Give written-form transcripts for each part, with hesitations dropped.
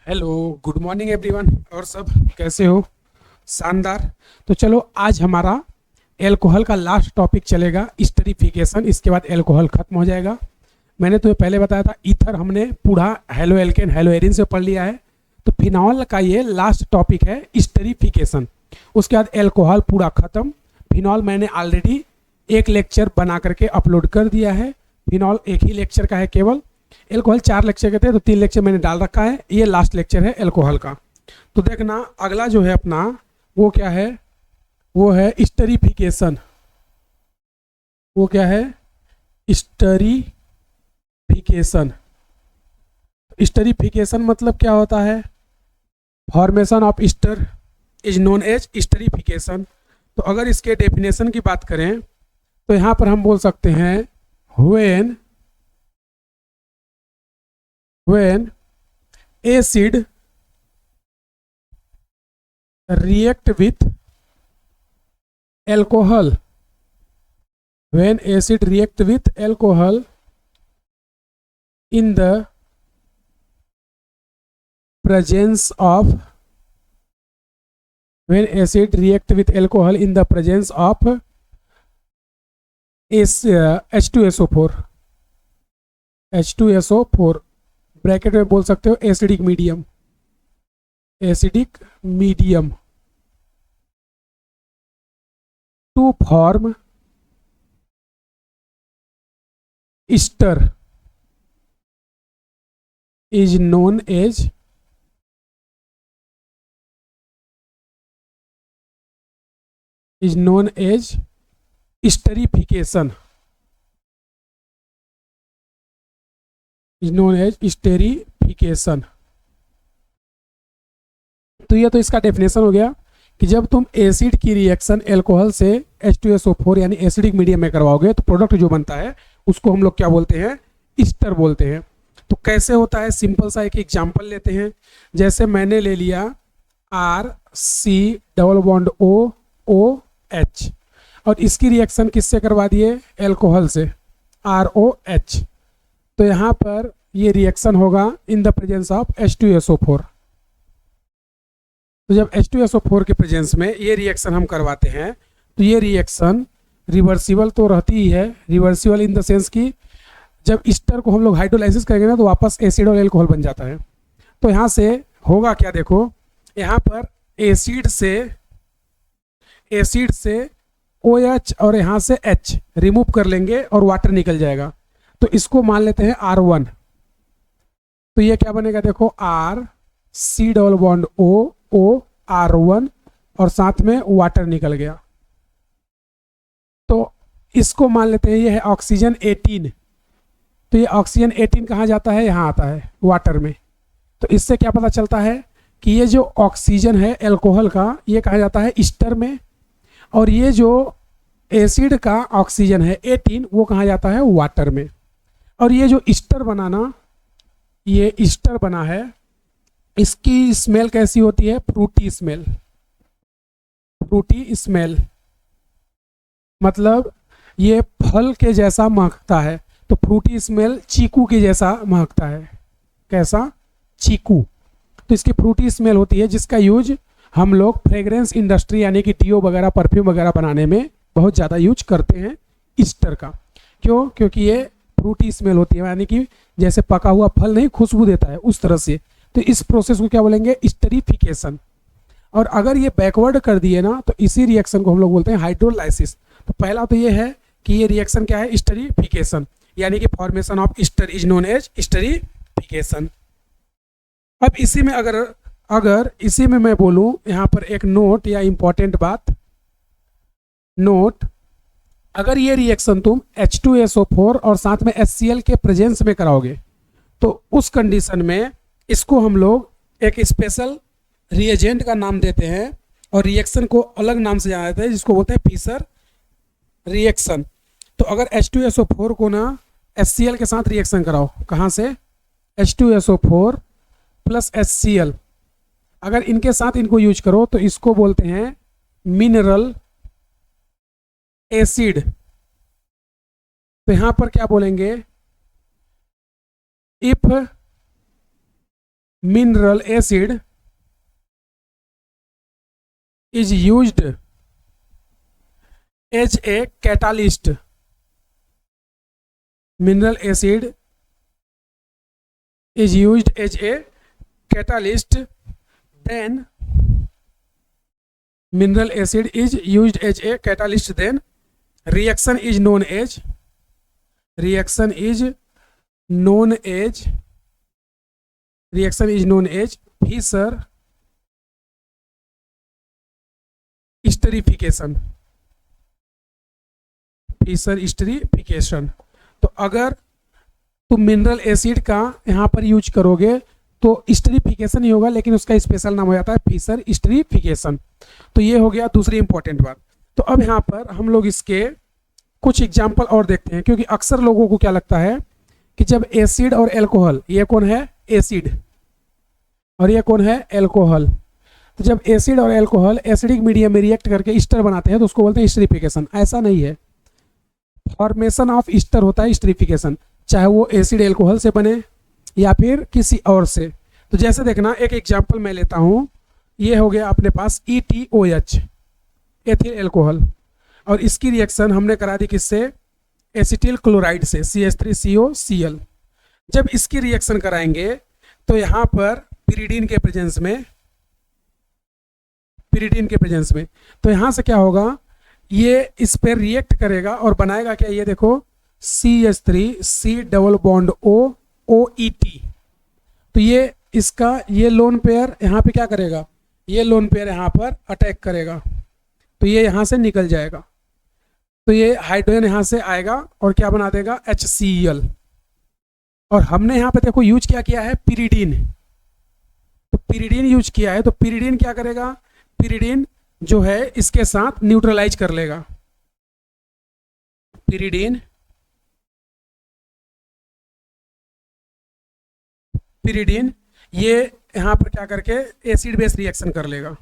Hello, good morning everyone. और सब कैसे हो? शानदार। तो चलो आज हमारा एल्कोहल का लास्ट टॉपिक चलेगा, स्टरीफिकेशन। इसके बाद एल्कोहल खत्म हो जाएगा। मैंने तुम्हें पहले बताया था ईथर हमने पूरा हेलो एल्केन हेलो एरिन से पढ़ लिया है। तो फिनॉल का ये लास्ट टॉपिक है, स्टरीफिकेशन। उसके बाद एल्कोहल पूरा खत्म। फिनॉल मैंने ऑलरेडी एक लेक्चर बना करके अपलोड कर दिया है। फिनॉल एक ही लेक्चर का है केवल। एल्कोहल 4 लेक्चर के थे तो 3 लेक्चर मैंने डाल रखा है। ये लास्ट लेक्चर है एल्कोहल का। तो देखना अगला जो है अपना, वो क्या है? वो है स्टरीफिकेशन। वो क्या है? स्टरीफिकेशन। स्टरीफिकेशन मतलब क्या होता है? Formation of ester is known as esterification. तो अगर इसके डेफिनेशन की बात करें तो यहां पर हम बोल सकते हैं when acid react with alcohol, when acid react with alcohol in the presence of, when acid react with alcohol in the presence of H2SO4, H2SO4 bracket में बोल सकते हो acidic medium, acidic medium to form ester is known as esterification, is known as esterification. तो ये तो इसका definition हो गया कि जब तुम एसिड की रिएक्शन एल्कोहल से H2SO4 यानी एसिडिक मीडियम में करवाओगे तो प्रोडक्ट जो बनता है उसको हम लोग क्या बोलते हैं? ईस्टर बोलते हैं। तो कैसे होता है? सिंपल सा एक एग्जांपल लेते हैं। जैसे मैंने ले लिया RC डबल बॉन्ड OOH और इसकी रिएक्शन किससे करवा दिए? एल्कोहल से, ROH। तो यहां पर ये रिएक्शन होगा in the presence of H2SO4। तो जब H2SO4 के प्रेजेंस में ये रिएक्शन हम करवाते हैं तो ये रिएक्शन रिवर्सिबल तो रहती ही है। रिवर्सिबल इन द सेंस कि जब ईस्टर को हम लोग हाइड्रोलाइसिस करेंगे ना तो वापस एसिड और एल्कोहल बन जाता है। तो यहाँ से होगा क्या? देखो यहाँ पर एसिड से OH और यहाँ से H रिमूव कर लेंगे और वाटर निकल जाएगा। तो इसको मान लेते हैं R1। तो ये क्या बनेगा? देखो RC डबल बॉन्ड OR1 और साथ में वाटर निकल गया। तो इसको मान लेते हैं ये है ऑक्सीजन 18। तो ये ऑक्सीजन 18 कहाँ जाता है? यहाँ आता है वाटर में। तो इससे क्या पता चलता है कि ये जो ऑक्सीजन है एल्कोहल का, ये कहाँ जाता है? ईस्टर में। और ये जो एसिड का ऑक्सीजन है 18, वो कहाँ जाता है? वाटर में। और ये जो ईस्टर बनाना, ये ईस्टर बना है, इसकी स्मेल कैसी होती है? Frooti smell. फ्रूटी स्मेल मतलब ये फल के जैसा महकता है। तो फ्रूटी स्मेल चीकू के जैसा महकता है। कैसा? चीकू। तो इसकी फ्रूटी स्मेल होती है, जिसका यूज हम लोग फ्रेग्रेंस इंडस्ट्री यानी कि डीओ वगैरह, परफ्यूम वगैरह बनाने में बहुत ज़्यादा यूज करते हैं ईस्टर का। क्यों? क्योंकि ये फ्रूटी स्मेल होती है, यानी कि जैसे पका हुआ फल नहीं खुशबू देता है, उस तरह से। तो इस प्रोसेस को क्या बोलेंगे? स्टरीफिकेशन। और अगर ये बैकवर्ड कर दिए ना तो इसी रिएक्शन को हम लोग बोलते हैं हाइड्रोलाइसिस। तो पहला तो ये है कि ये रिएक्शन क्या है? स्टरीफिकेशन, यानी कि formation of ester is known as esterification. अब इसी में अगर इसी में मैं बोलूं, यहाँ पर एक नोट या इंपॉर्टेंट बात, नोट, अगर ये रिएक्शन तुम H2SO4 और साथ में HCl के प्रेजेंस में कराओगे तो उस कंडीशन में इसको हम लोग एक स्पेशल रिएजेंट का नाम देते हैं और रिएक्शन को अलग नाम से जाना जाता है, जिसको बोलते हैं फिशर रिएक्शन। तो अगर H2SO4 को ना HCl के साथ रिएक्शन कराओ, कहाँ से? H2SO4 प्लस HCl, अगर इनके साथ इनको यूज करो तो इसको बोलते हैं मिनरल एसिड। तो यहां पर क्या बोलेंगे? If mineral acid is used as a catalyst. Mineral acid is used as a catalyst, then mineral acid is used as a catalyst, then reaction is known as Fischer esterification. Fischer esterification. तो अगर तुम mineral acid का यहाँ पर use करोगे तो esterification ही होगा, लेकिन उसका स्पेशल नाम हो जाता है फिशर स्टेरिफिकेशन। तो ये हो गया दूसरी इंपॉर्टेंट बात। तो अब यहाँ पर हम लोग इसके कुछ एग्जाम्पल और देखते हैं, क्योंकि अक्सर लोगों को क्या लगता है कि जब एसिड और एल्कोहल, ये कौन है एसिड और ये कौन है एल्कोहल, तो जब एसिड और एल्कोहल एसिडिक मीडियम में रिएक्ट करके ईस्टर बनाते हैं तो उसको बोलते हैं स्टेरिफिकेशन। ऐसा नहीं है, फॉर्मेशन ऑफ ईस्टर होता है स्टेरिफिकेशन, चाहे वो एसिड एल्कोहल से बने या फिर किसी और से। तो जैसे देखना, एक एग्जांपल मैं लेता हूँ, ये हो गया अपने पास ETOH एथिल एल्कोहल, और इसकी रिएक्शन हमने करा दी किससे, एसिटिल क्लोराइड से CH3COCl। जब इसकी रिएक्शन कराएंगे तो यहाँ पर पिरिडीन के प्रेजेंस में तो यहाँ से क्या होगा, ये इस पर रिएक्ट करेगा और बनाएगा क्या, ये देखो CH3C डबल बॉन्ड OET। तो ये इसका ये लोन पेयर यहाँ पे क्या करेगा, ये लोन पेयर यहाँ पर अटैक करेगा, तो ये यहाँ से निकल जाएगा, तो ये हाइड्रोजन यहाँ से आएगा और क्या बना देगा HCl। और हमने यहाँ पे देखो यूज क्या किया है पिरिडीन, तो पिरिडीन यूज किया है, तो पिरिडीन क्या करेगा, पिरिडीन जो है इसके साथ न्यूट्रलाइज कर लेगा। पिरिडीन ये यहाँ पर क्या करके एसिड बेस रिएक्शन कर लेगा,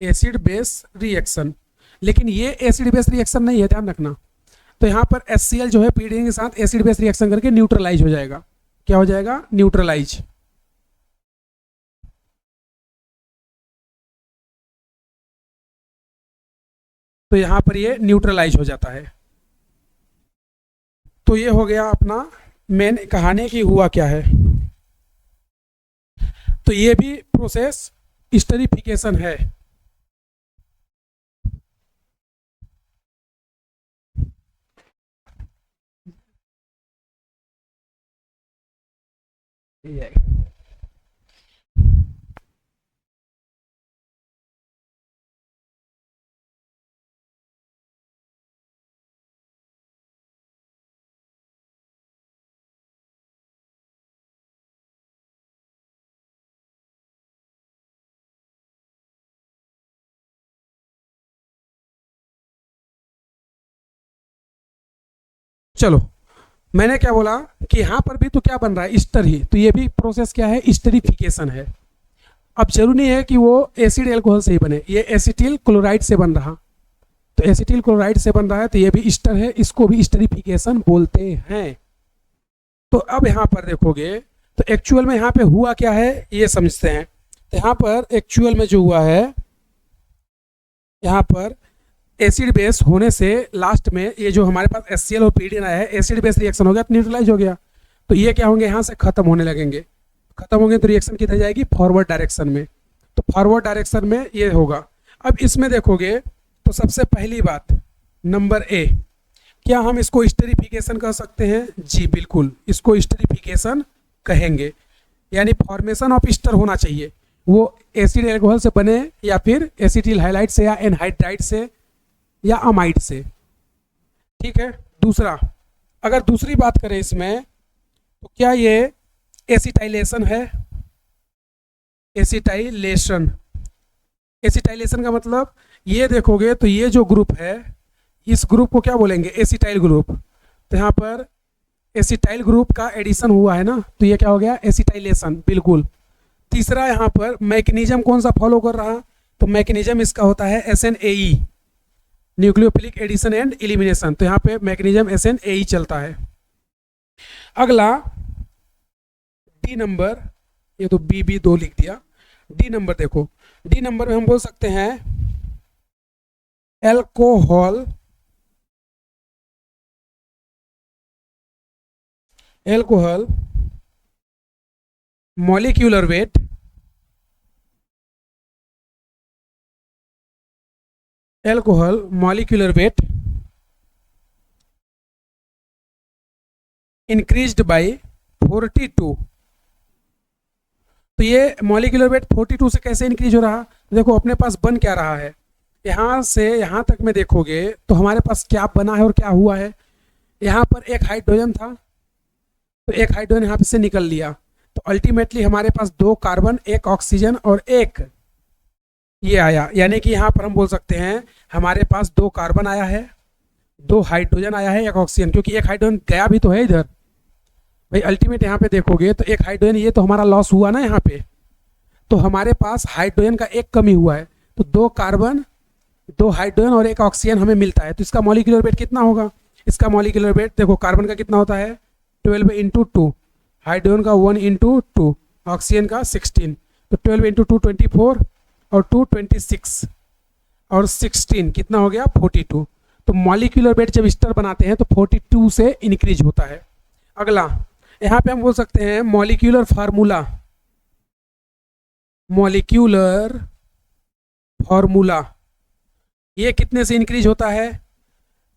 एसिड बेस रिएक्शन। लेकिन ये एसिड बेस रिएक्शन नहीं है, ध्यान रखना। तो यहाँ पर HCl जो है पिरिडीन के साथ एसिड बेस रिएक्शन करके न्यूट्रलाइज हो जाएगा। क्या हो जाएगा, न्यूट्रलाइज। तो यहाँ पर ये न्यूट्रलाइज हो जाता है। तो ये हो गया अपना मेन कहानी की हुआ क्या है। तो ये भी प्रोसेस स्टेरिफिकेशन है। चलो, मैंने क्या बोला कि यहाँ पर भी तो क्या बन रहा है, ईस्टर ही। तो ये भी प्रोसेस क्या है, स्टेरिफिकेशन है। अब जरूरी नहीं है कि वो एसिड एल्कोहल से ही बने, ये एसिटिल क्लोराइड से बन रहा, तो एसिटिल क्लोराइड से बन रहा है, तो ये भी ईस्टर है, इसको भी स्टेरिफिकेशन बोलते हैं। तो अब यहाँ पर देखोगे तो एक्चुअल में यहाँ पे हुआ क्या है ये समझते हैं। तो यहाँ पर एक्चुअल में जो हुआ है, यहाँ पर एसिड बेस होने से लास्ट में ये जो हमारे पास HCl और पिरिडीन आया है, एसिड बेस रिएक्शन हो गया तो न्यूट्रलाइज हो गया। तो ये क्या होंगे, यहाँ से खत्म होने लगेंगे, खत्म होंगे तो रिएक्शन किधर जाएगी, फॉरवर्ड डायरेक्शन में। तो फॉरवर्ड डायरेक्शन में ये होगा। अब इसमें देखोगे तो सबसे पहली बात नंबर A, क्या हम इसको स्टेरिफिकेशन कह सकते हैं, जी बिल्कुल, इसको स्टेरिफिकेशन कहेंगे। यानी फॉर्मेशन ऑफ ईस्टर होना चाहिए, वो एसिड एल्कोहल से बने या फिर एसिटिल हाइलाइड से या एनहाइड्राइड से या अमाइड से। ठीक है। दूसरा, अगर दूसरी बात करें इसमें, तो क्या ये एसिटाइलेशन है, एसिटाइलेशन। एसिटाइलेशन का मतलब ये देखोगे तो ये जो ग्रुप है, इस ग्रुप को क्या बोलेंगे, एसिटाइल ग्रुप। तो यहाँ पर एसिटाइल ग्रुप का एडिशन हुआ है ना, तो ये क्या हो गया, एसिटाइलेशन, बिल्कुल। तीसरा, यहाँ पर मैकेनिज्म कौन सा फॉलो कर रहा, तो मैकेनिज्म इसका होता है SNAE, nucleophilic addition and elimination. तो यहाँ पे मैकेनिज्म SNAE चलता है। अगला D नंबर, ये तो बी बी 2 लिख दिया। डी नंबर देखो, डी नंबर में हम बोल सकते हैं alcohol, alcohol molecular weight, alcohol molecular weight increased by 42। तो ये मॉलिक्यूलर वेट 42 से कैसे इंक्रीज हो रहा? देखो अपने पास बन क्या रहा है, यहाँ से यहाँ तक में देखोगे तो हमारे पास क्या बना है और क्या हुआ है। यहाँ पर एक हाइड्रोजन था, तो एक हाइड्रोजन यहाँ से निकल लिया, तो अल्टीमेटली हमारे पास 2 कार्बन, 1 ऑक्सीजन और 1 ये आया। यानी कि यहाँ पर हम बोल सकते हैं हमारे पास 2 कार्बन आया है, 2 हाइड्रोजन आया है, 1 ऑक्सीजन, क्योंकि एक हाइड्रोजन गया भी तो है इधर भाई। अल्टीमेट यहाँ पे देखोगे तो एक हाइड्रोजन ये तो हमारा लॉस हुआ ना यहाँ पे, तो हमारे पास हाइड्रोजन का एक कमी हुआ है, तो 2 कार्बन, 2 हाइड्रोजन और 1 ऑक्सीजन हमें मिलता है। तो इसका मॉलिक्यूलर वेट कितना होगा? इसका मॉलिक्यूलर वेट देखो, कार्बन का कितना होता है 12 इंटू 2, हाइड्रोजन का 1 इंटू 2, ऑक्सीजन का 16, तो 12 इंटू 2 24 और 2 26 और 16 कितना हो गया 42। तो मॉलिक्यूलर वेट जब स्टर बनाते हैं तो 42 से इंक्रीज होता है। अगला यहाँ पे हम बोल सकते हैं मॉलिक्यूलर फार्मूला, मॉलिक्यूलर फार्मूला ये कितने से इंक्रीज होता है?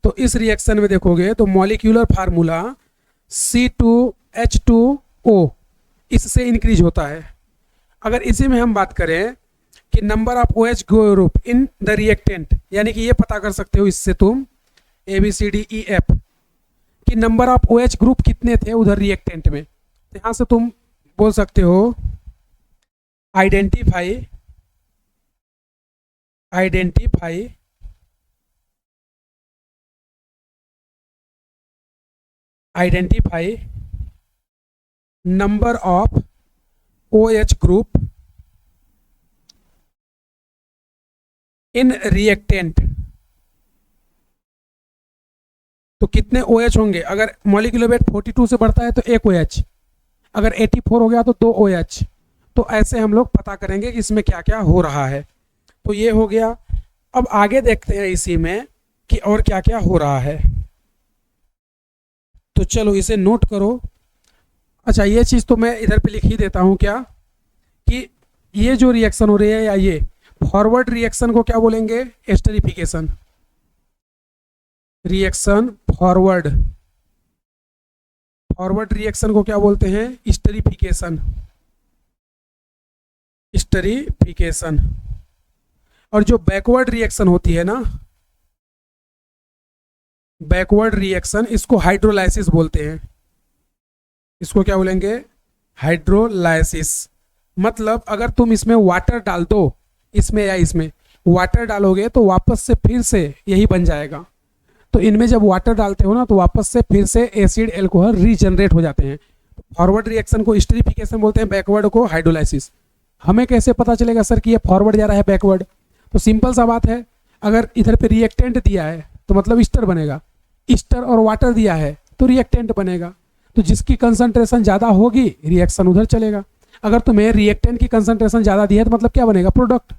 तो इस रिएक्शन में देखोगे तो मॉलिक्यूलर फार्मूला C2H2O इससे इंक्रीज होता है। अगर इसी में हम बात करें कि number of OH group in the reactant, यानी कि ये पता कर सकते हो इससे तुम ABCDEF कि नंबर ऑफ OH ग्रुप कितने थे उधर रिएक्टेंट में। तो यहाँ से तुम बोल सकते हो identify, identify identify number of OH group in reactant. तो कितने OH होंगे? अगर मॉलिक्यूलर वेट 42 से बढ़ता है तो 1 OH, अगर 84 हो गया तो 2 OH। तो ऐसे हम लोग पता करेंगे कि इसमें क्या क्या हो रहा है। तो ये हो गया। अब आगे देखते हैं इसी में कि और क्या क्या हो रहा है। तो चलो इसे नोट करो। अच्छा ये चीज़ तो मैं इधर पे लिख ही देता हूँ क्या, कि ये जो रिएक्शन हो रही है या ये फॉरवर्ड रिएक्शन को क्या बोलेंगे? Esterification. Reaction forward, forward reaction को क्या बोलते हैं? Esterification, esterification. और जो बैकवर्ड रिएक्शन होती है ना, बैकवर्ड रिएक्शन, इसको हाइड्रोलाइसिस बोलते हैं। इसको क्या बोलेंगे? हाइड्रोलाइसिस। मतलब अगर तुम इसमें वाटर डाल दो, इसमें या इसमें वाटर डालोगे तो वापस से फिर से यही बन जाएगा। तो इनमें जब वाटर डालते हो ना तो वापस से फिर से एसिड एल्कोहल रीजनरेट हो जाते हैं। फॉरवर्ड रिएक्शन को एस्टरिफिकेशन बोलते हैं, बैकवर्ड को हाइड्रोलाइसिस। हमें कैसे पता चलेगा सर कि ये फॉरवर्ड जा रहा है बैकवर्ड? तो सिंपल सा बात है, अगर इधर पे रिएक्टेंट दिया है तो मतलब ईस्टर बनेगा, ईस्टर और वाटर दिया है तो रिएक्टेंट बनेगा। तो जिसकी कंसंट्रेशन ज़्यादा होगी रिएक्शन उधर चलेगा। अगर तुम्हें रिएक्टेंट की कंसंट्रेशन ज़्यादा दी है तो मतलब क्या बनेगा? प्रोडक्ट।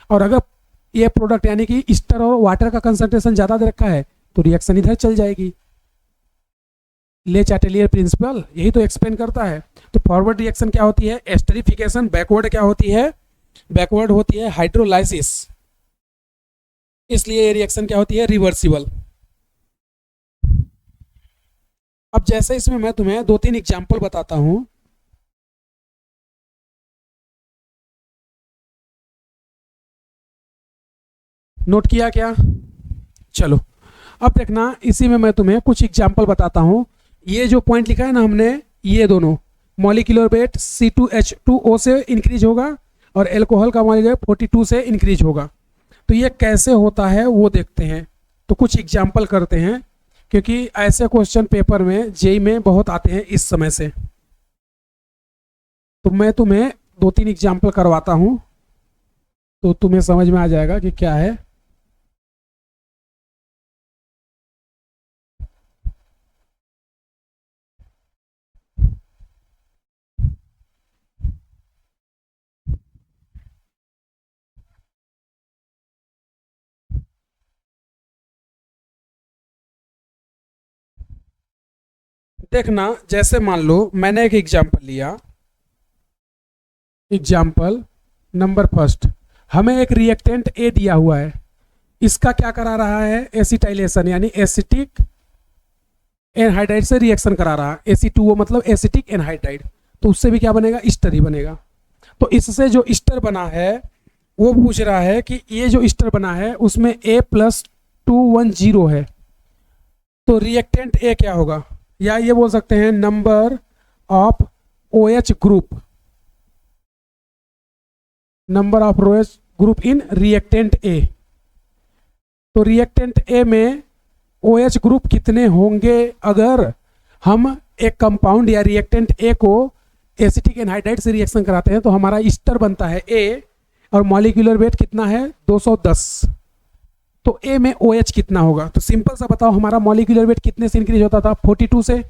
और अगर ये प्रोडक्ट यानी कि ईस्टर और वाटर का कंसंट्रेशन ज़्यादा दे रखा है तो रिएक्शन इधर चल जाएगी। ले चैटेलियर प्रिंसिपल यही तो एक्सप्लेन करता है। तो फॉरवर्ड रिएक्शन क्या होती है? एस्टरिफिकेशन। बैकवर्ड क्या होती है? बैकवर्ड होती है हाइड्रोलाइसिस। इसलिए ये रिएक्शन क्या होती है? रिवर्सिबल। अब जैसे इसमें मैं तुम्हें 2-3 एग्जाम्पल बताता हूं। नोट किया क्या? चलो अब देखना, इसी में मैं तुम्हें कुछ एग्जाम्पल बताता हूं। ये जो पॉइंट लिखा है ना हमने, ये दोनों मॉलिक्यूलर वेट C2H2O से इंक्रीज होगा और एल्कोहल का मॉलिक्यूलर 42 से इंक्रीज होगा। तो ये कैसे होता है वो देखते हैं। तो कुछ एग्जाम्पल करते हैं, क्योंकि ऐसे क्वेश्चन पेपर में जेई में बहुत आते हैं इस समय से। तो मैं तुम्हें 2-3 एग्जाम्पल करवाता हूं तो तुम्हें समझ में आ जाएगा कि क्या है। देखना, जैसे मान लो मैंने एक एग्जांपल लिया, एग्जांपल नंबर फर्स्ट, हमें एक रिएक्टेंट ए दिया हुआ है, इसका क्या करा रहा है, एसिटाइलेशन यानी एसिटिक एनहाइड्राइड से रिएक्शन करा रहा है। Ac2O मतलब एसिटिक एनहाइड्राइड, तो उससे भी क्या बनेगा, ईस्टर ही बनेगा। तो इससे जो ईस्टर बना है वो पूछ रहा है कि ये जो ईस्टर बना है उसमें A+210 है, तो रिएक्टेंट ए क्या होगा, या ये बोल सकते हैं number of OH group, number of OH group in reactant A. तो रिएक्टेंट ए में OH ग्रुप कितने होंगे अगर हम एक कंपाउंड या रिएक्टेंट ए को एसिटिक एनहाइड्राइड से रिएक्शन कराते हैं, तो हमारा ईस्टर बनता है ए और मॉलिक्यूलर वेट कितना है 210। तो ए में OH कितना होगा, तो सिंपल सा बताओ, हमारा मॉलिक्यूलर वेट कितने से इंक्रीज होता था, 42 से।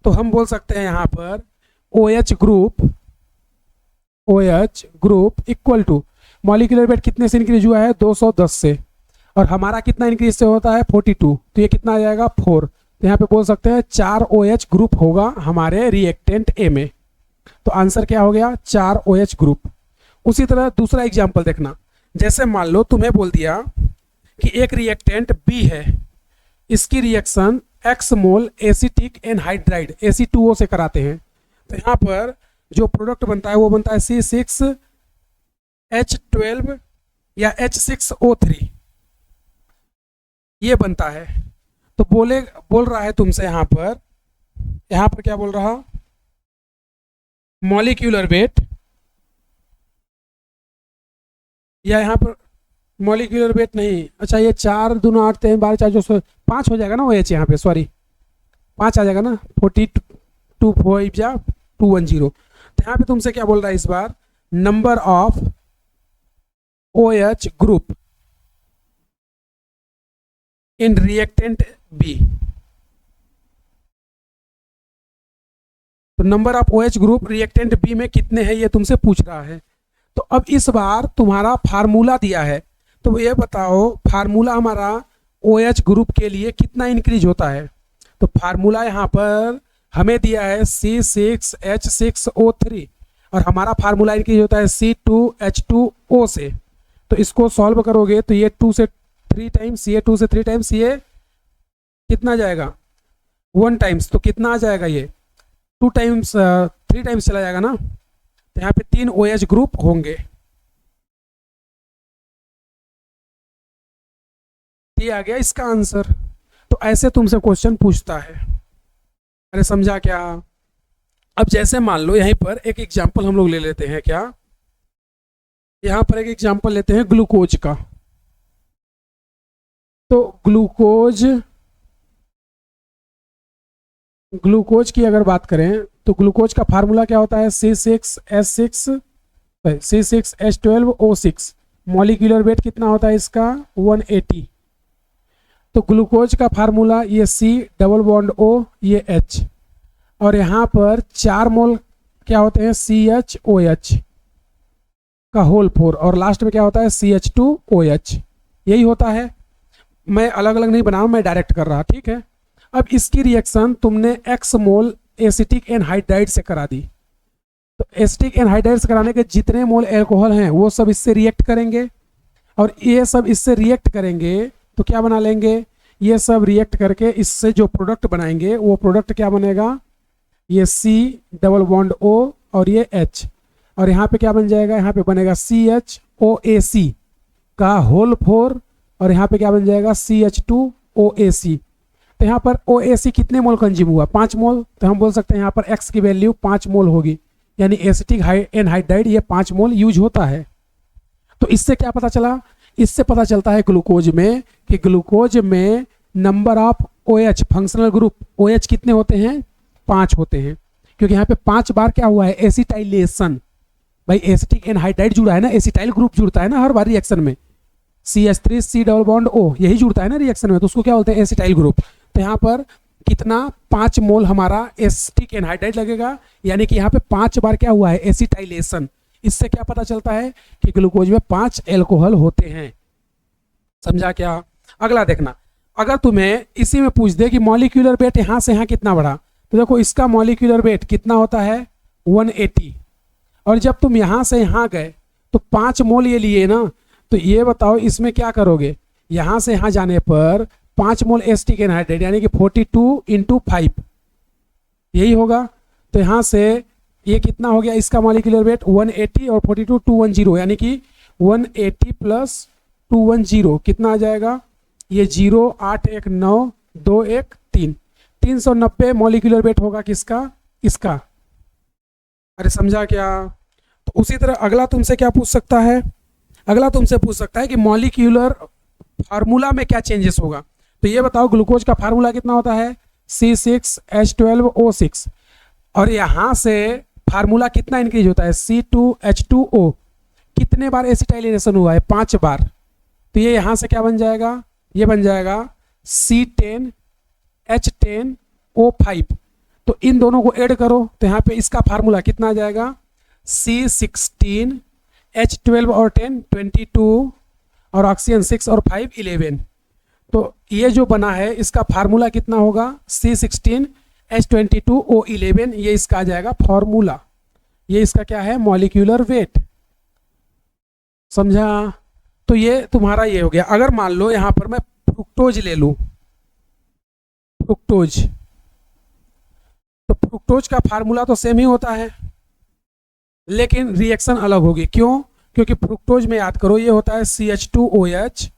तो हम बोल सकते हैं यहाँ पर OH group equal to molecular weight कितने से इंक्रीज हुआ है 210 से, और हमारा कितना इंक्रीज से होता है 42, तो ये कितना आ जाएगा 4। तो यहाँ पे बोल सकते हैं 4 OH ग्रुप होगा हमारे रिएक्टेंट ए में। तो आंसर क्या हो गया, 4 OH ग्रुप। उसी तरह दूसरा एग्जाम्पल देखना, जैसे मान लो तुम्हें बोल दिया कि एक रिएक्टेंट बी है, इसकी रिएक्शन x मोल एसिटिक एनहाइड्राइड Ac2O से कराते हैं, तो यहाँ पर जो प्रोडक्ट बनता है वो बनता है C6H12 या H6O3, ये बनता है। तो बोल रहा है तुमसे यहाँ पर क्या बोल रहा, मॉलिक्यूलर वेट, या यहाँ पर मॉलिक्यूलर वेट नहीं, अच्छा ये 4 दूना 8 3 12 4 जो 5 हो जाएगा ना OH, यहाँ पे सॉरी 5 आ जाएगा ना, 42 4 जा 210। तो यहाँ पे तुमसे क्या बोल रहा है इस बार, number of OH group in reactant B. तो number of OH group reactant B में कितने हैं ये तुमसे पूछ रहा है। तो अब इस बार तुम्हारा फार्मूला दिया है, तो ये बताओ फार्मूला हमारा OH ग्रुप के लिए कितना इंक्रीज होता है। तो फार्मूला यहाँ पर हमें दिया है C6H6O3 और हमारा फार्मूला इंक्रीज होता है C2H2O से। तो इसको सॉल्व करोगे तो ये 2 से 3 टाइम्स, ये 2 से 3 टाइम्स, ये कितना जाएगा 1 टाइम्स, तो कितना आ जाएगा ये 2 टाइम्स 3 टाइम्स चला जाएगा ना। तो यहाँ पे 3 OH ग्रुप होंगे। ये आ गया इसका आंसर। तो ऐसे तुमसे क्वेश्चन पूछता है। अरे समझा क्या। अब जैसे मान लो यहीं पर एक एग्जांपल हम लोग ले लेते हैं, क्या यहां पर एक एग्जांपल लेते हैं ग्लूकोज का। तो ग्लूकोज की अगर बात करें तो ग्लूकोज का फार्मूला क्या होता है C6H12O6। मॉलिक्यूलर वेट कितना होता है इसका 180। तो ग्लूकोज का फार्मूला ये C+O ये H, और यहाँ पर 4 मोल क्या होते हैं CHOH का होल 4, और लास्ट में क्या होता है CH2OH। यही होता है, मैं अलग अलग नहीं बना, मैं डायरेक्ट कर रहा, ठीक है। अब इसकी रिएक्शन तुमने x मोल एसिटिक एनहाइड्राइड से करा दी। तो एसिटिक एनहाइड्राइड से कराने के जितने मोल एल्कोहल हैं वो सब इससे रिएक्ट करेंगे, और ये सब इससे रिएक्ट करेंगे तो क्या बना लेंगे, ये सब रिएक्ट करके इससे जो प्रोडक्ट बनाएंगे वो प्रोडक्ट क्या बनेगा, ये C+O और ये H, और यहाँ पे क्या बन जाएगा, यहाँ पे बनेगा CHOAC का होल 4, और यहाँ पे क्या बन जाएगा CH2OAC। तो यहाँ पर OAC कितने मोल कंज्यूम हुआ 5 मोल। तो हम बोल सकते हैं यहाँ पर X की वैल्यू 5 मोल होगी, यानी एसिटिक एनहाइड्राइड ये 5 मोल यूज होता है। तो इससे क्या पता चला, इससे पता चलता है ग्लूकोज में कि ग्लूकोज में number of OH functional group OH कितने होते हैं 5 होते हैं, क्योंकि यहाँ पे 5 बार क्या हुआ है एसिटाइलेशन। भाई एसिटिक एनहाइड्राइड जुड़ा है ना, एसिटाइल ग्रुप जुड़ता है ना हर बार रिएक्शन में, CH3 C+O यही जुड़ता है ना रिएक्शन में, तो उसको क्या बोलते हैं एसिटाइल ग्रुप। तो यहाँ पर कितना 5 मोल हमारा एसिटिक एनहाइड्राइड लगेगा, यानी कि यहाँ पे 5 बार क्या हुआ है एसिटाइलेशन। इससे क्या पता चलता है कि ग्लूकोज में 5 एल्कोहल होते हैं। समझा क्या। अगला देखना, अगर तुम्हें इसी में पूछ दे कि मॉलिक्यूलर वेट यहाँ से यहाँ कितना बढ़ा, तो देखो इसका मॉलिक्यूलर वेट कितना होता है 180, और जब तुम यहाँ से यहाँ गए तो 5 मोल ये लिए ना, तो ये बताओ इसमें क्या करोगे, यहाँ से यहाँ जाने पर 5 मोल एसिटिक एनहाइड्रेट यानी कि 42 × 5 यही होगा। तो यहाँ से ये कितना हो गया, इसका मॉलिक्यूलर वेट 180 और 42 210 यानी कि 180 + 210 कितना आ जाएगा, ये 0 8 1 9 2 1 3 390 मॉलिक्यूलर वेट होगा किसका, इसका। अरे समझा क्या। तो उसी तरह अगला तुमसे क्या पूछ सकता है, अगला तुमसे पूछ सकता है कि मॉलिक्यूलर फार्मूला में क्या चेंजेस होगा। तो ये बताओ ग्लूकोज का फार्मूला कितना होता है C6H12O6, और यहाँ से फार्मूला कितना इंक्रीज होता है C2H2O, कितने बार एसिटाइलेशन हुआ है 5 बार। तो ये यहाँ से क्या बन जाएगा, ये बन जाएगा C10H10O5। तो इन दोनों को ऐड करो तो यहाँ पे इसका फार्मूला कितना आ जाएगा C16H12 और 10 22 और ऑक्सीजन 6 और 5 11। तो ये जो बना है इसका फार्मूला कितना होगा C16H22O11, ये इसका आ जाएगा फार्मूला, ये इसका क्या है मॉलिक्यूलर वेट। समझा। तो ये तुम्हारा ये हो गया। अगर मान लो यहां पर मैं फ्रुक्टोज ले लूं, फ्रुक्टोज, तो फ्रुक्टोज का फार्मूला तो सेम ही होता है लेकिन रिएक्शन अलग होगी। क्यों, क्योंकि फ्रुक्टोज में याद करो ये होता है CH2OH,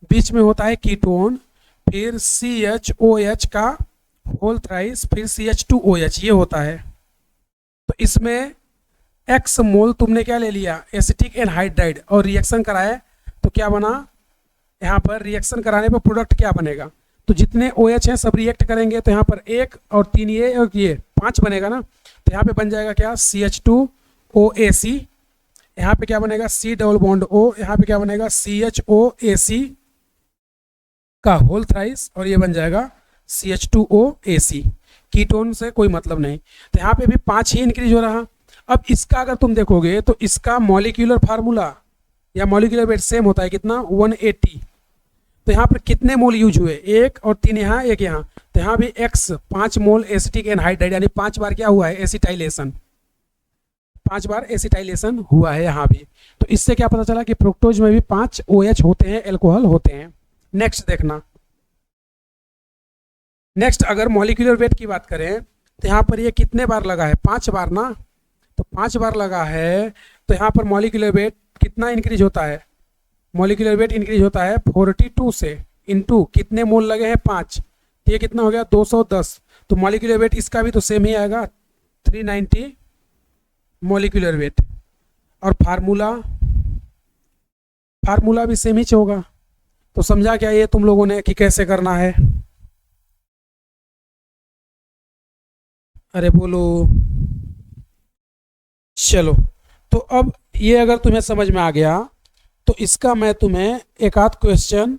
बीच में होता है कीटोन, फिर CHOH का होल थ्राइस, फिर CH2OH ये होता है। तो इसमें x मोल तुमने क्या ले लिया एसिटिक एनहाइड्राइड और रिएक्शन कराए तो क्या बना, यहाँ पर रिएक्शन कराने पर प्रोडक्ट क्या बनेगा, तो जितने OH हैं सब रिएक्ट करेंगे तो यहाँ पर 1 और 3 ये और ये 5 बनेगा ना। तो यहाँ पे बन जाएगा क्या CH2OAC, यहाँ पे क्या बनेगा C डबल बॉन्ड O, यहाँ पे क्या बनेगा CHOAC का होल थ्राइस, और ये बन जाएगा CH2OAC। कीटोन से कोई मतलब नहीं। तो यहाँ पे भी 5 ही इंक्रीज हो रहा। अब इसका अगर तुम देखोगे तो इसका मॉलिक्यूलर फार्मूला या मॉलिक्यूलर वेट सेम होता है कितना 180। तो यहाँ पर कितने मोल यूज हुए, 1 और 3 यहाँ 1 यहाँ, तो यहाँ भी x 5 मोल एसिटिक एनहाइड्राइड यानी 5 बार क्या हुआ है एसिटाइलेशन, 5 बार एसिटाइलेशन हुआ है यहाँ भी। तो इससे क्या पता चला कि फ्रुक्टोज में भी 5 OH होते हैं, एल्कोहल होते हैं। नेक्स्ट देखना, नेक्स्ट अगर मॉलिक्यूलर वेट की बात करें तो यहाँ पर ये कितने बार लगा है 5 बार ना, तो 5 बार लगा है। तो यहाँ पर मॉलिक्यूलर वेट कितना इंक्रीज होता है, मॉलिक्यूलर वेट इंक्रीज होता है 42 से, इनटू कितने मोल लगे हैं 5, तो ये कितना हो गया 210। तो मॉलिक्यूलर वेट इसका भी तो सेम ही आएगा 390 मॉलिक्यूलर वेट, और फार्मूला भी सेम ही होगा। तो समझा क्या ये तुम लोगों ने कि कैसे करना है, अरे बोलो। चलो तो अब ये अगर तुम्हें समझ में आ गया तो इसका मैं तुम्हें एक आध क्वेश्चन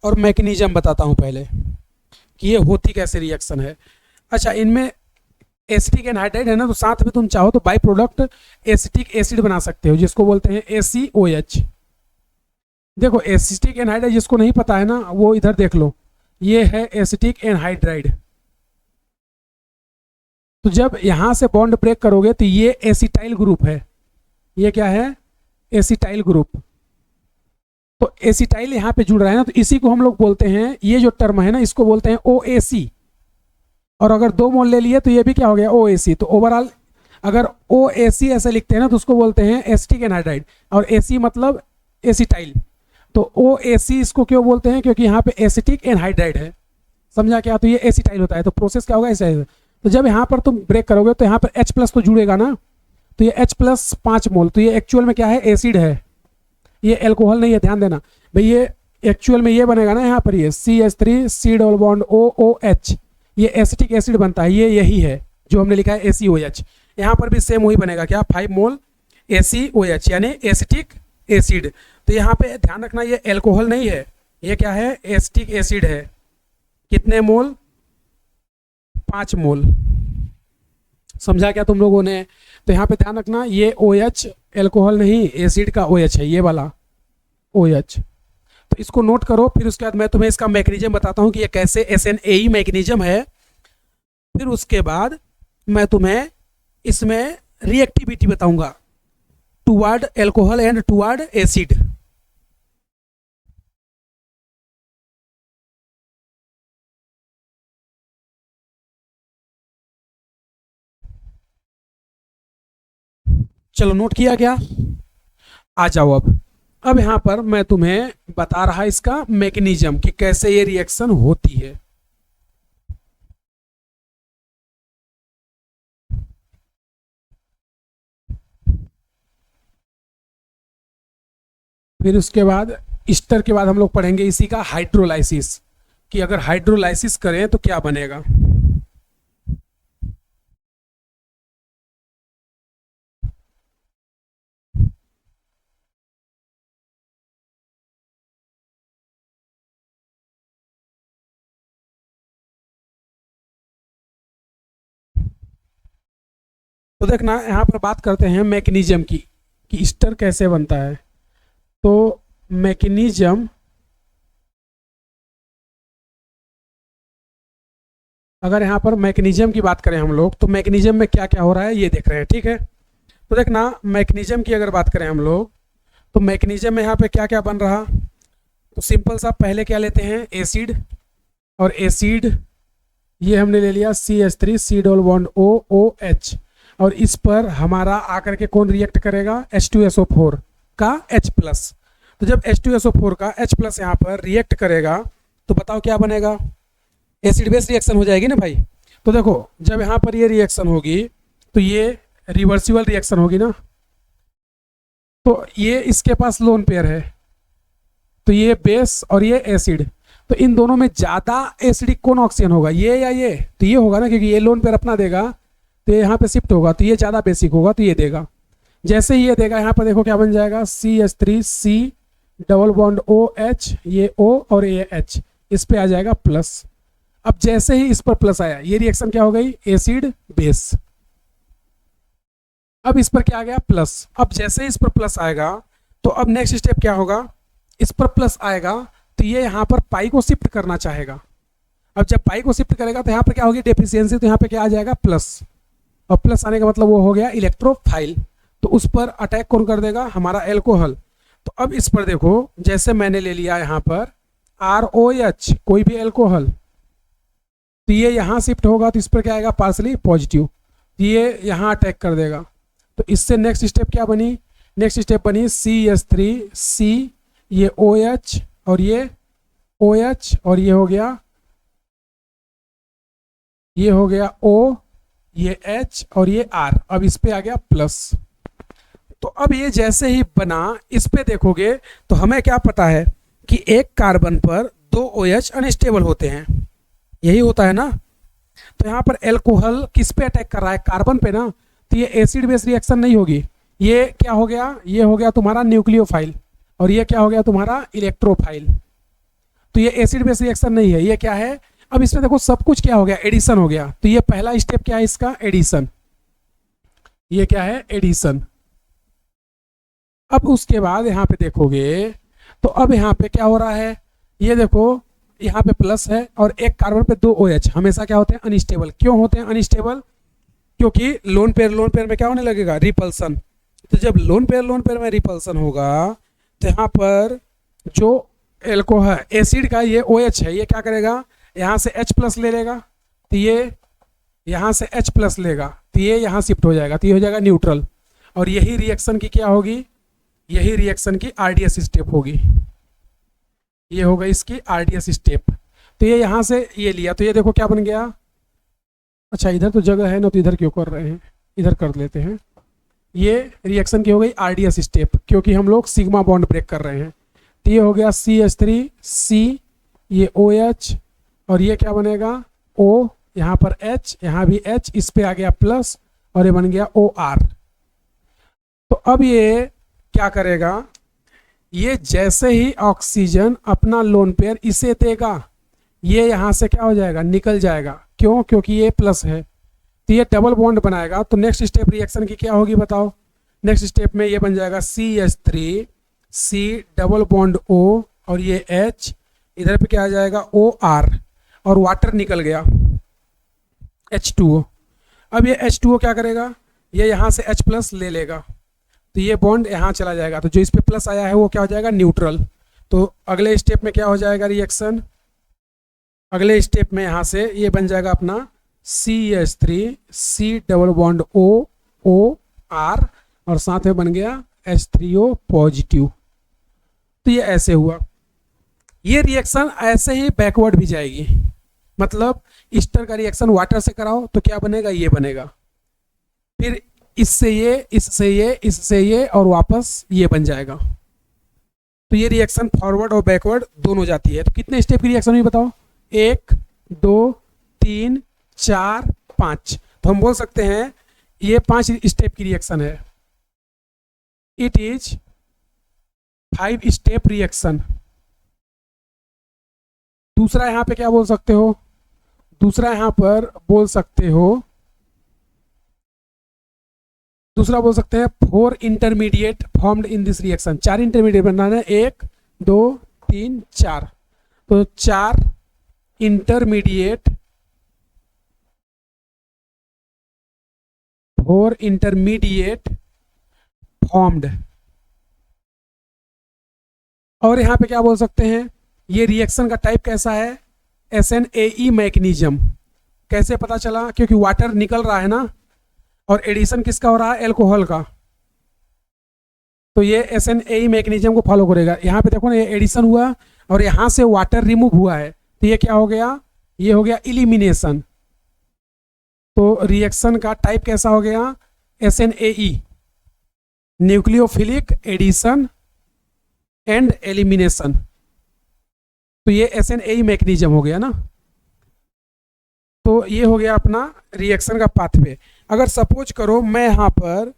और मैकेनिज्म बताता हूं पहले कि ये होती कैसे रिएक्शन है। अच्छा, इनमें एसिटिक एनहाइड्राइड है ना, तो साथ में तुम चाहो तो बाई प्रोडक्ट एसिटिक एसिड बना सकते हो जिसको बोलते हैं ACOH। देखो एसिटिक एनहाइड्राइड जिसको नहीं पता है ना वो इधर देख लो, ये है एसिटिक एनहाइड्राइड। तो जब यहां से बॉन्ड ब्रेक करोगे तो ये एसिटाइल ग्रुप है, ये क्या है एसिटाइल ग्रुप। तो एसिटाइल यहाँ पे जुड़ रहा है ना, तो इसी को हम लोग बोलते हैं, ये जो टर्म है ना इसको बोलते हैं OAC। और अगर 2 मोल ले लिए तो ये भी क्या हो गया OAC। तो ओवरऑल अगर OAC ऐसे लिखते हैं ना तो उसको बोलते हैं एसिटिक एनहाइड्राइड, और AC मतलब एसिटाइल। तो OAC इसको क्यों बोलते हैं, क्योंकि यहाँ पे एसिटिक एनहाइड्राइड है। समझा क्या, तो ये एसिटाइल होता है। तो प्रोसेस क्या होगा ऐसे, तो जब यहाँ पर तुम ब्रेक करोगे तो यहाँ पर H+ तो जुड़ेगा ना, तो ये H+ 5 मोल, तो ये एक्चुअल में क्या है एसिड है, ये एल्कोहल नहीं है, ध्यान देना भाई। ये एक्चुअल में ये बनेगा ना यहाँ पर ये CH3 C double bond OOH, ये एसिटिक एसिड बनता है, ये यही है जो हमने लिखा है ACOH। यहाँ पर भी सेम वही बनेगा क्या 5 मोल ACOH यानी एसिटिक एसिड। तो यहाँ पे ध्यान रखना ये एल्कोहल नहीं है, ये क्या है एसिटिक एसिड है। कितने मोल 5 मोल। समझा क्या तुम लोगों ने। तो यहाँ पे ध्यान रखना ये OH एल्कोहल नहीं एसिड का OH है, ये वाला OH। तो इसको नोट करो, फिर उसके बाद मैं तुम्हें इसका मैकेनिज्म बताता हूँ कि ये कैसे SNAE मैकेनिज्म है फिर उसके बाद मैं तुम्हें इसमें रिएक्टिविटी बताऊंगा toward alcohol and toward acid. चलो नोट किया क्या? आ जाओ अब यहां पर मैं तुम्हें बता रहा इसका मैकेनिज्म कि कैसे ये रिएक्शन होती है। फिर उसके बाद ईस्टर के बाद हम लोग पढ़ेंगे इसी का हाइड्रोलाइसिस, कि अगर हाइड्रोलाइसिस करें तो क्या बनेगा। तो देखना यहाँ पर बात करते हैं मैकेनिज्म की कि ईस्टर कैसे बनता है। तो मैकेनिज्म, अगर यहाँ पर मैकेनिज्म की बात करें हम लोग तो मैकेनिज्म में क्या क्या हो रहा है ये देख रहे हैं, ठीक है। तो देखना मैकेनिज्म की अगर बात करें हम लोग तो मैकेनिज्म में यहाँ पे क्या क्या बन रहा। तो सिंपल सा पहले क्या लेते हैं एसिड, और एसिड ये हमने ले लिया CH3 C double bond OOH, और इस पर हमारा आकर के कौन रिएक्ट करेगा H2SO4 का H+। तो जब H2SO4 का H+ यहाँ पर रिएक्ट करेगा तो बताओ क्या बनेगा, एसिड बेस रिएक्शन हो जाएगी ना भाई। तो देखो जब यहाँ पर ये रिएक्शन होगी तो ये रिवर्सिबल रिएक्शन होगी ना। तो ये इसके पास लोन पेयर है, तो ये बेस और ये एसिड, तो इन दोनों में ज्यादा एसिडिक कौन ऑक्सीजन होगा, ये या ये? तो ये होगा ना, क्योंकि ये लोन पेयर अपना देगा तो ये यहाँ पे शिफ्ट होगा, तो ये ज्यादा बेसिक होगा तो ये देगा। जैसे ही ये देगा यहाँ पर देखो क्या बन जाएगा CH3C डबल बॉन्ड OH, ये O और ये H, इस पे आ जाएगा प्लस। अब जैसे ही इस पर प्लस आया ये रिएक्शन क्या हो गई एसिड बेस। अब इस पर क्या आ गया प्लस। अब जैसे ही इस पर प्लस आएगा तो अब नेक्स्ट स्टेप क्या होगा, इस पर प्लस आएगा तो ये यहाँ पर पाई को शिफ्ट करना चाहेगा। अब जब पाई को शिफ्ट करेगा तो यहाँ पर क्या होगी डेफिशिएंसी, तो यहाँ पे क्या आ जाएगा प्लस, और प्लस आने का मतलब वो हो गया इलेक्ट्रोफाइल। तो उस पर अटैक कौन कर देगा, हमारा एल्कोहल। तो अब इस पर देखो जैसे मैंने ले लिया यहाँ पर ROH कोई भी एल्कोहल, तो ये यहाँ शिफ्ट होगा तो इस पर क्या आएगा पार्सली पॉजिटिव, ये यहाँ अटैक कर देगा। तो इससे नेक्स्ट स्टेप क्या बनी, नेक्स्ट स्टेप बनी CH3C, ये OH और ये OH, और ये हो गया O, ये H और ये R, अब इस पे आ गया प्लस। तो अब ये जैसे ही बना इस पे देखोगे तो हमें क्या पता है कि एक कार्बन पर 2 OH अनस्टेबल होते हैं, यही होता है ना। तो यहाँ पर एल्कोहल किस पे अटैक कर रहा है, कार्बन पे ना, तो ये एसिड बेस रिएक्शन नहीं होगी। ये क्या हो गया, ये हो गया तुम्हारा न्यूक्लियोफाइल, और ये क्या हो गया तुम्हारा इलेक्ट्रोफाइल। तो ये एसिड बेस रिएक्शन नहीं है, ये क्या है। अब इसमें देखो सब कुछ क्या हो गया एडिशन हो गया। तो ये पहला स्टेप क्या है इसका एडिशन, ये क्या है एडिशन। अब उसके बाद यहाँ पे देखोगे तो अब यहाँ पे क्या हो रहा है, ये देखो यहाँ पे प्लस है और एक कार्बन पे 2 OH हमेशा क्या होते हैं अनस्टेबल। क्यों होते हैं अनस्टेबल, क्योंकि लोन पेयर में क्या होने लगेगा रिपल्सन। तो जब लोन पेयर में रिपल्सन होगा तो यहाँ पर जो एल्कोहल एसिड का ये OH है, ये क्या करेगा यहाँ से H+ ले लेगा, तो ये यहाँ से H+ लेगा, तो ये यहाँ शिफ्ट हो जाएगा, तो ये हो जाएगा न्यूट्रल। और यही रिएक्शन की क्या होगी, यही रिएक्शन की RDS स्टेप होगी, ये होगा इसकी RDS स्टेप। तो ये यहाँ से ये लिया, तो ये देखो क्या बन गया। अच्छा इधर तो जगह है ना, तो इधर क्यों कर रहे हैं, इधर कर लेते हैं। ये रिएक्शन की हो गई RDS स्टेप, क्योंकि हम लोग सिग्मा बॉन्ड ब्रेक कर रहे हैं। तो ये हो गया CH3C, ये OH, और ये क्या बनेगा O, यहाँ पर H, यहाँ भी H, इस पे आ गया प्लस, और ये बन गया OR। तो अब ये क्या करेगा, ये जैसे ही ऑक्सीजन अपना लोन पेयर इसे देगा, ये यहाँ से क्या हो जाएगा निकल जाएगा। क्यों, क्योंकि ये प्लस है, तो ये डबल बॉन्ड बनाएगा। तो नेक्स्ट स्टेप रिएक्शन की क्या होगी बताओ, नेक्स्ट स्टेप में ये बन जाएगा CH3C डबल बॉन्ड O, और ये H, इधर पे क्या आ जाएगा OR, और वाटर निकल गया। H2O। अब ये H2O क्या करेगा, ये यहाँ से H प्लस ले लेगा, तो ये बॉन्ड यहाँ चला जाएगा, तो जो इस पे प्लस आया है वो क्या हो जाएगा, न्यूट्रल। तो अगले स्टेप में क्या हो जाएगा रिएक्शन, अगले स्टेप में यहाँ से ये बन जाएगा अपना CH3 C double bond OOR और साथ में बन गया H3O पॉजिटिव। तो ये ऐसे हुआ। ये रिएक्शन ऐसे ही बैकवर्ड भी जाएगी, मतलब ईस्टर का रिएक्शन वाटर से कराओ तो क्या बनेगा, ये बनेगा, फिर इससे ये, इससे ये, इससे ये और वापस ये बन जाएगा। तो ये रिएक्शन फॉरवर्ड और बैकवर्ड दोनों जाती है। तो कितने स्टेप की रिएक्शन हुई बताओ, 1 2 3 4 5। तो हम बोल सकते हैं ये 5 स्टेप की रिएक्शन है। It is 5 step reaction. दूसरा यहाँ पे क्या बोल सकते हो, दूसरा यहाँ पर बोल सकते हो, दूसरा बोल सकते हैं 4 intermediate formed in this reaction. 4 intermediate बनाना है, 1 2 3 4। तो 4 इंटरमीडिएट, 4 इंटरमीडिएट फॉर्म्ड। और यहाँ पे क्या बोल सकते हैं, ये रिएक्शन का टाइप कैसा है, SNAE मैकेनिज्म। कैसे पता चला, क्योंकि वाटर निकल रहा है ना, और एडिशन किसका हो रहा है, एल्कोहल का, तो ये SNAE मैकेनिज्म को फॉलो करेगा। यहाँ पे देखो ना, ये एडिशन हुआ और यहाँ से वाटर रिमूव हुआ है, तो ये क्या हो गया, ये हो गया इलिमिनेशन। तो रिएक्शन का टाइप कैसा हो गया, SNAE, nucleophilic addition and elimination. तो ये SNAE मैकेनिज्म हो गया ना। तो ये हो गया अपना रिएक्शन का पाथवे। अगर सपोज करो मैं यहाँ पर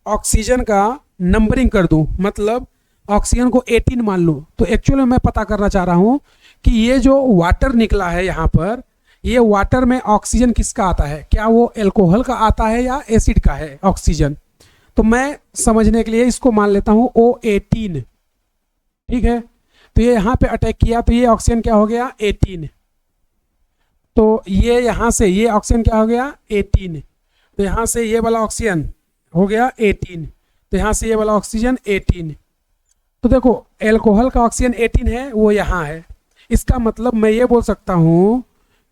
ऑक्सीजन का नंबरिंग कर दूं, मतलब ऑक्सीजन को 18 मान लूं, तो एक्चुअली मैं पता करना चाह रहा हूं कि ये जो वाटर निकला है यहाँ पर, ये वाटर में ऑक्सीजन किसका आता है, क्या वो एल्कोहल का आता है या एसिड का है ऑक्सीजन। तो मैं समझने के लिए इसको मान लेता हूँ O18, ठीक है। तो ये यहाँ पे अटैक किया, तो ये ऑक्सीजन क्या हो गया, 18। तो ये यहाँ से ये ऑक्सीजन क्या हो गया, 18। तो यहाँ से ये वाला ऑक्सीजन हो गया 18, तो यहाँ से ये वाला ऑक्सीजन 18। तो देखो एल्कोहल का ऑक्सीजन 18 है, वो यहाँ है। इसका मतलब मैं ये बोल सकता हूँ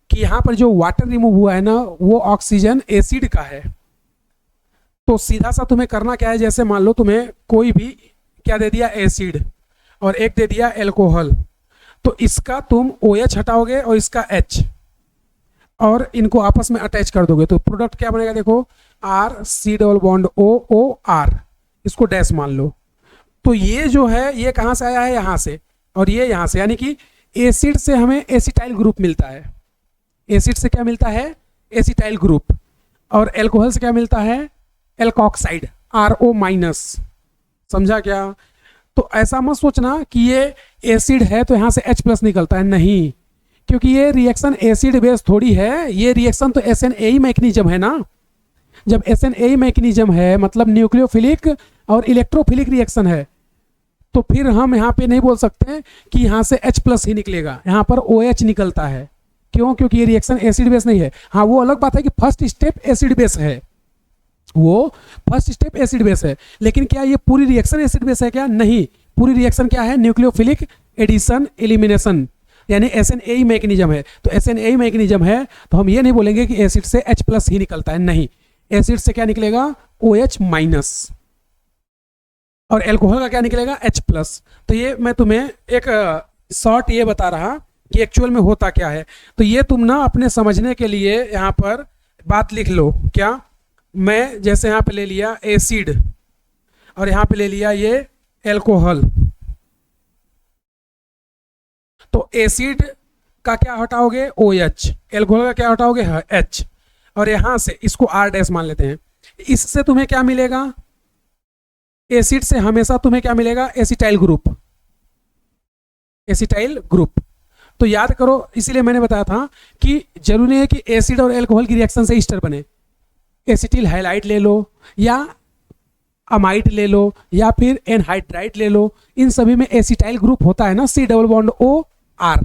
कि यहाँ पर जो वाटर रिमूव हुआ है ना, वो ऑक्सीजन एसिड का है। तो सीधा सा तुम्हें करना क्या है, जैसे मान लो तुम्हें कोई भी क्या दे दिया, एसिड, और एक दे दिया एल्कोहल, तो इसका तुम OH हटाओगे और इसका H, और इनको आपस में अटैच कर दोगे, तो प्रोडक्ट क्या बनेगा, देखो RC डबल बॉन्ड OOR, इसको डैश मान लो। तो ये जो है ये कहाँ से आया है, यहाँ से, और ये यहाँ से, यानी कि एसिड से हमें एसिटाइल ग्रुप मिलता है। एसिड से क्या मिलता है, एसिटाइल ग्रुप, और एल्कोहल से क्या मिलता है, एल्कोक्साइड RO माइनस। समझा क्या। तो ऐसा मत सोचना कि ये एसिड है तो यहाँ से H प्लस निकलता है, नहीं, क्योंकि ये रिएक्शन एसिड बेस थोड़ी है, ये रिएक्शन तो SNAE मैकेनिज्म है ना। जब SNAE मैकेनिज्म है मतलब न्यूक्लियोफिलिक और इलेक्ट्रोफिलिक रिएक्शन है, तो फिर हम यहाँ पे नहीं बोल सकते कि यहाँ से H प्लस ही निकलेगा, यहाँ पर OH निकलता है। क्यों, क्योंकि ये रिएक्शन एसिड बेस नहीं है। हाँ, वो अलग बात है कि फर्स्ट स्टेप एसिड बेस है, वो फर्स्ट स्टेप एसिड बेस है, लेकिन क्या ये पूरी रिएक्शन एसिड बेस है क्या, नहीं। पूरी रिएक्शन क्या है, न्यूक्लियोफिलिक एडिशन एलिमिनेशन, यानी SNAE मैकेनिज्म है। तो SNAE मैकेनिज्म है तो हम ये नहीं बोलेंगे कि एसिड से H प्लस ही निकलता है, नहीं, एसिड से क्या निकलेगा, OH माइनस, और एल्कोहल का क्या निकलेगा, H प्लस। तो ये मैं तुम्हें एक शॉर्ट ये बता रहा कि एक्चुअल में होता क्या है। तो ये तुम ना अपने समझने के लिए यहाँ पर बात लिख लो। क्या, मैं जैसे यहाँ पे ले लिया एसिड और यहाँ पे ले लिया ये एल्कोहल, तो एसिड का क्या हटाओगे, OH, एल्कोहल का क्या हटाओगे, H, और यहां से इसको R डैश मान लेते हैं। इससे तुम्हें क्या मिलेगा, एसिड से हमेशा तुम्हें क्या मिलेगा, एसिटाइल ग्रुप, एसिटाइल ग्रुप। तो याद करो, इसीलिए मैंने बताया था कि जरूरी है कि एसिड और एल्कोहल की रिएक्शन से ईस्टर बने। एसिटिल हाइलाइट ले लो या अमाइड ले लो या फिर एनहाइड्राइड ले लो, इन सभी में एसिटाइल ग्रुप होता है ना, C डबल बॉन्ड OR।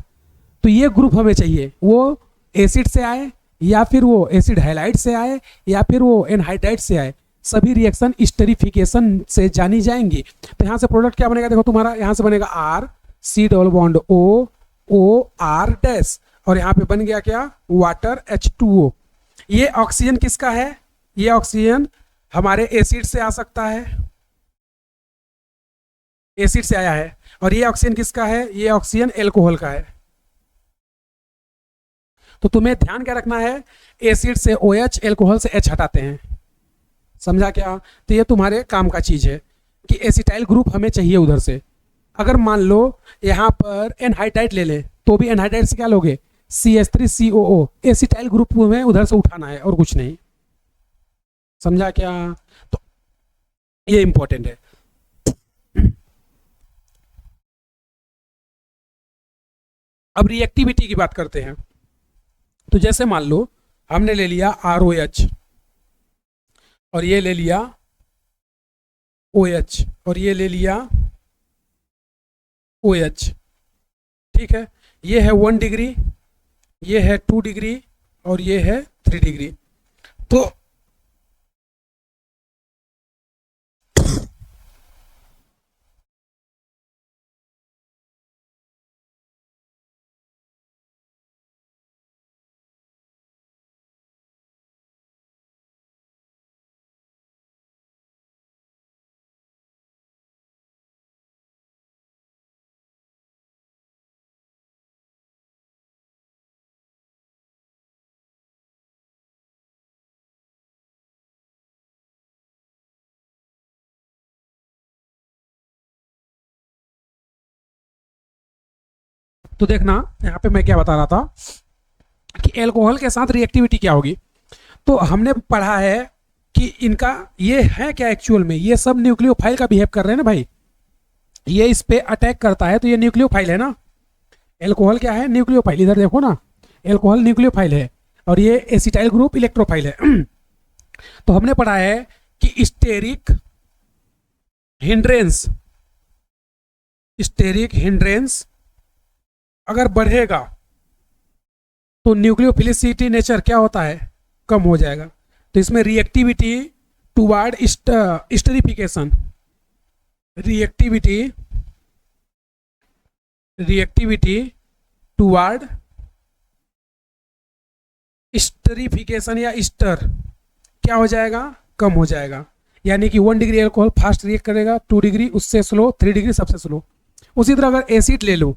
तो ये ग्रुप हमें चाहिए, वो एसिड से आए या फिर वो एसिड हैलाइड से आए या फिर वो एनहाइड्राइड से आए, सभी रिएक्शन स्टेरिफिकेशन से जानी जाएंगी। तो यहाँ से प्रोडक्ट क्या बनेगा, देखो तुम्हारा यहाँ से बनेगा R C double bond O O R dash, और यहाँ पे बन गया क्या, वाटर H2O। ये ऑक्सीजन किसका है, ये ऑक्सीजन हमारे एसिड से आ सकता है, एसिड से आया है। और ये ऑक्सीजन किसका है, ये ऑक्सीजन एल्कोहल का है। तो तुम्हें ध्यान क्या रखना है, एसिड से OH, एल्कोहल से H हटाते हैं, समझा क्या। तो ये तुम्हारे काम का चीज है कि एसिटाइल ग्रुप हमें चाहिए उधर से। अगर मान लो यहाँ पर एनहाइड्राइड ले लें तो भी एनहाइड्राइड से क्या लोगे, CH3COO, एसिटाइल ग्रुप में उधर से उठाना है और कुछ नहीं, समझा क्या। तो ये इंपॉर्टेंट है। अब रिएक्टिविटी की बात करते हैं। तो जैसे मान लो हमने ले लिया ROH और ये ले लिया OH और ये ले लिया OH, ठीक है। ये है 1 डिग्री, ये है 2 डिग्री और ये है 3 डिग्री। तो तो देखना यहाँ पे मैं क्या बता रहा था कि एल्कोहल के साथ रिएक्टिविटी क्या होगी। तो हमने पढ़ा है कि इनका ये है क्या एक्चुअल में, ये सब न्यूक्लियोफाइल का बिहेव कर रहे हैं ना भाई, ये इस पे अटैक करता है तो ये न्यूक्लियोफाइल है ना। एल्कोहल क्या है, न्यूक्लियोफाइल, इधर देखो ना, एल्कोहल न्यूक्लियोफाइल है और ये एसिटाइल ग्रुप इलेक्ट्रोफाइल है। तो हमने पढ़ा है कि स्टेरिक हिंड्रेंस अगर बढ़ेगा तो न्यूक्लियोफिलिसिटी नेचर क्या होता है, कम हो जाएगा। तो इसमें reactivity toward esterification, reactivity toward esterification या स्टर क्या हो जाएगा, कम हो जाएगा। यानी कि 1 डिग्री एल्कोहल फास्ट रिएक्ट करेगा, 2 डिग्री उससे स्लो, 3 डिग्री सबसे स्लो। उसी तरह अगर एसिड ले लो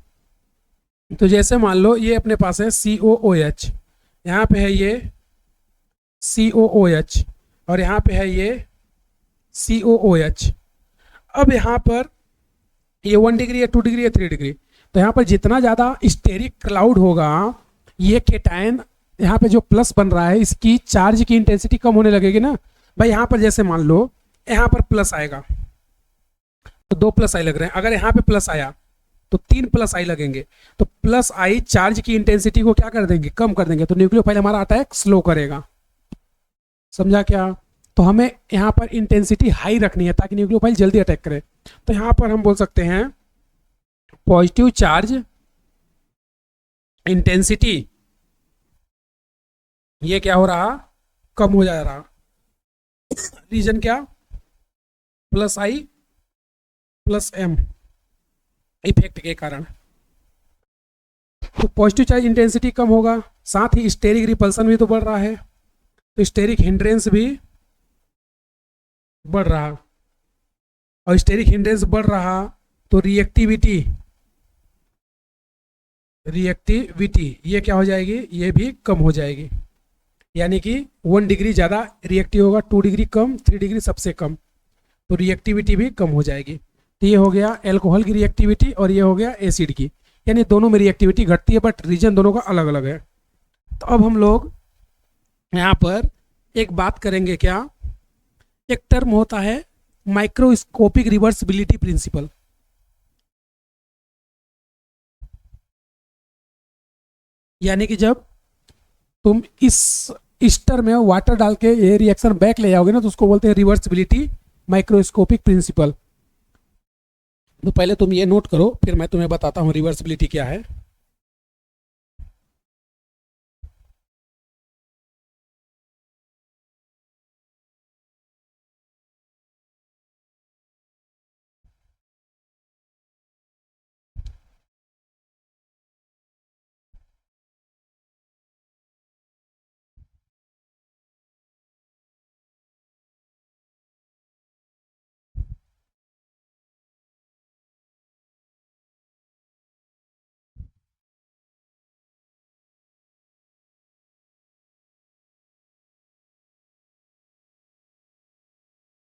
तो जैसे मान लो ये अपने पास है COOH, यहाँ पे है ये COOH और यहाँ पे है ये COOH। अब यहाँ पर ये 1 डिग्री है, 2 डिग्री है, 3 डिग्री। तो यहाँ पर जितना ज़्यादा स्टेरिक क्लाउड होगा, ये केटायन यहाँ पे जो प्लस बन रहा है इसकी चार्ज की इंटेंसिटी कम होने लगेगी ना भाई। यहाँ पर जैसे मान लो यहाँ पर प्लस आएगा तो 2 प्लस आई लग रहे हैं, अगर यहाँ पे प्लस आया तो 3 प्लस आई लगेंगे। तो प्लस आई चार्ज की इंटेंसिटी को क्या कर देंगे, कम कर देंगे। तो न्यूक्लियोफाइल हमारा अटैक स्लो करेगा, समझा क्या। तो हमें यहाँ पर इंटेंसिटी हाई रखनी है ताकि न्यूक्लियोफाइल जल्दी अटैक करे। तो यहाँ पर हम बोल सकते हैं पॉजिटिव चार्ज इंटेंसिटी, ये क्या हो रहा, कम हो जा रहा। रीजन क्या, प्लस आई प्लस एम इफेक्ट के कारण। तो पॉजिटिव चार्ज इंटेंसिटी कम होगा, साथ ही स्टेरिक रिपल्सन भी तो बढ़ रहा है, तो स्टेरिक हिंड्रेंस भी बढ़ रहा। और स्टेरिक हिंड्रेंस बढ़ रहा तो रिएक्टिविटी ये क्या हो जाएगी, ये भी कम हो जाएगी। यानी कि 1 डिग्री ज़्यादा रिएक्टिव होगा, 2 डिग्री कम, 3 डिग्री सबसे कम, तो रिएक्टिविटी भी कम हो जाएगी। तो ये हो गया एल्कोहल की रिएक्टिविटी और ये हो गया एसिड की, यानी दोनों में रिएक्टिविटी घटती है बट रीजन दोनों का अलग अलग है। तो अब हम लोग यहाँ पर एक बात करेंगे, क्या, एक टर्म होता है माइक्रोस्कोपिक रिवर्सिबिलिटी प्रिंसिपल। यानी कि जब तुम इस स्टर में वाटर डाल के ये रिएक्शन बैक ले जाओगे ना तो उसको बोलते हैं रिवर्सिबिलिटी माइक्रोस्कोपिक प्रिंसिपल। तो पहले तुम ये नोट करो, फिर मैं तुम्हें बताता हूँ रिवर्सिबिलिटी क्या है।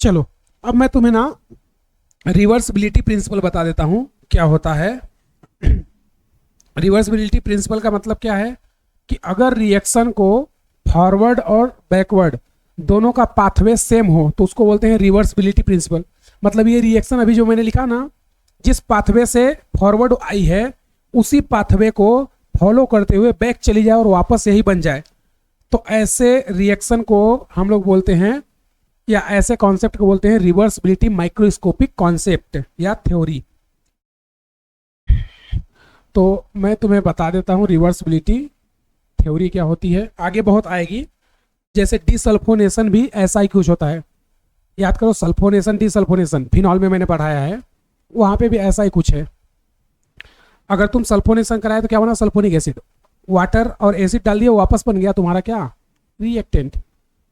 चलो अब मैं तुम्हें ना रिवर्सिबिलिटी प्रिंसिपल बता देता हूं क्या होता है। रिवर्सिबिलिटी प्रिंसिपल का मतलब क्या है कि अगर रिएक्शन को फॉरवर्ड और बैकवर्ड दोनों का पाथवे सेम हो तो उसको बोलते हैं रिवर्सिबिलिटी प्रिंसिपल। मतलब ये रिएक्शन अभी जो मैंने लिखा ना, जिस पाथवे से फॉरवर्ड आई है उसी पाथवे को फॉलो करते हुए बैक चली जाए और वापस यही बन जाए, तो ऐसे रिएक्शन को हम लोग बोलते हैं, या ऐसे कॉन्सेप्ट को बोलते हैं रिवर्सिबिलिटी माइक्रोस्कोपिक कॉन्सेप्ट या थ्योरी। तो मैं तुम्हें बता देता हूं रिवर्सिबिलिटी थ्योरी क्या होती है, आगे बहुत आएगी। जैसे डिसल्फोनेशन भी ऐसा ही कुछ होता है, याद करो सल्फोनेशन डिसल्फोनेशन फिनॉल में मैंने पढ़ाया है, वहां पे भी ऐसा ही कुछ है। अगर तुम सल्फोनेशन कराए तो क्या बना, सल्फोनिक एसिड, वाटर और एसिड डाल दिया वापस बन गया तुम्हारा क्या, रिएक्टेंट।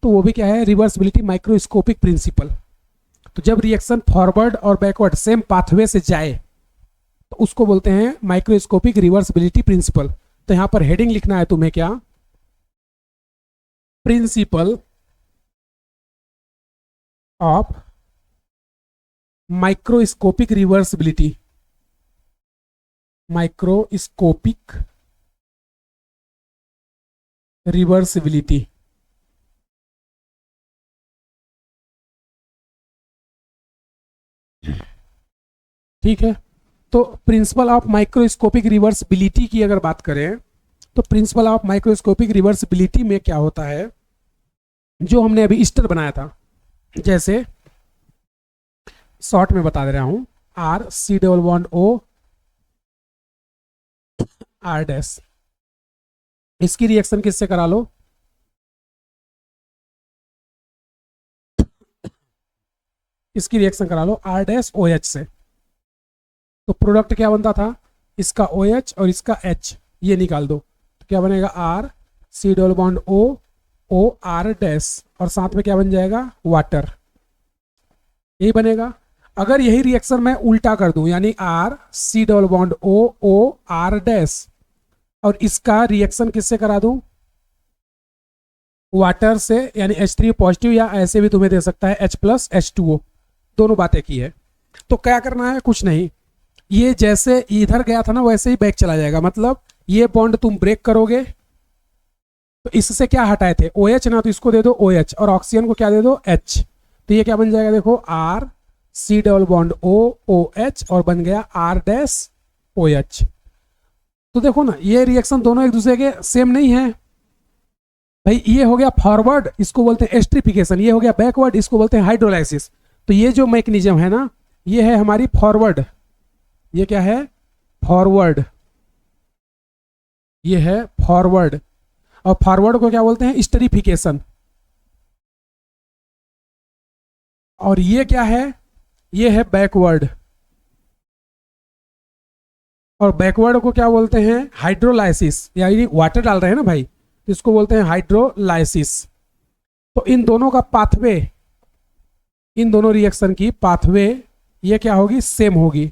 तो वो भी क्या है, रिवर्सिबिलिटी माइक्रोस्कोपिक प्रिंसिपल। तो जब रिएक्शन फॉरवर्ड और बैकवर्ड सेम पाथवे से जाए तो उसको बोलते हैं माइक्रोस्कोपिक रिवर्सिबिलिटी प्रिंसिपल। तो यहां पर हेडिंग लिखना है तुम्हें क्या, principle of microscopic reversibility, microscopic reversibility. ठीक है, तो प्रिंसिपल ऑफ माइक्रोस्कोपिक रिवर्सिबिलिटी की अगर बात करें तो प्रिंसिपल ऑफ माइक्रोस्कोपिक रिवर्सिबिलिटी में क्या होता है, जो हमने अभी ईस्टर बनाया था, जैसे शॉर्ट में बता दे रहा हूं, R C double bond O R dash, इसकी रिएक्शन किससे करा लो, इसकी रिएक्शन करा लो आर डैश ओ एच से। तो प्रोडक्ट क्या बनता था, इसका ओ एच और इसका एच, ये निकाल दो तो क्या बनेगा, R C double bond O R dash, और साथ में क्या बन जाएगा, वाटर, यही बनेगा। अगर यही रिएक्शन मैं उल्टा कर दूं, यानी R C double bond O R dash, और इसका रिएक्शन किससे करा दूं, वाटर से, यानी H3 पॉजिटिव, या ऐसे भी तुम्हें दे सकता है H प्लस H2O, दोनों बातें की है। तो क्या करना है, कुछ नहीं, ये जैसे इधर गया था ना वैसे ही बैक चला जाएगा। मतलब ये बॉन्ड तुम ब्रेक करोगे तो इससे क्या हटाए थे, OH ना, तो इसको दे दो OH, और ऑक्सीजन को क्या दे दो H। तो ये क्या बन जाएगा, देखो R C double bond O H, और बन गया आर डैश OH। तो देखो ना, ये रिएक्शन दोनों एक दूसरे के सेम नहीं है भाई। ये हो गया फॉरवर्ड, इसको बोलते हैं एस्ट्रिफिकेशन, ये हो गया बैकवर्ड, इसको बोलते हैं हाइड्रोलाइसिस। तो ये जो मैकेनिज्म है ना, ये है हमारी फॉरवर्ड, ये क्या है, फॉरवर्ड, ये है फॉरवर्ड। और फॉरवर्ड को क्या बोलते हैं, एस्ट्रिफिकेशन। और ये क्या है, ये है बैकवर्ड, और बैकवर्ड को क्या बोलते हैं, हाइड्रोलाइसिस, यानी वाटर डाल रहे हैं ना भाई, इसको बोलते हैं हाइड्रोलाइसिस। तो इन दोनों का पाथवे, इन दोनों रिएक्शन की पाथवे ये क्या होगी, सेम होगी।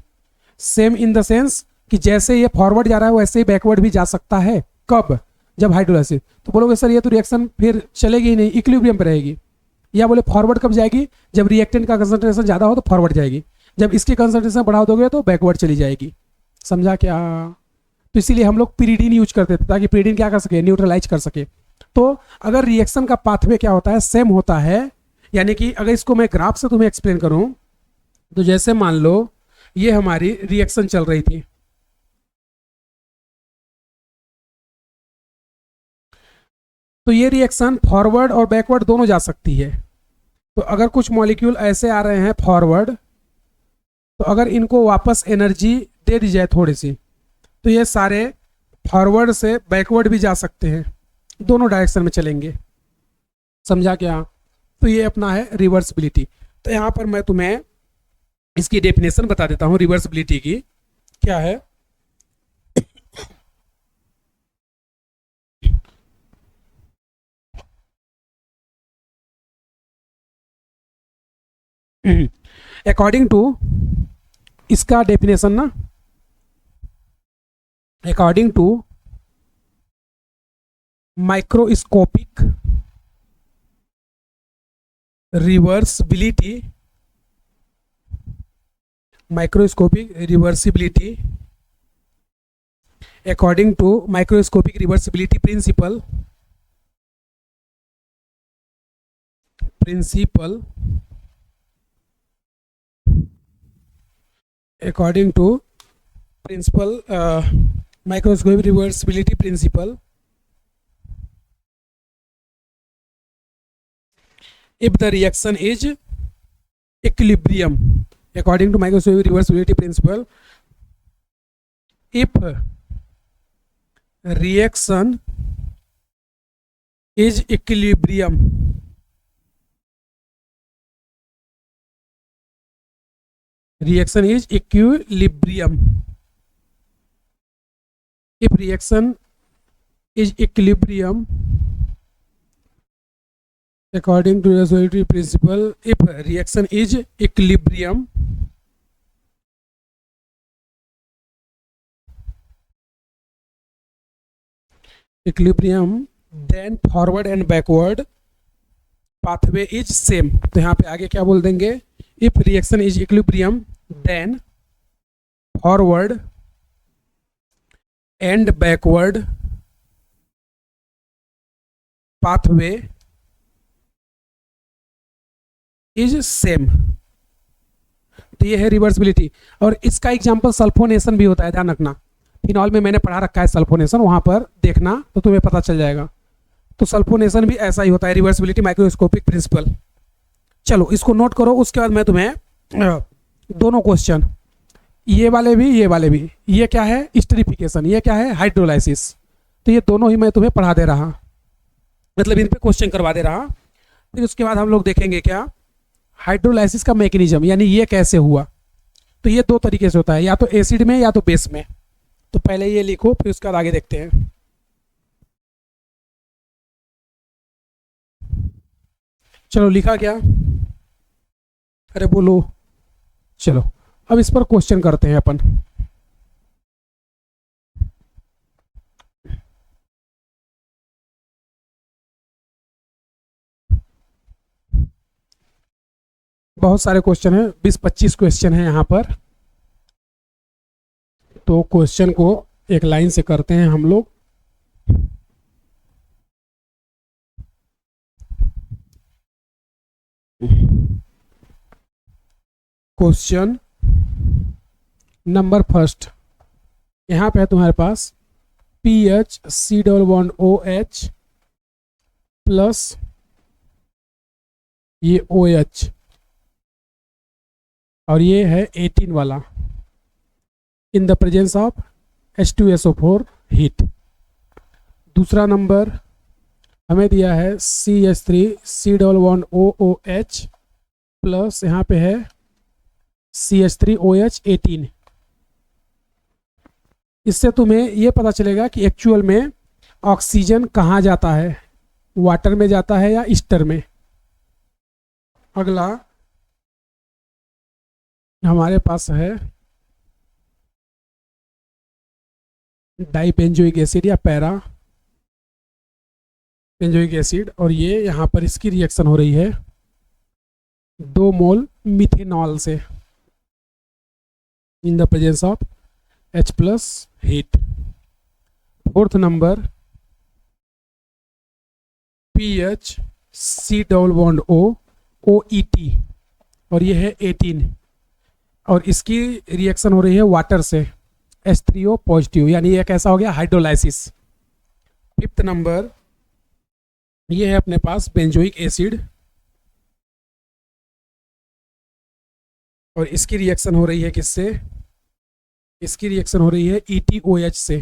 सेम इन द सेंस कि जैसे ये फॉरवर्ड जा रहा है वैसे ही बैकवर्ड भी जा सकता है। कब, जब हाइड्रोलाइसिस। तो बोलोगे सर ये तो रिएक्शन फिर चलेगी ही नहीं, इक्विलिब्रियम पे रहेगी। या बोले फॉरवर्ड कब जाएगी, जब रिएक्टेंट का कंसंट्रेशन ज्यादा हो तो फॉरवर्ड जाएगी, जब इसकी कंसंट्रेशन बढ़ा दोगे तो बैकवर्ड चली जाएगी। समझा क्या। तो इसीलिए हम लोग पीरिडीन यूज करते थे, ताकि पीरिडीन क्या कर सके, न्यूट्रलाइज कर सके। तो अगर रिएक्शन का पाथवे क्या होता है, सेम होता है, यानी कि अगर इसको मैं ग्राफ से तुम्हें एक्सप्लेन करूं, तो जैसे मान लो ये हमारी रिएक्शन चल रही थी, तो ये रिएक्शन फॉरवर्ड और बैकवर्ड दोनों जा सकती है। तो अगर कुछ मॉलिक्यूल ऐसे आ रहे हैं फॉरवर्ड, तो अगर इनको वापस एनर्जी दे दी जाए थोड़ी सी, तो ये सारे फॉरवर्ड से बैकवर्ड भी जा सकते हैं, दोनों डायरेक्शन में चलेंगे। समझा क्या। तो ये अपना है रिवर्सिबिलिटी। तो यहां पर मैं तुम्हें इसकी डेफिनेशन बता देता हूं रिवर्सिबिलिटी की क्या है। अकॉर्डिंग टू इसका डेफिनेशन ना, according to microscopic reversibility, microscopic reversibility, according to microscopic reversibility principle according to principle microscopic reversibility principle, if the reaction is equilibrium, according to microscopic reversibility principle, if reaction is equilibrium, reaction is equilibrium, if reaction is equilibrium, according to reversibility principle, if reaction is equilibrium, then forward and backward pathway is same. तो यहाँ पे आगे क्या बोल देंगे, if reaction is equilibrium then forward and backward pathway is same. तो ये है रिवर्सिबिलिटी। और इसका एग्जांपल सल्फोनेशन भी होता है, ध्यान रखना। फिनॉल में मैंने पढ़ा रखा है सल्फोनेशन, वहां पर देखना तो तुम्हें पता चल जाएगा। तो सल्फोनेशन भी ऐसा ही होता है, रिवर्सिबिलिटी माइक्रोस्कोपिक प्रिंसिपल। चलो इसको नोट करो, उसके बाद मैं तुम्हें दोनों क्वेश्चन, ये वाले भी, ये क्या है स्टेरिफिकेशन, ये क्या है हाइड्रोलाइसिस, तो ये दोनों ही मैं तुम्हें पढ़ा दे रहा, मतलब इन पे क्वेश्चन करवा दे रहा। फिर उसके बाद हम लोग देखेंगे क्या हाइड्रोलाइसिस का मैकेनिज्म, यानी ये कैसे हुआ। तो ये दो तरीके से होता है, या तो एसिड में या तो बेस में। तो पहले ये लिखो, फिर उसके बाद आगे देखते हैं। चलो लिखा क्या, अरे बोलो। चलो अब इस पर क्वेश्चन करते हैं अपन। बहुत सारे क्वेश्चन हैं, 20-25 क्वेश्चन हैं यहाँ पर। तो क्वेश्चन को एक लाइन से करते हैं हम लोग। क्वेश्चन नंबर फर्स्ट, यहाँ पे है तुम्हारे पास PH C++OH प्लस ये OH और ये है 18 वाला, in the presence of H2SO4 heat. दूसरा नंबर हमें दिया है CH3 C++OOH प्लस यहाँ पे है CH3OH 18। इससे तुम्हें ये पता चलेगा कि एक्चुअल में ऑक्सीजन कहाँ जाता है, वाटर में जाता है या ईस्टर में। अगला हमारे पास है डाइपेंजोइक एसिड या पैरा पेंजोइक एसिड, और ये यहाँ पर इसकी रिएक्शन हो रही है 2 मोल मिथेनॉल से in the presence of H+ heat. Fourth number PH C++O OET और ये है 18 और इसकी रिएक्शन हो रही है वाटर से H3O पॉजिटिव, यानी ये कैसा हो गया हाइड्रोलाइसिस। फिफ्थ नंबर ये है अपने पास बेंजोइक एसिड और इसकी रिएक्शन हो रही है किससे, इसकी रिएक्शन हो रही है ETOH से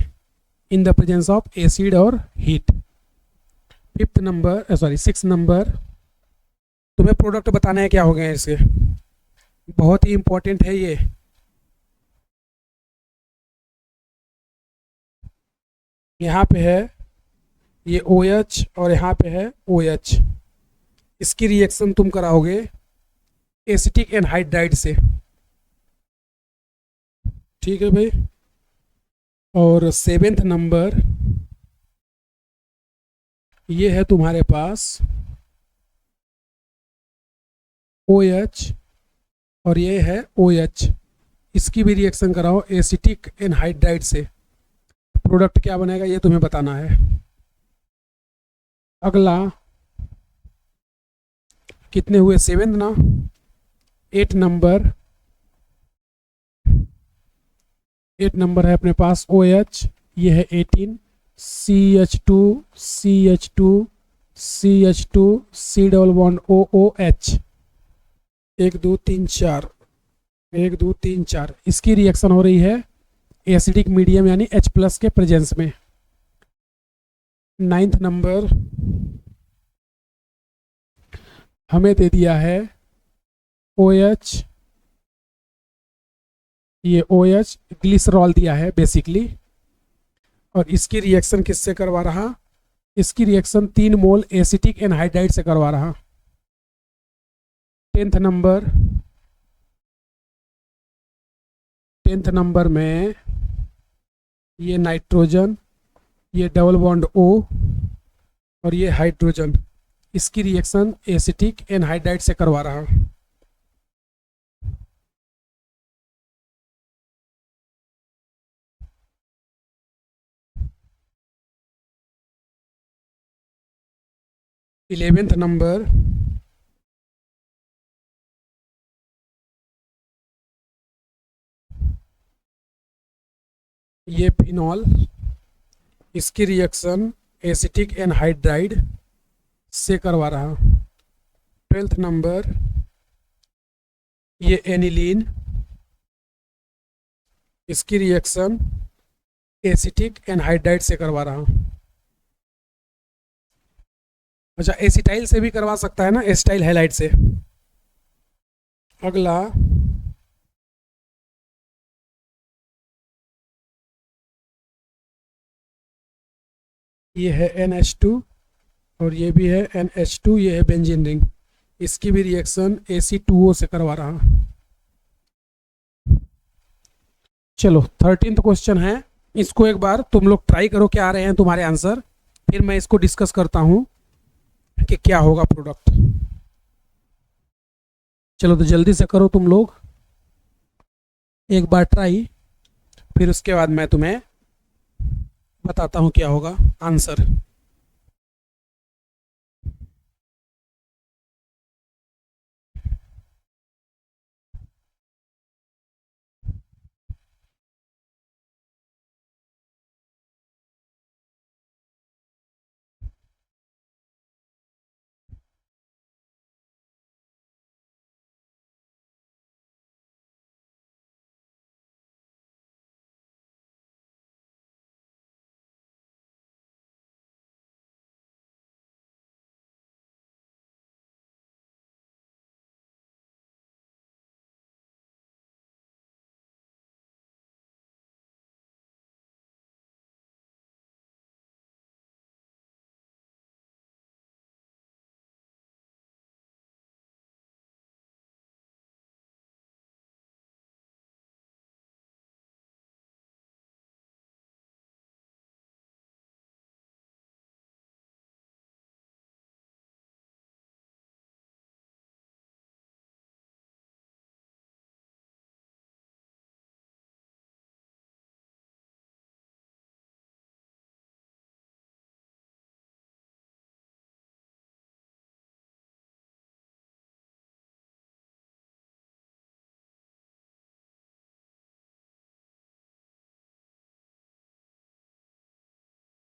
in the presence of acid और हीट। सिक्स नंबर तुम्हें प्रोडक्ट बताना है क्या हो गए इसके, बहुत ही इंपॉर्टेंट है ये। यहाँ पे है ये OH और यहाँ पे है OH, इसकी रिएक्शन तुम कराओगे एसिटिक एनहाइड्राइड से, ठीक है भाई। और सेवेंथ नंबर ये है तुम्हारे पास OH और ये है OH, इसकी भी रिएक्शन कराओ एसिटिक एनहाइड्राइड से, प्रोडक्ट क्या बनेगा ये तुम्हें बताना है। अगला कितने हुए, 7 ना, 8 नंबर, 8 नंबर है अपने पास OH, ये है 18, CH2 CH2 CH2 C double bond OOH, 1 2 3 4, 1 2 3 4, इसकी रिएक्शन हो रही है एसिडिक मीडियम यानी H+ के प्रेजेंस में। 9th नंबर हमें दे दिया है OH, ये OH ग्लिसरॉल दिया है बेसिकली, और इसकी रिएक्शन किससे करवा रहा, इसकी रिएक्शन 3 मोल एसिटिक एनहाइड्राइड से करवा रहा। 10th नंबर में ये नाइट्रोजन, ये डबल बॉन्ड O और ये हाइड्रोजन, इसकी रिएक्शन एसिटिक एनहाइड्राइड से करवा रहा। इलेवेंथ नंबर ये फिनॉल, इसकी रिएक्शन एसिटिक एनहाइड्राइड से करवा रहा। 12th नंबर ये एनिलीन, इसकी रिएक्शन एसिटिक एनहाइड्राइड से करवा रहा। अच्छा, एसिटाइल से भी करवा सकता है ना, एसिटाइल हैलाइड से। अगला ये है NH2 और ये भी है NH2, ये है बेंजीन रिंग, इसकी भी रिएक्शन Ac2O से करवा रहा। चलो 13th क्वेश्चन है, इसको एक बार तुम लोग ट्राई करो क्या आ रहे हैं तुम्हारे आंसर, फिर मैं इसको डिस्कस करता हूं कि क्या होगा प्रोडक्ट। चलो तो जल्दी से करो तुम लोग एक बार ट्राई, फिर उसके बाद मैं तुम्हें बताता हूं क्या होगा आंसर।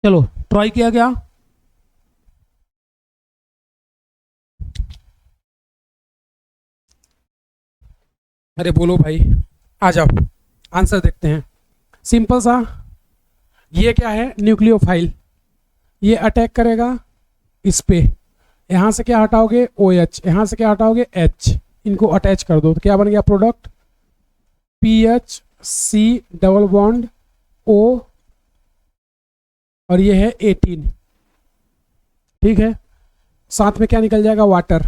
चलो ट्राई किया गया। अरे बोलो भाई, आ जाओ आंसर देखते हैं। सिंपल सा, ये क्या है, न्यूक्लियोफाइल, ये अटैक करेगा इस पे, यहाँ से क्या हटाओगे OH, यहाँ से क्या हटाओगे H, इनको अटैच कर दो तो क्या बन गया product PHC double bond O और ये है 18, ठीक है, साथ में क्या निकल जाएगा वाटर।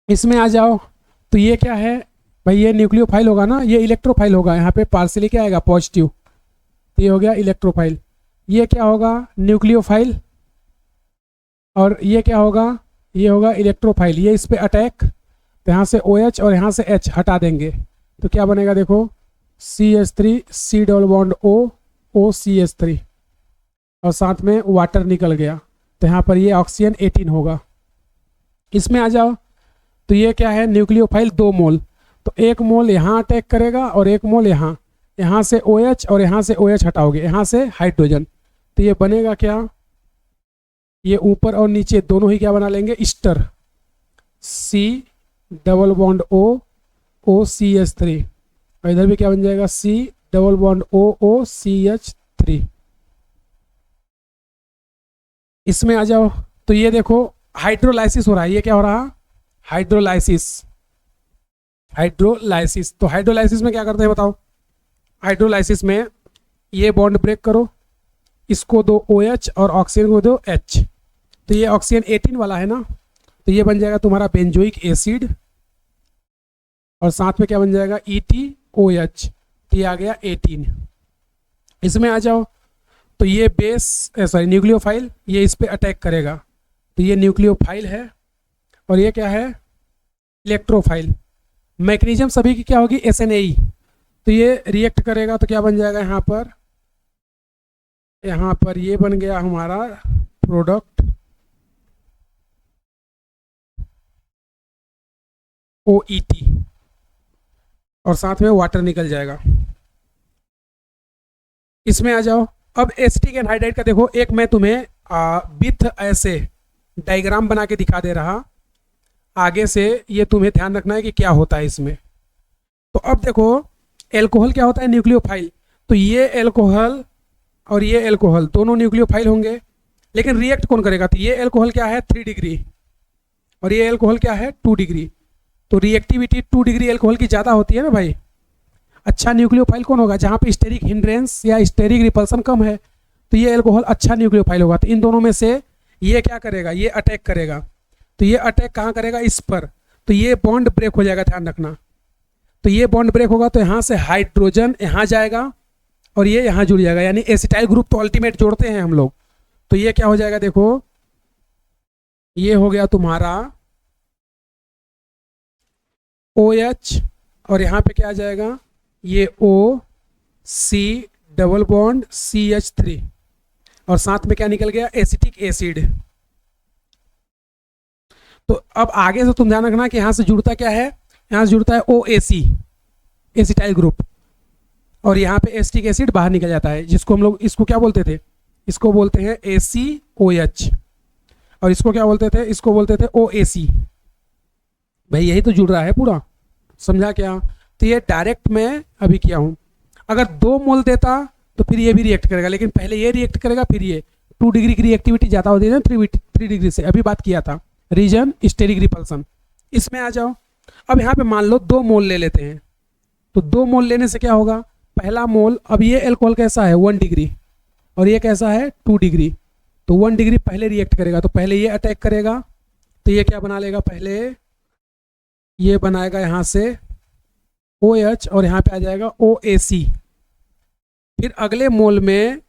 इसमें आ जाओ तो ये क्या है भाई, ये न्यूक्लियोफाइल होगा ना, ये इलेक्ट्रोफाइल होगा, यहाँ पे पार्सली क्या आएगा पॉजिटिव, तो ये हो गया इलेक्ट्रोफाइल। ये क्या होगा न्यूक्लियोफाइल, और ये क्या होगा, ये होगा इलेक्ट्रोफाइल, ये इस पे अटैक, तो यहाँ से OH और यहाँ से H हटा देंगे तो क्या बनेगा देखो, CH3 C double bond O O CH3 और साथ में वाटर निकल गया, तो यहाँ पर ये ऑक्सीजन 18 होगा। इसमें आ जाओ, तो ये क्या है, न्यूक्लियोफाइल 2 मोल, तो 1 मोल यहाँ अटैक करेगा और 1 मोल यहाँ, यहाँ से OH और यहाँ से OH हटाओगे, यहाँ से हाइड्रोजन, तो ये बनेगा क्या, ये ऊपर और नीचे दोनों ही क्या बना लेंगे, Easter, C double bond O O CH3 और इधर भी क्या बन जाएगा, C double bond O O CH3। इसमें आ जाओ, तो ये देखो हाइड्रोलाइसिस हो रहा है, ये क्या हो रहा है, हाइड्रोलाइसिस, हाइड्रोलाइसिस। तो हाइड्रोलाइसिस में क्या करते हैं बताओ, हाइड्रोलाइसिस में ये बॉन्ड ब्रेक करो, इसको दो OH और ऑक्सीजन को दो H, तो ये ऑक्सीजन 18 वाला है ना, तो ये बन जाएगा तुम्हारा बेंजोइक एसिड और साथ में क्या बन जाएगा, ETOH, ये आ गया 18। इसमें आ जाओ, तो ये बेस सॉरी न्यूक्लियोफाइल, ये इस पे अटैक करेगा, तो ये न्यूक्लियोफाइल है और ये क्या है, इलेक्ट्रोफाइल। मैकेनिज्म सभी की क्या होगी, SNAE, तो ये रिएक्ट करेगा तो क्या बन जाएगा, यहाँ पर ये बन गया हमारा प्रोडक्ट OET और साथ में वाटर निकल जाएगा। इसमें आ जाओ, अब एसिटिक एनहाइड्राइड का देखो, एक मैं तुम्हें विथ ऐसे डायग्राम बना के दिखा दे रहा, आगे से ये तुम्हें ध्यान रखना है कि क्या होता है इसमें। तो अब देखो एल्कोहल क्या होता है, न्यूक्लियोफाइल, तो ये एल्कोहल और ये एल्कोहल दोनों न्यूक्लियोफाइल होंगे, लेकिन रिएक्ट कौन करेगा, तो ये एल्कोहल क्या है 3 डिग्री और ये एल्कोहल क्या है 2 डिग्री, तो रिएक्टिविटी 2 डिग्री एल्कोहल की ज़्यादा होती है ना भाई। अच्छा न्यूक्लियोफाइल कौन होगा, जहाँ पे स्टेरिक हिंड्रेंस या स्टेरिक रिपल्सन कम है, तो ये एल्कोहल अच्छा न्यूक्लियोफाइल होगा। तो इन दोनों में से ये क्या करेगा, ये अटैक करेगा, तो ये अटैक कहाँ करेगा, इस पर, तो ये बॉन्ड ब्रेक हो जाएगा, ध्यान रखना। तो ये बॉन्ड ब्रेक होगा तो यहाँ से हाइड्रोजन यहाँ जाएगा और ये यहाँ जुड़ जाएगा, यानी एसिटाइल ग्रुप तो अल्टीमेट जोड़ते हैं हम लोग, तो ये क्या हो जाएगा देखो, ये हो गया तुम्हारा OH और यहाँ पे क्या आ जाएगा, ये O C double bond CH3 और साथ में क्या निकल गया, एसिटिक एसिड। तो अब आगे से तुम ध्यान रखना कि यहाँ से जुड़ता क्या है, यहाँ से जुड़ता है OAC एसिटाइल ग्रुप और यहाँ पे एसिटिक एसिड बाहर निकल जाता है, जिसको हम लोग इसको क्या बोलते थे, इसको बोलते हैं ACOH और इसको क्या बोलते थे, इसको बोलते थे OAC। भाई यही तो जुड़ रहा है पूरा, समझा क्या। तो ये डायरेक्ट मैं अभी किया हूँ, अगर 2 मोल देता तो फिर ये भी रिएक्ट करेगा, लेकिन पहले ये रिएक्ट करेगा फिर ये, 2 डिग्री की रिएक्टिविटी ज़्यादा होती है ना 3 डिग्री से, अभी बात किया था, रीजन स्टेरिक रिपल्सन। इसमें आ जाओ, अब यहाँ पे मान लो 2 मोल ले लेते हैं, तो 2 मोल लेने से क्या होगा, पहला मोल, अब ये एल्कोहल कैसा है 1 डिग्री और ये कैसा है 2 डिग्री, तो 1 डिग्री पहले रिएक्ट करेगा, तो पहले ये अटैक करेगा, तो ये क्या बना लेगा, पहले ये बनाएगा यहाँ से OH और यहाँ पे आ जाएगा OAC, फिर अगले मोल में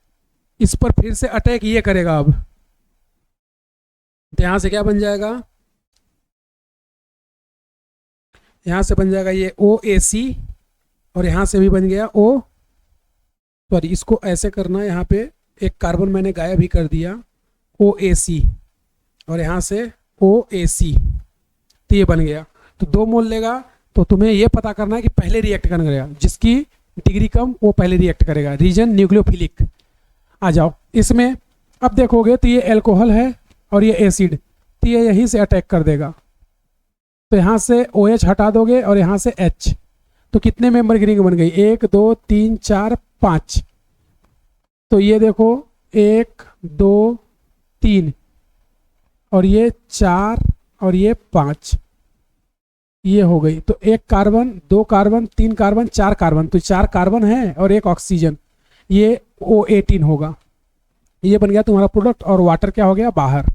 इस पर फिर से अटैक ये करेगा, अब तो यहाँ से क्या बन जाएगा, यहाँ से बन जाएगा ये OAC और यहाँ से भी बन गया सॉरी इसको ऐसे करना, यहाँ पे एक कार्बन मैंने गायब ही कर दिया, OAC और यहाँ से OAC, तो ये बन गया। तो 2 मोल लेगा तो तुम्हें ये पता करना है कि पहले रिएक्ट करना करेगा, जिसकी डिग्री कम वो पहले रिएक्ट करेगा, रीजन न्यूक्लियोफिलिक। आ जाओ इसमें, अब देखोगे तो ये एल्कोहल है और ये एसिड, तो ये यहीं से अटैक कर देगा, तो यहाँ से OH हटा दोगे और यहाँ से H, तो कितने मेंबर की रिंग बन गई, 1 2 3 4 5, तो ये देखो 1 2 3 और ये 4 और ये 5, ये हो गई। तो 1 कार्बन 2 कार्बन 3 कार्बन 4 कार्बन, तो 4 कार्बन है और 1 ऑक्सीजन, ये O18 होगा, ये बन गया तुम्हारा प्रोडक्ट और वाटर क्या हो गया बाहर।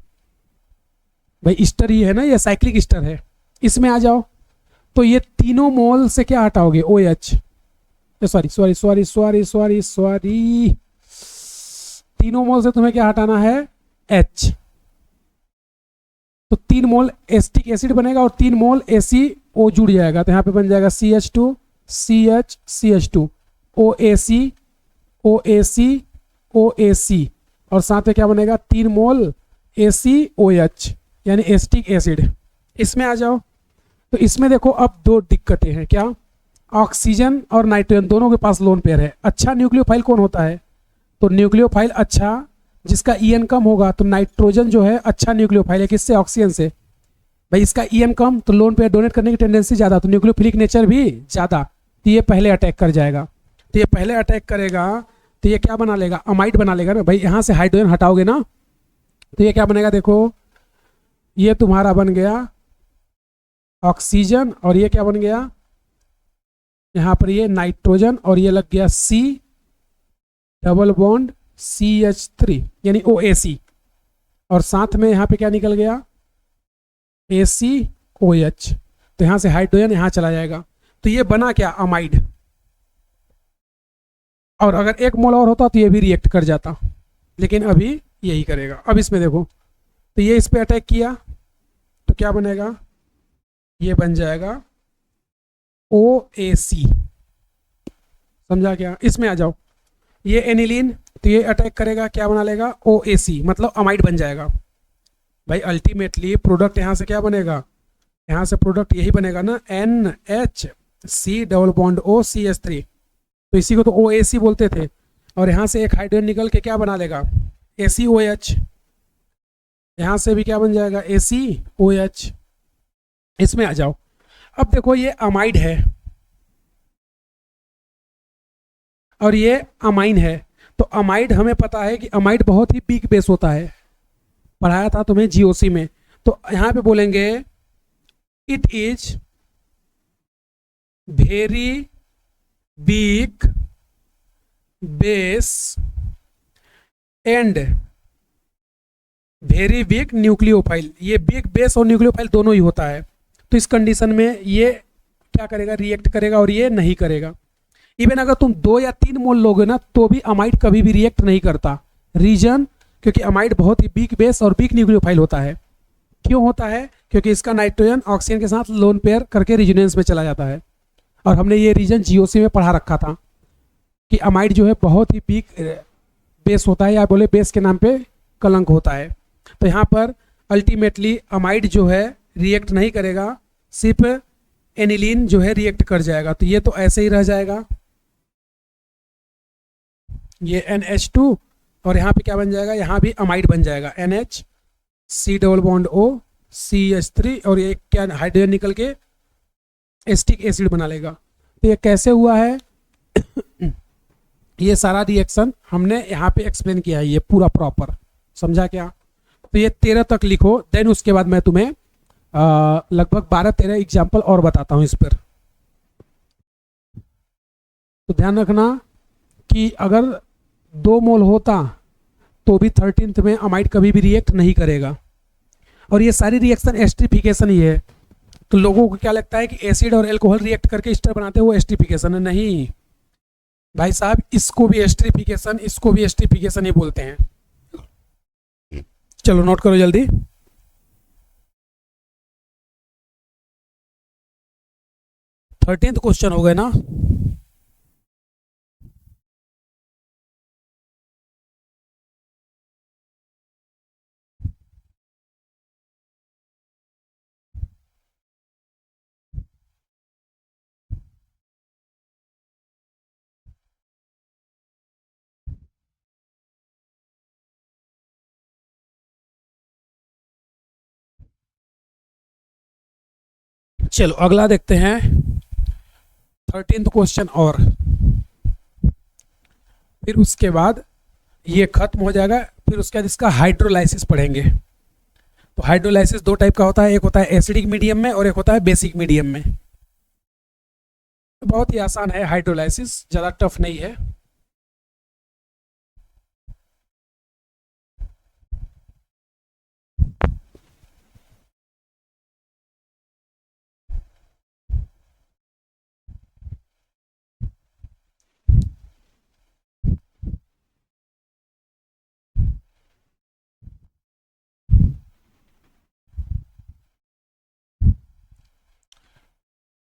भाई ईस्टर ही है ना, ये साइक्लिक ईस्टर है। इसमें आ जाओ, तो ये तीनों मोल से क्या हटाओगे, OH, सॉरी तीनों मोल से तुम्हें क्या हटाना है, H, तो 3 मोल एसिटिक एसिड बनेगा और 3 मोल ACO जुड़ जाएगा, तो यहाँ पे बन जाएगा CH2 CH CH2 OAC OAC OAC और साथ में क्या बनेगा 3 मोल ACOH यानी एसिटिक एसिड। इसमें आ जाओ, तो इसमें देखो अब दो दिक्कतें हैं, क्या, ऑक्सीजन और नाइट्रोजन दोनों के पास लोन पेयर है। अच्छा न्यूक्लियोफाइल कौन होता है, तो न्यूक्लियोफाइल अच्छा जिसका EN कम होगा, तो नाइट्रोजन जो है अच्छा न्यूक्लियोफाइल है, किससे, ऑक्सीजन से। भाई इसका EN कम तो लोन पेयर डोनेट करने की टेंडेंसी ज़्यादा, तो न्यूक्लियोफिलिक नेचर भी ज़्यादा, तो ये पहले अटैक कर जाएगा। तो ये पहले अटैक करेगा तो ये क्या बना लेगा, अमाइड बना लेगा ना। भाई यहाँ से हाइड्रोजन हटाओगे ना तो ये क्या बनेगा, देखो ये तुम्हारा बन गया ऑक्सीजन और ये क्या बन गया यहाँ पर ये नाइट्रोजन और ये लग गया C डबल बॉन्ड CH3 यानी OAC और साथ में यहाँ पे क्या निकल गया ACOH। तो यहाँ से हाइड्रोजन यहाँ चला जाएगा, तो ये बना क्या, अमाइड। और अगर 1 मोल और होता तो ये भी रिएक्ट कर जाता, लेकिन अभी यही करेगा। अब इसमें देखो, तो ये इस पे अटैक किया तो क्या बनेगा, ये बन जाएगा OAC, समझा क्या। इसमें आ जाओ, ये एनिलीन, तो ये अटैक करेगा, क्या बना लेगा OAC, मतलब अमाइड बन जाएगा। भाई अल्टीमेटली प्रोडक्ट यहाँ से क्या बनेगा, यहाँ से प्रोडक्ट यही बनेगा ना, NHC डबल बॉन्ड OCH3, तो इसी को तो OAC बोलते थे। और यहाँ से एक हाइड्रोजन निकल के क्या बना लेगा ACOH, यहाँ से भी क्या बन जाएगा ACOH। इसमें आ जाओ, अब देखो ये अमाइड है और ये अमाइन है, तो अमाइड हमें पता है कि अमाइड बहुत ही वीक बेस होता है, पढ़ाया था तुम्हें GOC में। तो यहाँ पे बोलेंगे it is very weak base and very weak nucleophile. ये वीक बेस और न्यूक्लियोफाइल दोनों ही होता है, तो इस कंडीशन में ये क्या करेगा, रिएक्ट करेगा और ये नहीं करेगा। इवन अगर तुम 2 या 3 मोल लोगे ना तो भी अमाइड कभी भी रिएक्ट नहीं करता। रीजन, क्योंकि अमाइड बहुत ही वीक बेस और वीक न्यूक्लियोफाइल होता है। क्यों होता है, क्योंकि इसका नाइट्रोजन ऑक्सीजन के साथ लोन पेयर करके रेजोनेंस में चला जाता है, और हमने ये रीजन GOC में पढ़ा रखा था कि अमाइड जो है बहुत ही वीक बेस होता है, या बोले बेस के नाम पे कलंक होता है। तो यहाँ पर अल्टीमेटली अमाइड जो है रिएक्ट नहीं करेगा, सिर्फ एनिलीन जो है रिएक्ट कर जाएगा। तो ये तो ऐसे ही रह जाएगा, ये NH2 और यहाँ पे क्या बन जाएगा, यहाँ भी अमाइड बन जाएगा NHC double bond O CH3 और ये क्या हाइड्रोजन निकल के एसिटिक एसिड बना लेगा। तो ये कैसे हुआ है ये सारा रिएक्शन हमने यहाँ पे एक्सप्लेन किया है, ये पूरा प्रॉपर, समझा क्या। तो ये 13 तक लिखो, देन उसके बाद मैं तुम्हें लगभग 12-13 एग्जाम्पल और बताता हूँ इस पर। तो ध्यान रखना कि अगर 2 मोल होता तो भी 13th में अमाइड कभी भी रिएक्ट नहीं करेगा, और ये सारी रिएक्शन एस्टरिफिकेशन ही है। तो लोगों को क्या लगता है कि एसिड और एल्कोहल रिएक्ट करके एस्टर बनाते हैं, वो एस्टरिफिकेशन है। नहीं भाई साहब, इसको भी एस्टरिफिकेशन, इसको भी एस्टरिफिकेशन ही बोलते हैं। चलो नोट करो जल्दी। थर्टीन्थ क्वेश्चन हो गए ना। चलो अगला देखते हैं, 13th क्वेश्चन, और फिर उसके बाद ये खत्म हो जाएगा। फिर उसके बाद इसका हाइड्रोलाइसिस पढ़ेंगे। तो हाइड्रोलाइसिस 2 टाइप का होता है, एक होता है एसिडिक मीडियम में और एक होता है बेसिक मीडियम में। बहुत ही आसान है हाइड्रोलाइसिस, ज़्यादा टफ नहीं है।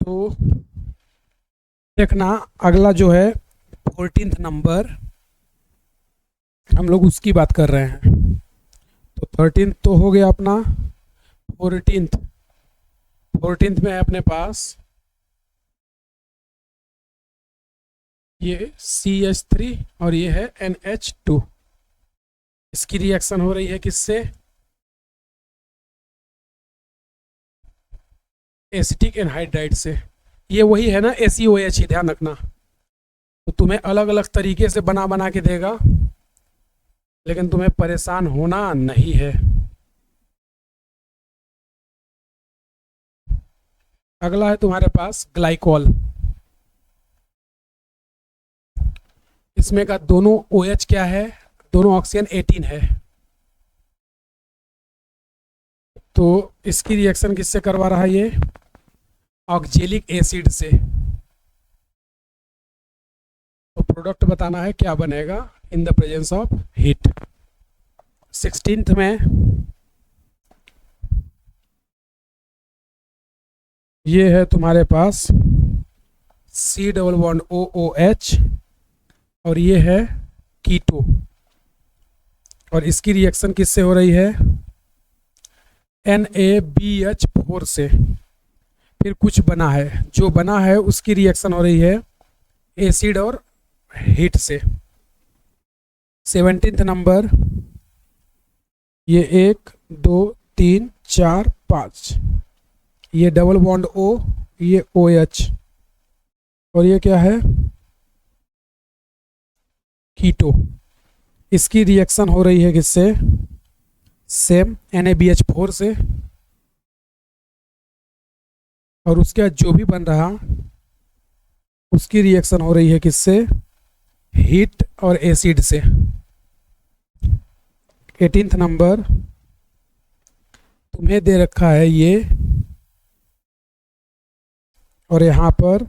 तो देखना अगला जो है 14th नंबर, हम लोग उसकी बात कर रहे हैं। तो 13th तो हो गया अपना, 14th में है अपने पास ये CH3 और ये है NH2। इसकी रिएक्शन हो रही है किससे? एसिटिक एनहाइड्राइड से। ये वही है ना ACOH ही, ध्यान रखना। तो तुम्हें अलग अलग तरीके से बना बना के देगा, लेकिन तुम्हें परेशान होना नहीं है। अगला है तुम्हारे पास ग्लाइकॉल। इसमें का दोनों OH क्या है? दोनों ऑक्सीजन 18 है। तो इसकी रिएक्शन किससे करवा रहा है ये? ऑक्जेलिक एसिड से। तो प्रोडक्ट बताना है क्या बनेगा in the presence of heat. 16th में ये है तुम्हारे पास C डबल बॉन्ड OOH और ये है कीटो, और इसकी रिएक्शन किससे हो रही है? NaBH4 से। फिर कुछ बना है, जो बना है उसकी रिएक्शन हो रही है एसिड और हीट से। 17th नंबर, ये 1 2 3 4 5, ये डबल बॉन्ड O, ये OH, और ये क्या है? कीटो। इसकी रिएक्शन हो रही है किससे? सेम NaBH4 से। और उसके बाद जो भी बन रहा उसकी रिएक्शन हो रही है किससे? हीट और एसिड से। 18th नंबर, तुम्हें दे रखा है ये, और यहाँ पर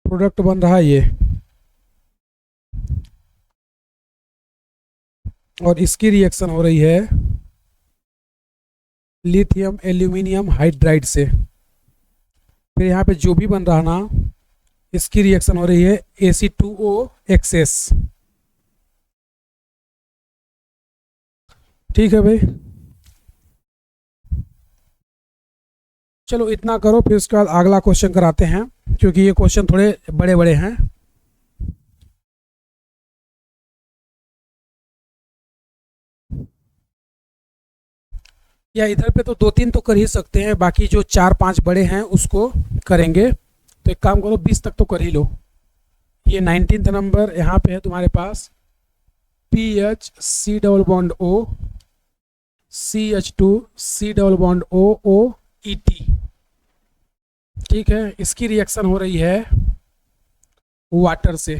प्रोडक्ट बन रहा है ये, और इसकी रिएक्शन हो रही है लिथियम एल्यूमिनियम हाइड्राइड से। फिर यहाँ पे जो भी बन रहा ना, इसकी रिएक्शन हो रही है Ac2O-XS। ठीक है भाई, चलो इतना करो, फिर उसके बाद अगला क्वेश्चन कराते हैं, क्योंकि ये क्वेश्चन थोड़े बड़े बड़े हैं। या इधर पे तो 2-3 तो कर ही सकते हैं, बाकी जो 4-5 बड़े हैं उसको करेंगे। तो एक काम करो, 20 तक तो कर ही लो। ये 19th नंबर यहाँ पे है तुम्हारे पास PH C double bond O CH2 C double bond O O ET। ठीक है, इसकी रिएक्शन हो रही है वाटर से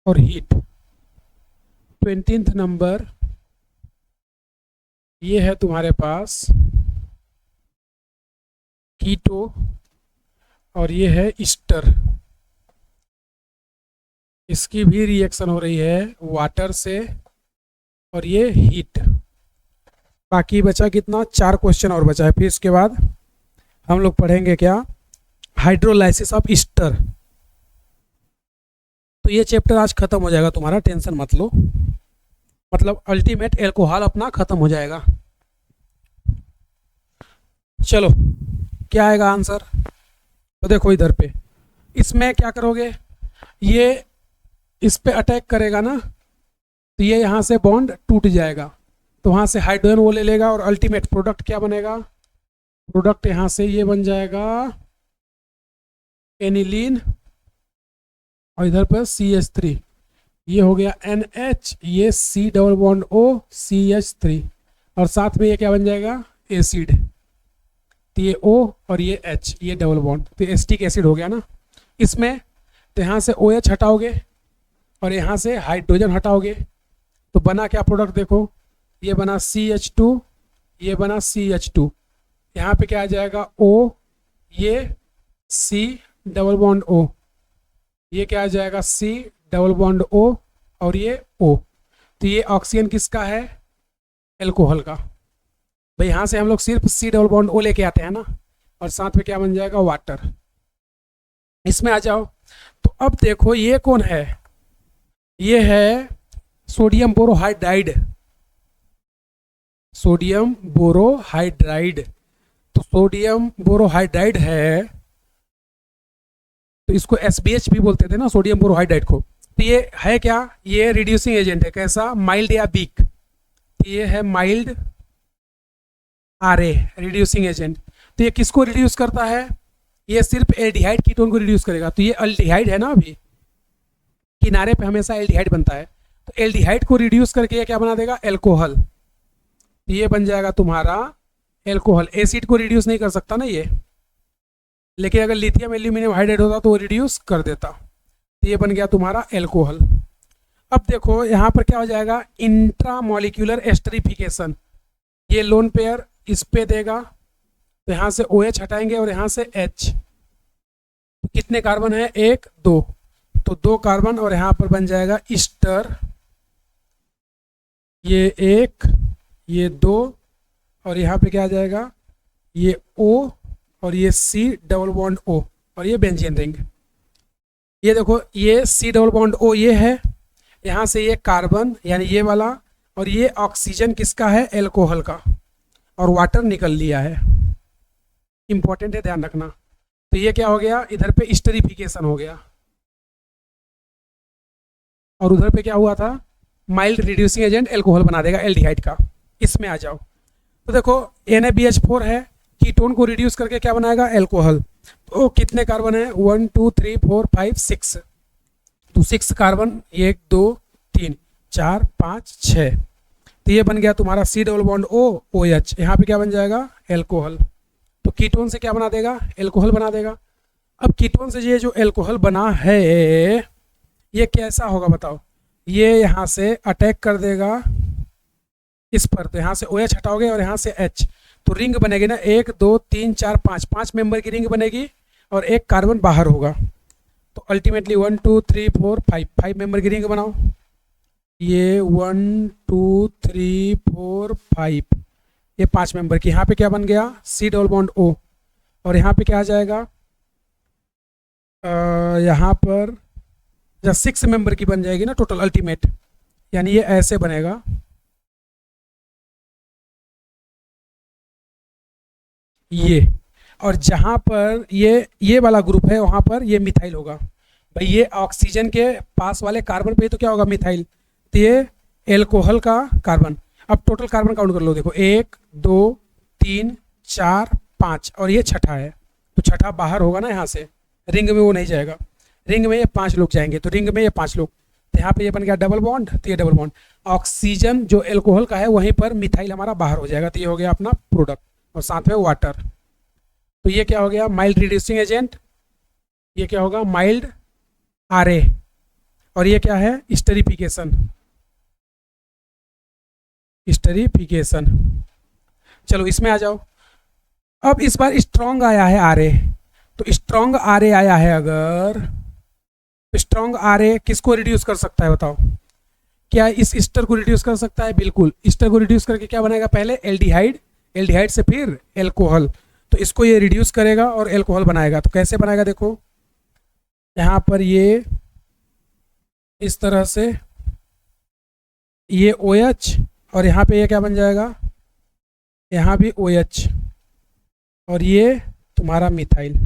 और हीट। 20th नंबर, ये है तुम्हारे पास कीटो और ये है ईस्टर। इसकी भी रिएक्शन हो रही है वाटर से और ये हीट। बाकी बचा कितना? 4 क्वेश्चन और बचा है। फिर इसके बाद हम लोग पढ़ेंगे क्या? Hydrolysis of Easter. तो ये चैप्टर आज खत्म हो जाएगा तुम्हारा, टेंशन मत लो। मतलब अल्टीमेट एल्कोहल अपना खत्म हो जाएगा। चलो, क्या आएगा आंसर? तो देखो इधर पे, इसमें क्या करोगे? ये इस पे अटैक करेगा ना, तो ये यहाँ से बॉन्ड टूट जाएगा, तो वहाँ से हाइड्रोजन वो ले लेगा, और अल्टीमेट प्रोडक्ट क्या बनेगा? प्रोडक्ट यहाँ से ये बन जाएगा एनिलीन, और इधर पर CH3, ये हो गया NH, ये C double bond O CH3, और साथ में ये क्या बन जाएगा? एसिड। तो ये O और ये H, ये डबल बॉन्ड, तो एसिटिक एसिड हो गया ना। इसमें तो यहाँ से OH हटाओगे और यहाँ से हाइड्रोजन हटाओगे, तो बना क्या प्रोडक्ट? देखो, ये बना CH2, ये बना CH2, यहाँ पे क्या आ जाएगा? O, ये C डबल बॉन्ड O, ये क्या आ जाएगा? C डबल बॉन्ड O, और ये O। तो ये ऑक्सीजन किसका है? एल्कोहल का। भाई यहाँ से हम लोग सिर्फ सी डबल बॉन्ड ओ लेके आते हैं ना, और साथ में क्या बन जाएगा, वाटर। इसमें आ जाओ। तो अब देखो ये कौन है, ये है सोडियम बोरोहाइड्राइड, सोडियम बोरोहाइड्राइड। तो सोडियम बोरोहाइड्राइड है, तो इसको SBH भी बोलते थे ना, सोडियम बोरोहाइड्राइड को। तो ये है क्या, ये रिड्यूसिंग एजेंट है। कैसा, माइल्ड या वीक। तो ये है माइल्ड RA, रिड्यूसिंग एजेंट। तो ये किसको रिड्यूस करता है, ये सिर्फ एल्डिहाइड कीटोन को रिड्यूस करेगा। तो ये अल्डिहाइड है ना, अभी किनारे पे हमेशा एल्डिहाइड बनता है, तो एल्डिहाइड को रिड्यूस करके ये क्या बना देगा, एल्कोहल। तो ये बन जाएगा तुम्हारा एल्कोहल। एसिड को रिड्यूस नहीं कर सकता ना ये, लेकिन अगर लिथियम एल्यूमिनियम हाइड्राइड होता तो वो रिड्यूस कर देता। तो ये बन गया तुम्हारा एल्कोहल। अब देखो यहाँ पर क्या हो जाएगा, इंट्रामोलिक्यूलर एस्टरिफिकेशन। ये लोन पेयर इस पे देगा, तो यहाँ से OH हटाएंगे और यहाँ से H। तो कितने कार्बन है, 1 2, तो 2 कार्बन, और यहाँ पर बन जाएगा ईस्टर। ये 1, ये 2, और यहाँ पे क्या आ जाएगा, ये O और ये C डबल बॉन्ड O, और ये बेंजीन रिंग। ये देखो ये C डबल बॉन्ड O ये है, यहाँ से ये कार्बन यानी ये वाला, और ये ऑक्सीजन किसका है, एल्कोहल का, और वाटर निकल लिया है। इंपॉर्टेंट है, ध्यान रखना। तो ये क्या हो गया, इधर पे स्टरीफिकेशन हो गया, और उधर पे क्या हुआ था, माइल्ड रिड्यूसिंग एजेंट एल्कोहल बना देगा एल्डिहाइड का। इसमें आ जाओ। तो देखो NaBH4 है, कीटोन को रिड्यूस करके क्या बनाएगा, एल्कोहल। तो कितने कार्बन है, 1 2 3 4 5 6। तो 6 कार्बन, 1 2 3 4 5 6। तो ये बन गया तुम्हारा C double bond O OH। यहाँ पे क्या बन जाएगा, एल्कोहल। तो कीटोन से क्या बना देगा, एल्कोहल बना देगा। अब कीटोन से ये जो एल्कोहल बना है, ये कैसा होगा बताओ, ये यहाँ से अटैक कर देगा इस पर। तो यहाँ से OH हटाओगे और यहाँ से H, तो रिंग बनेगी ना, 1 2 3 4 5, 5 मेंबर की रिंग बनेगी, और एक कार्बन बाहर होगा। तो अल्टीमेटली 1 2 3 4 5, 5 मेंबर की रिंग बनाओ। ये 1 2 3 4 5, ये 5 मेंबर की। यहाँ पे क्या बन गया, C डबल बॉन्ड O, और यहाँ पे क्या आ जाएगा, यहाँ पर जब 6 मेंबर की बन जाएगी ना टोटल अल्टीमेट, यानी ये ऐसे बनेगा। ये, और जहाँ पर ये वाला ग्रुप है वहाँ पर ये मिथाइल होगा। भाई ये ऑक्सीजन के पास वाले कार्बन पे तो क्या होगा, मिथाइल। तो ये एल्कोहल का कार्बन। अब टोटल कार्बन काउंट कर लो, देखो 1 2 3 4 5, और ये छठा है। तो छठा बाहर होगा ना, यहाँ से रिंग में वो नहीं जाएगा, रिंग में ये 5 लोग जाएंगे, तो रिंग में ये 5 लोग। तो यहाँ पे ये बन गया डबल बॉन्ड, तो ये डबल बॉन्ड। ऑक्सीजन जो एल्कोहल का है वहीं पर मिथाइल हमारा बाहर हो जाएगा। तो ये हो गया अपना प्रोडक्ट, और साथ में वाटर। तो ये क्या हो गया, माइल्ड रिड्यूसिंग एजेंट। ये क्या होगा, माइल्ड RA, और ये क्या है, स्टरीफिकेशन। स्टरीफिकेशन। चलो इसमें आ जाओ। अब इस बार स्ट्रॉन्ग आया है RA, तो स्ट्रॉन्ग RA आया है, अगर स्ट्रॉन्ग RA किसको रिड्यूस कर सकता है बताओ, क्या इस ईस्टर को रिड्यूस कर सकता है, बिल्कुल। ईस्टर को रिड्यूस करके क्या बनाएगा, पहले एल्डिहाइड, एल्डिहाइड से फिर एल्कोहल। तो इसको ये रिड्यूस करेगा और एल्कोहल बनाएगा। तो कैसे बनाएगा, देखो यहाँ पर ये इस तरह से, ये OH, और यहाँ पे ये क्या बन जाएगा, यहाँ भी OH, और ये तुम्हारा मिथाइल।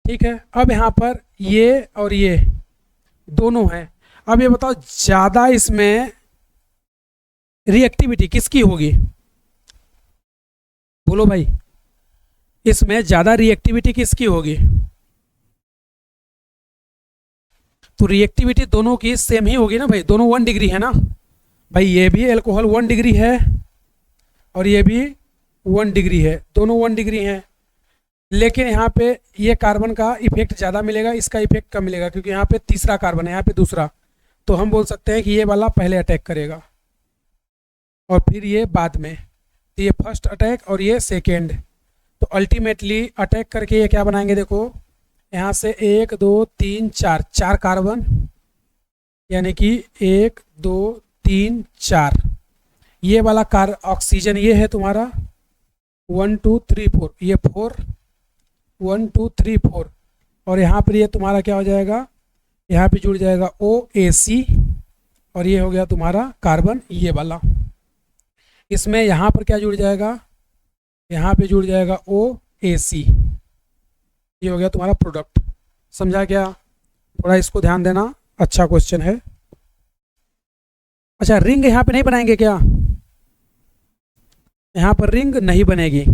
ठीक है। अब यहाँ पर ये और ये दोनों हैं। अब ये बताओ ज़्यादा इसमें रिएक्टिविटी किसकी होगी, बोलो भाई, इसमें ज़्यादा रिएक्टिविटी किसकी होगी। तो रिएक्टिविटी दोनों की सेम ही होगी ना भाई, दोनों 1 डिग्री है ना भाई। ये भी एल्कोहल 1 डिग्री है, और ये भी 1 डिग्री है, दोनों 1 डिग्री हैं। लेकिन यहाँ पे ये कार्बन का इफेक्ट ज़्यादा मिलेगा, इसका इफेक्ट कम मिलेगा, क्योंकि यहाँ पे तीसरा कार्बन है, यहाँ पे दूसरा। तो हम बोल सकते हैं कि ये वाला पहले अटैक करेगा, और फिर ये बाद में। तो ये फर्स्ट अटैक और ये सेकेंड। तो अल्टीमेटली अटैक करके ये क्या बनाएंगे, देखो यहाँ से 1 2 3 4, 4 कार्बन, यानी कि 1 2 3 4, ये वाला कार ऑक्सीजन ये है तुम्हारा 1 2 3 4, ये 4 1 2 3 4, और यहाँ पर ये तुम्हारा क्या हो जाएगा, यहाँ पे जुड़ जाएगा OAC, और ये हो गया तुम्हारा कार्बन ये वाला। इसमें यहाँ पर क्या जुड़ जाएगा, यहाँ पे जुड़ जाएगा OAC, ये हो गया तुम्हारा प्रोडक्ट। समझा क्या? थोड़ा इसको ध्यान देना, अच्छा क्वेश्चन है। अच्छा, रिंग यहाँ पे नहीं बनाएंगे क्या? यहाँ पर रिंग नहीं बनेगी,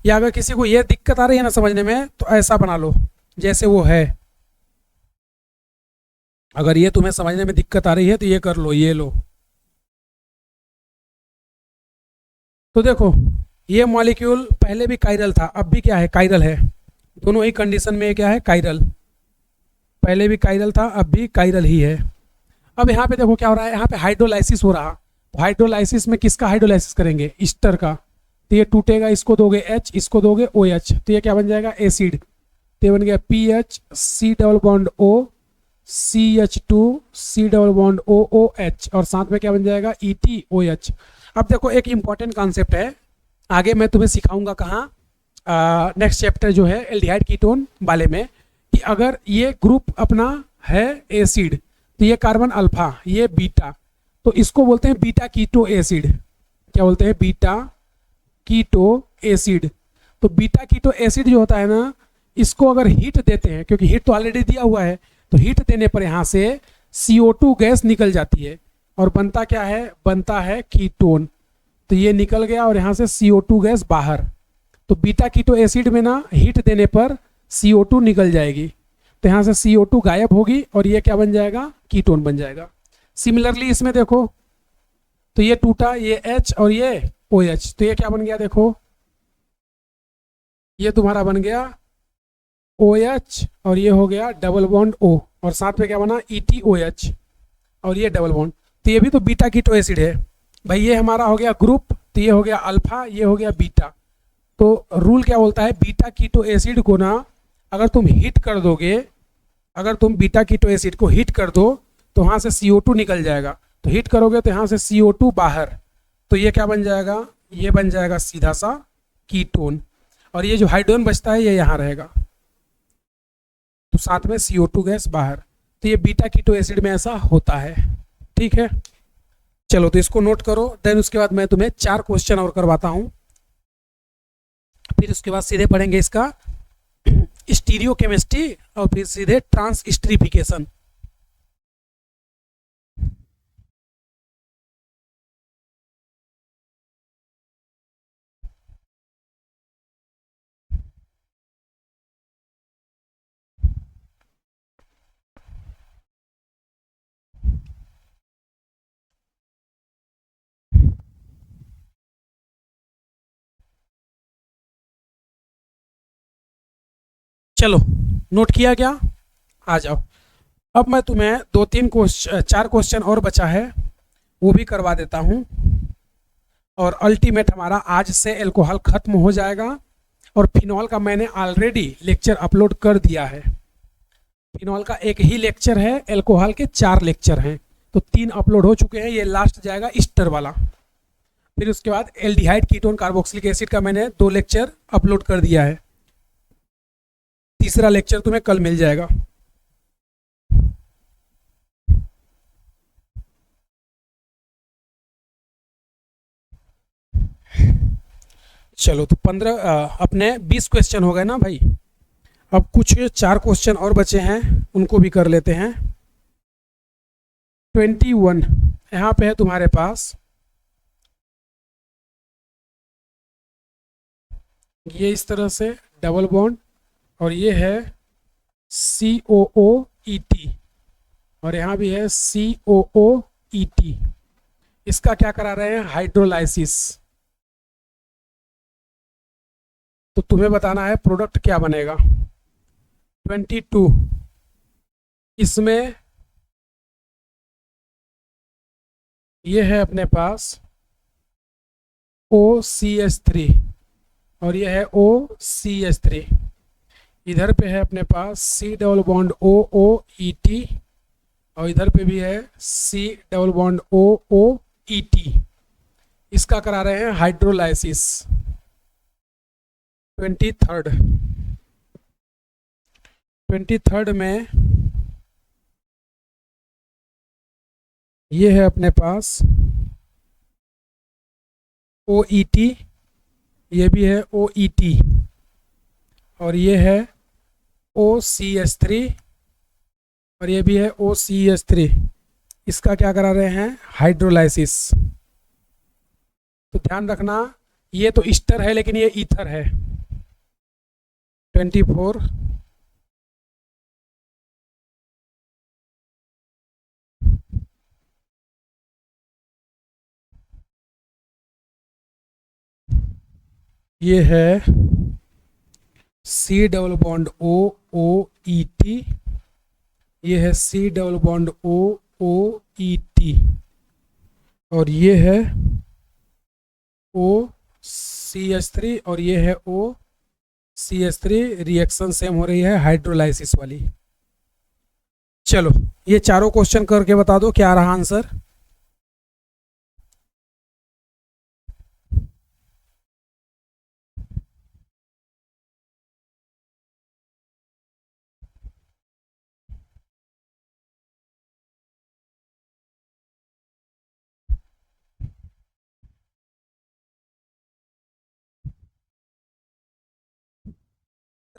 या अगर किसी को ये दिक्कत आ रही है ना समझने में, तो ऐसा बना लो जैसे वो है। अगर ये तुम्हें समझने में दिक्कत आ रही है तो ये कर लो, ये लो। तो देखो, ये मॉलिक्यूल पहले भी कायरल था, अब भी क्या है, कायरल है। दोनों ही कंडीशन में क्या है, कायरल। पहले भी कायरल था, अब भी कायरल ही है। अब यहाँ पे देखो क्या हो रहा है, यहाँ पे हाइड्रोलाइसिस हो रहा। तो हाइड्रोलाइसिस में किसका हाइड्रोलाइसिस करेंगे, ईस्टर का। तो ये टूटेगा, इसको दोगे H, इसको दोगे OH, तो ये क्या बन जाएगा, एसिड। तो ये बन गया PH C double bond O CH2 C double bond OOH, और साथ में क्या बन जाएगा, ETOH। अब देखो एक इंपॉर्टेंट कॉन्सेप्ट है, आगे मैं तुम्हें सिखाऊंगा कहाँ, नेक्स्ट चैप्टर जो है एल्डिहाइड कीटोन वाले में, कि अगर ये ग्रुप अपना है एसिड, तो ये कार्बन अल्फा, ये बीटा, तो इसको बोलते हैं बीटा कीटो एसिड। क्या बोलते हैं, बीटा कीटो एसिड। तो बीटा कीटो एसिड जो होता है ना, इसको अगर हीट देते हैं, क्योंकि हीट तो ऑलरेडी दिया हुआ है, तो हीट देने पर यहाँ से CO2 गैस निकल जाती है, और बनता क्या है, बनता है कीटोन। तो ये निकल गया और यहाँ से CO2 गैस बाहर। तो बीटा कीटो एसिड में ना हीट देने पर CO2 निकल जाएगी, तो यहाँ से CO2 गायब होगी, और ये क्या बन जाएगा, कीटोन बन जाएगा। सिमिलरली इसमें देखो, तो ये टूटा, ये H और ये OH, तो ये क्या बन गया, देखो ये तुम्हारा बन गया OH, और ये हो गया डबल बॉन्ड O, और साथ में क्या बना, ETOH, और ये डबल बॉन्ड। तो ये भी तो बीटा कीटो एसिड है भाई। ये हमारा हो गया ग्रुप, तो ये हो गया अल्फा, ये हो गया बीटा। तो रूल क्या बोलता है, बीटा कीटो एसिड को ना अगर तुम हीट कर दोगे, अगर तुम बीटा कीटो एसिड को हीट कर दो, तो वहाँ से CO2 निकल जाएगा। तो हीट करोगे तो यहाँ से CO2 बाहर, तो ये क्या बन जाएगा, ये बन जाएगा सीधा सा कीटोन, और ये जो हाइड्रोजन बचता है ये यहाँ रहेगा, तो साथ में CO2 गैस बाहर। तो ये बीटा कीटो एसिड में ऐसा होता है, ठीक है। चलो तो इसको नोट करो, देन उसके बाद मैं तुम्हें 4 क्वेश्चन और करवाता हूँ, फिर उसके बाद सीधे पढ़ेंगे इसका स्टीरियो केमिस्ट्री, और फिर सीधे ट्रांसस्टरीफिकेशन। चलो नोट किया क्या, आ जाओ। अब मैं तुम्हें 4 क्वेश्चन और बचा है, वो भी करवा देता हूँ, और अल्टीमेट हमारा आज से एल्कोहल खत्म हो जाएगा। और फिनॉल का मैंने ऑलरेडी लेक्चर अपलोड कर दिया है। फिनॉल का एक ही लेक्चर है, एल्कोहल के 4 लेक्चर हैं, तो 3 अपलोड हो चुके हैं, ये लास्ट जाएगा ईस्टर वाला। फिर उसके बाद एल्डिहाइड कीटोन कार्बोक्सिलिक एसिड का मैंने 2 लेक्चर अपलोड कर दिया है, तीसरा लेक्चर तुम्हें कल मिल जाएगा। चलो तो 15 अपने 20 क्वेश्चन हो गए ना भाई। अब कुछ 4 क्वेश्चन और बचे हैं, उनको भी कर लेते हैं। 21 यहाँ पे है तुम्हारे पास, ये इस तरह से डबल बॉन्ड, और ये है COOET, और यहाँ भी है COOET। इसका क्या करा रहे हैं, हाइड्रोलाइसिस। तो तुम्हें बताना है प्रोडक्ट क्या बनेगा। 22 इसमें ये है अपने पास OCH3, और ये है OCH3। इधर पे है अपने पास C डबल बॉन्ड OOET, और इधर पे भी है C डबल बॉन्ड OOET। इसका करा रहे हैं हाइड्रोलाइसिस। 23rd में ये है अपने पास OET, ये भी है OET, और ये है OCH3, और ये भी है OCH3। इसका क्या करा रहे हैं? हाइड्रोलाइसिस। तो ध्यान रखना, ये तो ईस्टर है लेकिन ये ईथर है। 24 ये है C डबल बॉन्ड OOET, ये है C डबल बॉन्ड OOET, और ये है OCH3, और ये है OCH3। रिएक्शन सेम हो रही है हाइड्रोलाइसिस वाली। चलो ये चारों क्वेश्चन करके बता दो क्या रहा आंसर।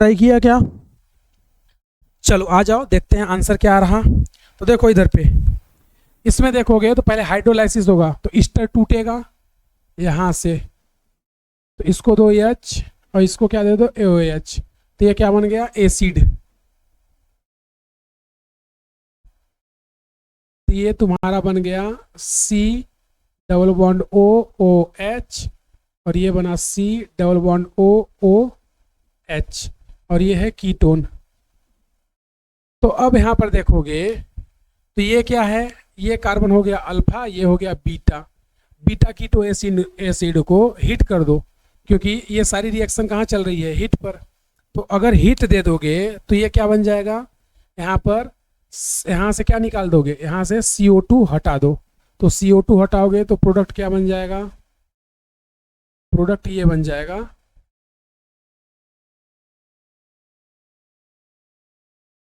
ट्राई किया क्या? चलो आ जाओ, देखते हैं आंसर क्या रहा। तो देखो इधर पे, इसमें देखोगे तो पहले हाइड्रोलाइसिस होगा तो ईस्टर टूटेगा यहाँ से, तो इसको दो H और इसको क्या दे दो AOH, तो ये क्या बन गया? एसिड। तो ये तुम्हारा बन गया C डबल बॉन्ड OOH, और ये बना C डबल बॉन्ड OOH, और ये है कीटोन। तो अब यहाँ पर देखोगे तो ये क्या है? ये कार्बन हो गया अल्फा, ये हो गया बीटा। बीटा कीटो एसिड को हीट कर दो, क्योंकि ये सारी रिएक्शन कहाँ चल रही है? हीट पर। तो अगर हीट दे दोगे तो ये क्या बन जाएगा? यहाँ पर यहाँ से क्या निकाल दोगे? यहाँ से CO2 हटा दो। तो CO2 हटाओगे तो प्रोडक्ट क्या बन जाएगा? प्रोडक्ट ये बन जाएगा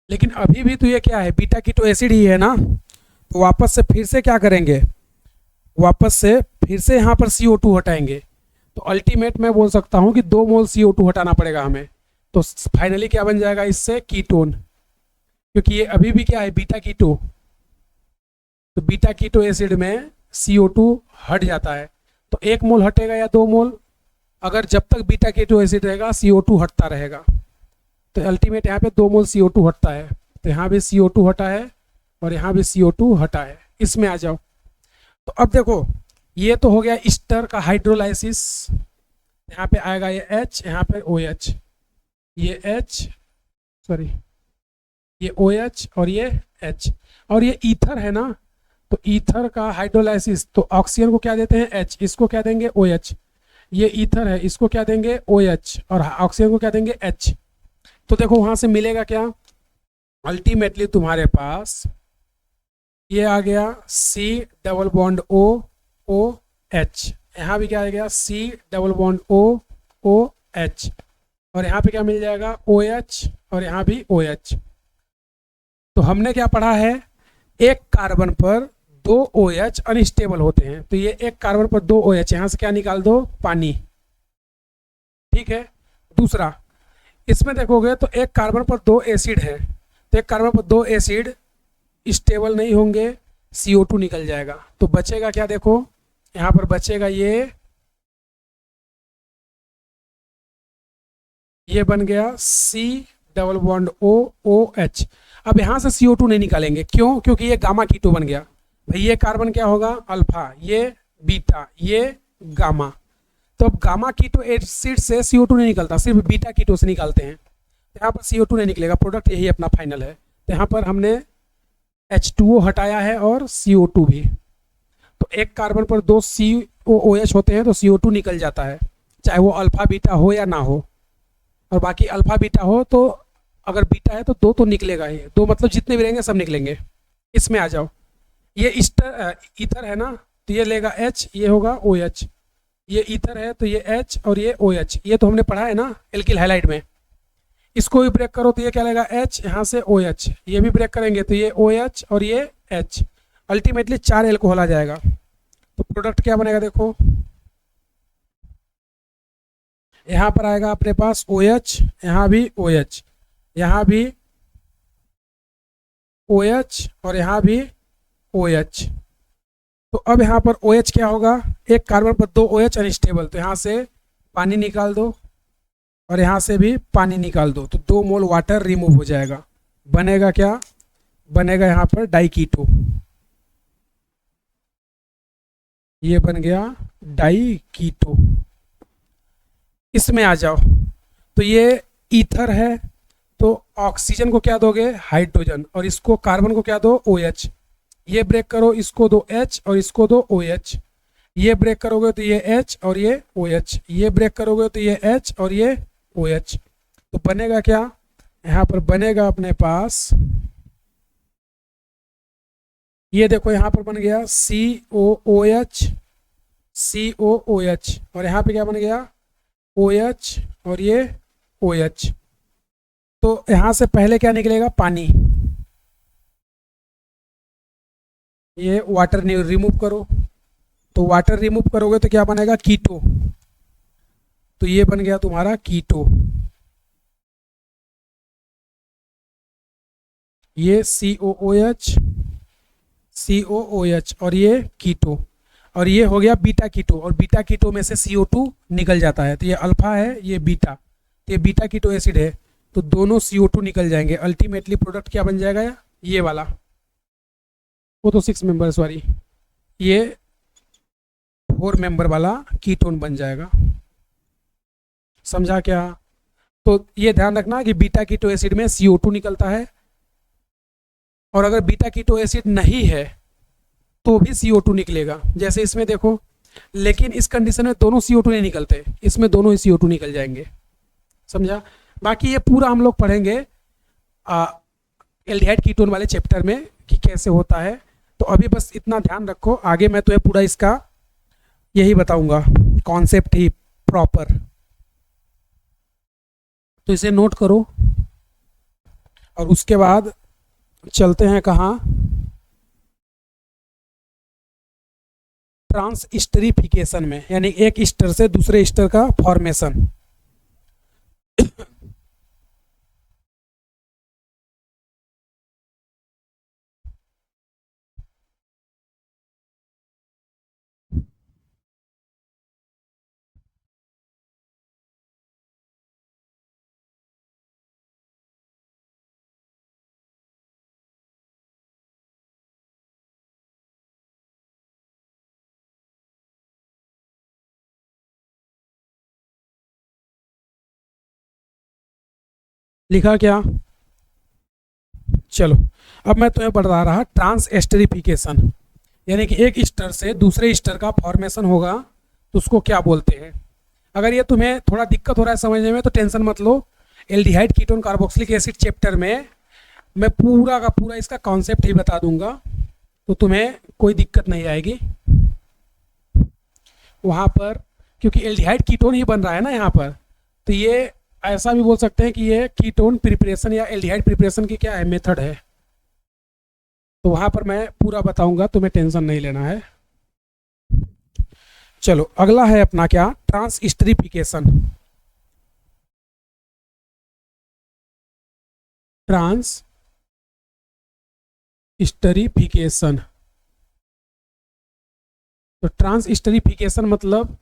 लेकिन अभी भी तो ये क्या है? बीटा कीटो एसिड ही है ना। तो वापस से फिर से क्या करेंगे? वापस से फिर से यहाँ पर CO2 हटाएंगे। तो अल्टीमेट मैं बोल सकता हूँ कि 2 मोल CO2 हटाना पड़ेगा हमें। तो फाइनली क्या बन जाएगा इससे? कीटोन, क्योंकि ये अभी भी क्या है? Beta keto. तो बीटा कीटो एसिड में CO2 हट जाता है। तो 1 मोल हटेगा या 2 मोल? अगर जब तक बीटा कीटो एसिड रहेगा CO2 हटता रहेगा। तो अल्टीमेट यहाँ पे 2 मोल CO2 हटता है। तो यहाँ भी CO2 हटा है और यहाँ भी CO2 हटा है। इसमें आ जाओ। तो अब देखो, ये तो हो गया ईस्टर का हाइड्रोलाइसिस। यहाँ पे आएगा ये H, यहाँ पे OH, ये H सॉरी ये OH और ये H, और ये ईथर है ना। तो ईथर का हाइड्रोलाइसिस, तो ऑक्सीजन को क्या देते हैं? H, इसको क्या देंगे? OH। ये ईथर है, इसको क्या देंगे? OH, और ऑक्सीजन को क्या देंगे? H। तो देखो वहां से मिलेगा क्या? अल्टीमेटली तुम्हारे पास ये आ गया C डबल बॉन्ड OOH, यहाँ भी क्या आ गया? C डबल बॉन्ड OOH, और यहाँ पे क्या मिल जाएगा? OH, और यहाँ भी OH। तो हमने क्या पढ़ा है? एक कार्बन पर 2 OH अनस्टेबल होते हैं। तो ये एक कार्बन पर 2 OH, यहाँ से क्या निकाल दो? पानी। ठीक है। दूसरा, इसमें देखोगे तो एक कार्बन पर 2 एसिड है। तो एक कार्बन पर 2 एसिड स्टेबल नहीं होंगे, CO2 निकल जाएगा। तो बचेगा क्या? देखो यहाँ पर बचेगा ये बन गया C डबल बॉन्ड OOH। अब यहाँ से CO2 नहीं निकालेंगे, क्यों? क्योंकि ये गामा कीटो बन गया। भाई ये कार्बन क्या होगा? अल्फा, ये बीटा, ये गामा। तो अब गामा कीटो एसिड से CO2 नहीं निकलता, सिर्फ बीटा कीटो से निकालते हैं। तो यहाँ पर CO2 नहीं निकलेगा, प्रोडक्ट यही अपना फाइनल है। तो यहाँ पर हमने H2O हटाया है और CO2 भी। तो एक कार्बन पर 2 COOH होते हैं तो CO2 निकल जाता है, चाहे वो अल्फा बीटा हो या ना हो। और बाकी अल्फा बीटा हो तो अगर बीटा है तो 2 तो निकलेगा ही। 2 मतलब जितने भी रहेंगे सब निकलेंगे। इसमें आ जाओ, ये ईथर है ना, तो ये लेगा H, ये होगा OH, ये ईथर है तो ये H और ये OH, ये तो हमने पढ़ा है ना एल्किल हैलाइड में। इसको भी ब्रेक करो तो ये क्या लगेगा H, यहाँ से OH, ये भी ब्रेक करेंगे तो ये OH और ये H, अल्टीमेटली 4 एल्कोहल आ जाएगा। तो प्रोडक्ट क्या बनेगा देखो, यहाँ पर आएगा अपने पास OH, यहाँ भी OH, यहाँ भी OH और यहाँ भी OH। तो अब यहाँ पर OH क्या होगा, एक कार्बन पर 2 OH अनस्टेबल, तो यहाँ से पानी निकाल दो और यहाँ से भी पानी निकाल दो, तो 2 मोल वाटर रिमूव हो जाएगा। बनेगा क्या, बनेगा यहाँ पर डाइकीटो, ये बन गया डाइकीटो। इसमें आ जाओ तो ये ईथर है तो ऑक्सीजन को क्या दोगे हाइड्रोजन, और इसको कार्बन को क्या दो OH, ये ब्रेक करो इसको दो H और इसको दो OH, ये ब्रेक करोगे तो ये H और ये OH, ये ब्रेक करोगे तो ये H और ये OH। तो बनेगा क्या, यहाँ पर बनेगा अपने पास, ये देखो यहाँ पर बन गया COOH, COOH, और यहाँ पे क्या बन गया OH और ये OH। तो यहाँ से पहले क्या निकलेगा पानी, ये वाटर रिमूव करो, तो वाटर रिमूव करोगे तो क्या बनेगा कीटो, तो ये बन गया तुम्हारा कीटो, ये COOH, COOH और ये कीटो, और ये हो गया बीटा कीटो, और बीटा कीटो में से CO2 निकल जाता है, तो ये अल्फा है ये बीटा, तो ये बीटा कीटो एसिड है, तो दोनों CO2 निकल जाएंगे। अल्टीमेटली प्रोडक्ट क्या बन जाएगा, ये वाला, वो तो 6 मेंबर सॉरी, ये 4 मेंबर वाला कीटोन बन जाएगा। समझा क्या, तो ये ध्यान रखना कि बीटा कीटो एसिड में CO2 निकलता है, और अगर बीटा कीटो एसिड नहीं है तो भी CO2 निकलेगा, जैसे इसमें देखो, लेकिन इस कंडीशन में दोनों CO2 नहीं निकलते, इसमें दोनों ही CO2 निकल जाएंगे। समझा, बाकी ये पूरा हम लोग पढ़ेंगे एल्डिहाइड कीटोन वाले चैप्टर में कि कैसे होता है। तो अभी बस इतना ध्यान रखो, आगे मैं तुम्हें पूरा इसका यही बताऊंगा, कॉन्सेप्ट ही प्रॉपर। तो इसे नोट करो, और उसके बाद चलते हैं कहाँ, ट्रांसस्टरीफिकेशन में, यानी एक ईस्टर से दूसरे ईस्टर का फॉर्मेशन। लिखा क्या, चलो अब मैं तुम्हें बता रहा ट्रांसस्टरीफिकेशन, यानी कि एक ईस्टर से दूसरे ईस्टर का फॉर्मेशन होगा तो उसको क्या बोलते हैं। अगर ये तुम्हें थोड़ा दिक्कत हो रहा है समझने में तो टेंशन मत लो, aldehyde ketone carboxylic acid chapter में मैं पूरा का पूरा इसका कॉन्सेप्ट ही बता दूंगा, तो तुम्हें कोई दिक्कत नहीं आएगी वहाँ पर, क्योंकि एल्डिहाइड कीटोन ही बन रहा है ना यहाँ पर। तो ये ऐसा भी बोल सकते हैं कि ये कीटोन प्रिपरेशन या एल्डिहाइड प्रिपरेशन की क्या है मेथड है, तो वहाँ पर मैं पूरा बताऊंगा, तुम्हें टेंशन नहीं लेना है। चलो अगला है अपना क्या, ट्रांसस्टरीफिकेशन। ट्रांसस्टरीफिकेशन, तो ट्रांसस्टरीफिकेशन मतलब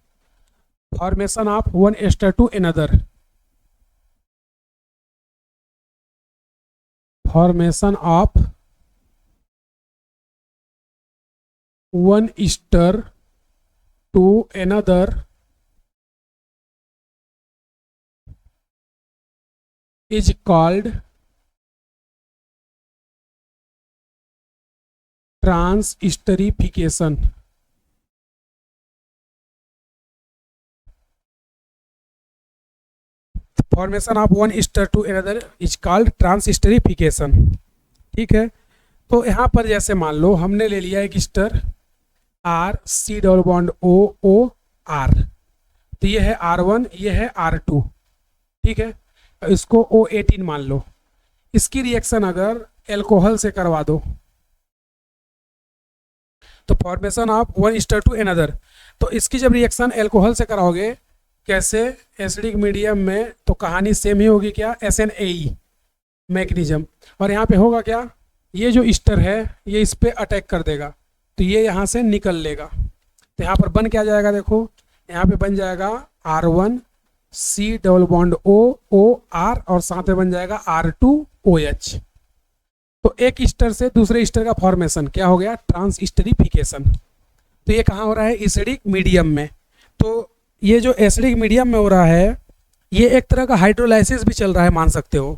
formation of one ester to another, formation of one ester to another is called transesterification. Formation of one ester to another is called transesterification. ठीक है, तो यहाँ पर जैसे मान लो हमने ले लिया एक Easter R, C double bond O O R, तो ये है R1, ये है R2, ठीक है। इसको O18 मान लो। इसकी रिएक्शन अगर एल्कोहल से करवा दो तो formation of one ester to another. तो इसकी जब रिएक्शन एल्कोहल से कराओगे, कैसे, एसिडिक मीडियम में, तो कहानी सेम ही होगी, क्या, SNAE मैग्नीशियम। और यहाँ पे होगा क्या, ये जो ईस्टर है ये इस पर अटैक कर देगा, तो ये यहाँ से निकल लेगा। तो यहाँ पर बन क्या जाएगा, देखो यहाँ पे बन जाएगा R1 C double bond OR और साथ में बन जाएगा R2OH। तो एक ईस्टर से दूसरे ईस्टर का फॉर्मेशन क्या हो गया, ट्रांस ईस्टरिफिकेशन। तो ये कहाँ हो रहा है, एसिडिक मीडियम में। तो ये जो एसिडिक मीडियम में हो रहा है, ये एक तरह का हाइड्रोलाइसिस भी चल रहा है, मान सकते हो।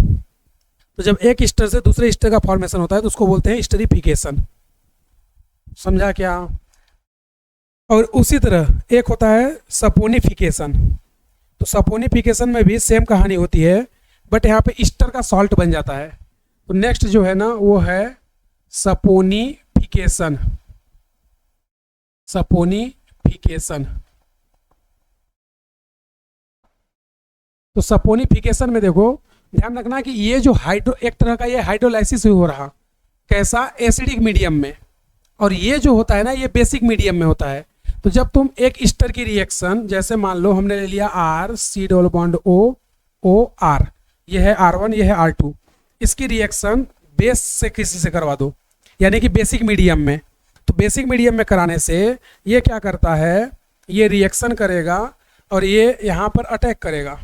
तो जब एक ईस्टर से दूसरे ईस्टर का फॉर्मेशन होता है तो उसको बोलते हैं ईस्टरिफिकेशन। समझा क्या। और उसी तरह एक होता है सपोनिफिकेशन। तो सपोनिफिकेशन में भी सेम कहानी होती है, बट यहाँ पे ईस्टर का सॉल्ट बन जाता है। तो नेक्स्ट जो है ना वो है सपोनिफिकेशन। सपोनिफिकेशन, तो सपोनिफिकेशन में देखो ध्यान रखना कि ये जो एक तरह का ये हाइड्रोलाइसिस हो रहा, कैसा, एसिडिक मीडियम में। और ये जो होता है ना ये बेसिक मीडियम में होता है। तो जब तुम एक ईस्टर की रिएक्शन, जैसे मान लो हमने ले लिया R C double bond OR, ये है R1, ये है R2, इसकी रिएक्शन बेस से किसी से करवा दो, यानी कि बेसिक मीडियम में। तो बेसिक मीडियम में कराने से ये क्या करता है, ये रिएक्शन करेगा और ये यहाँ पर अटैक करेगा।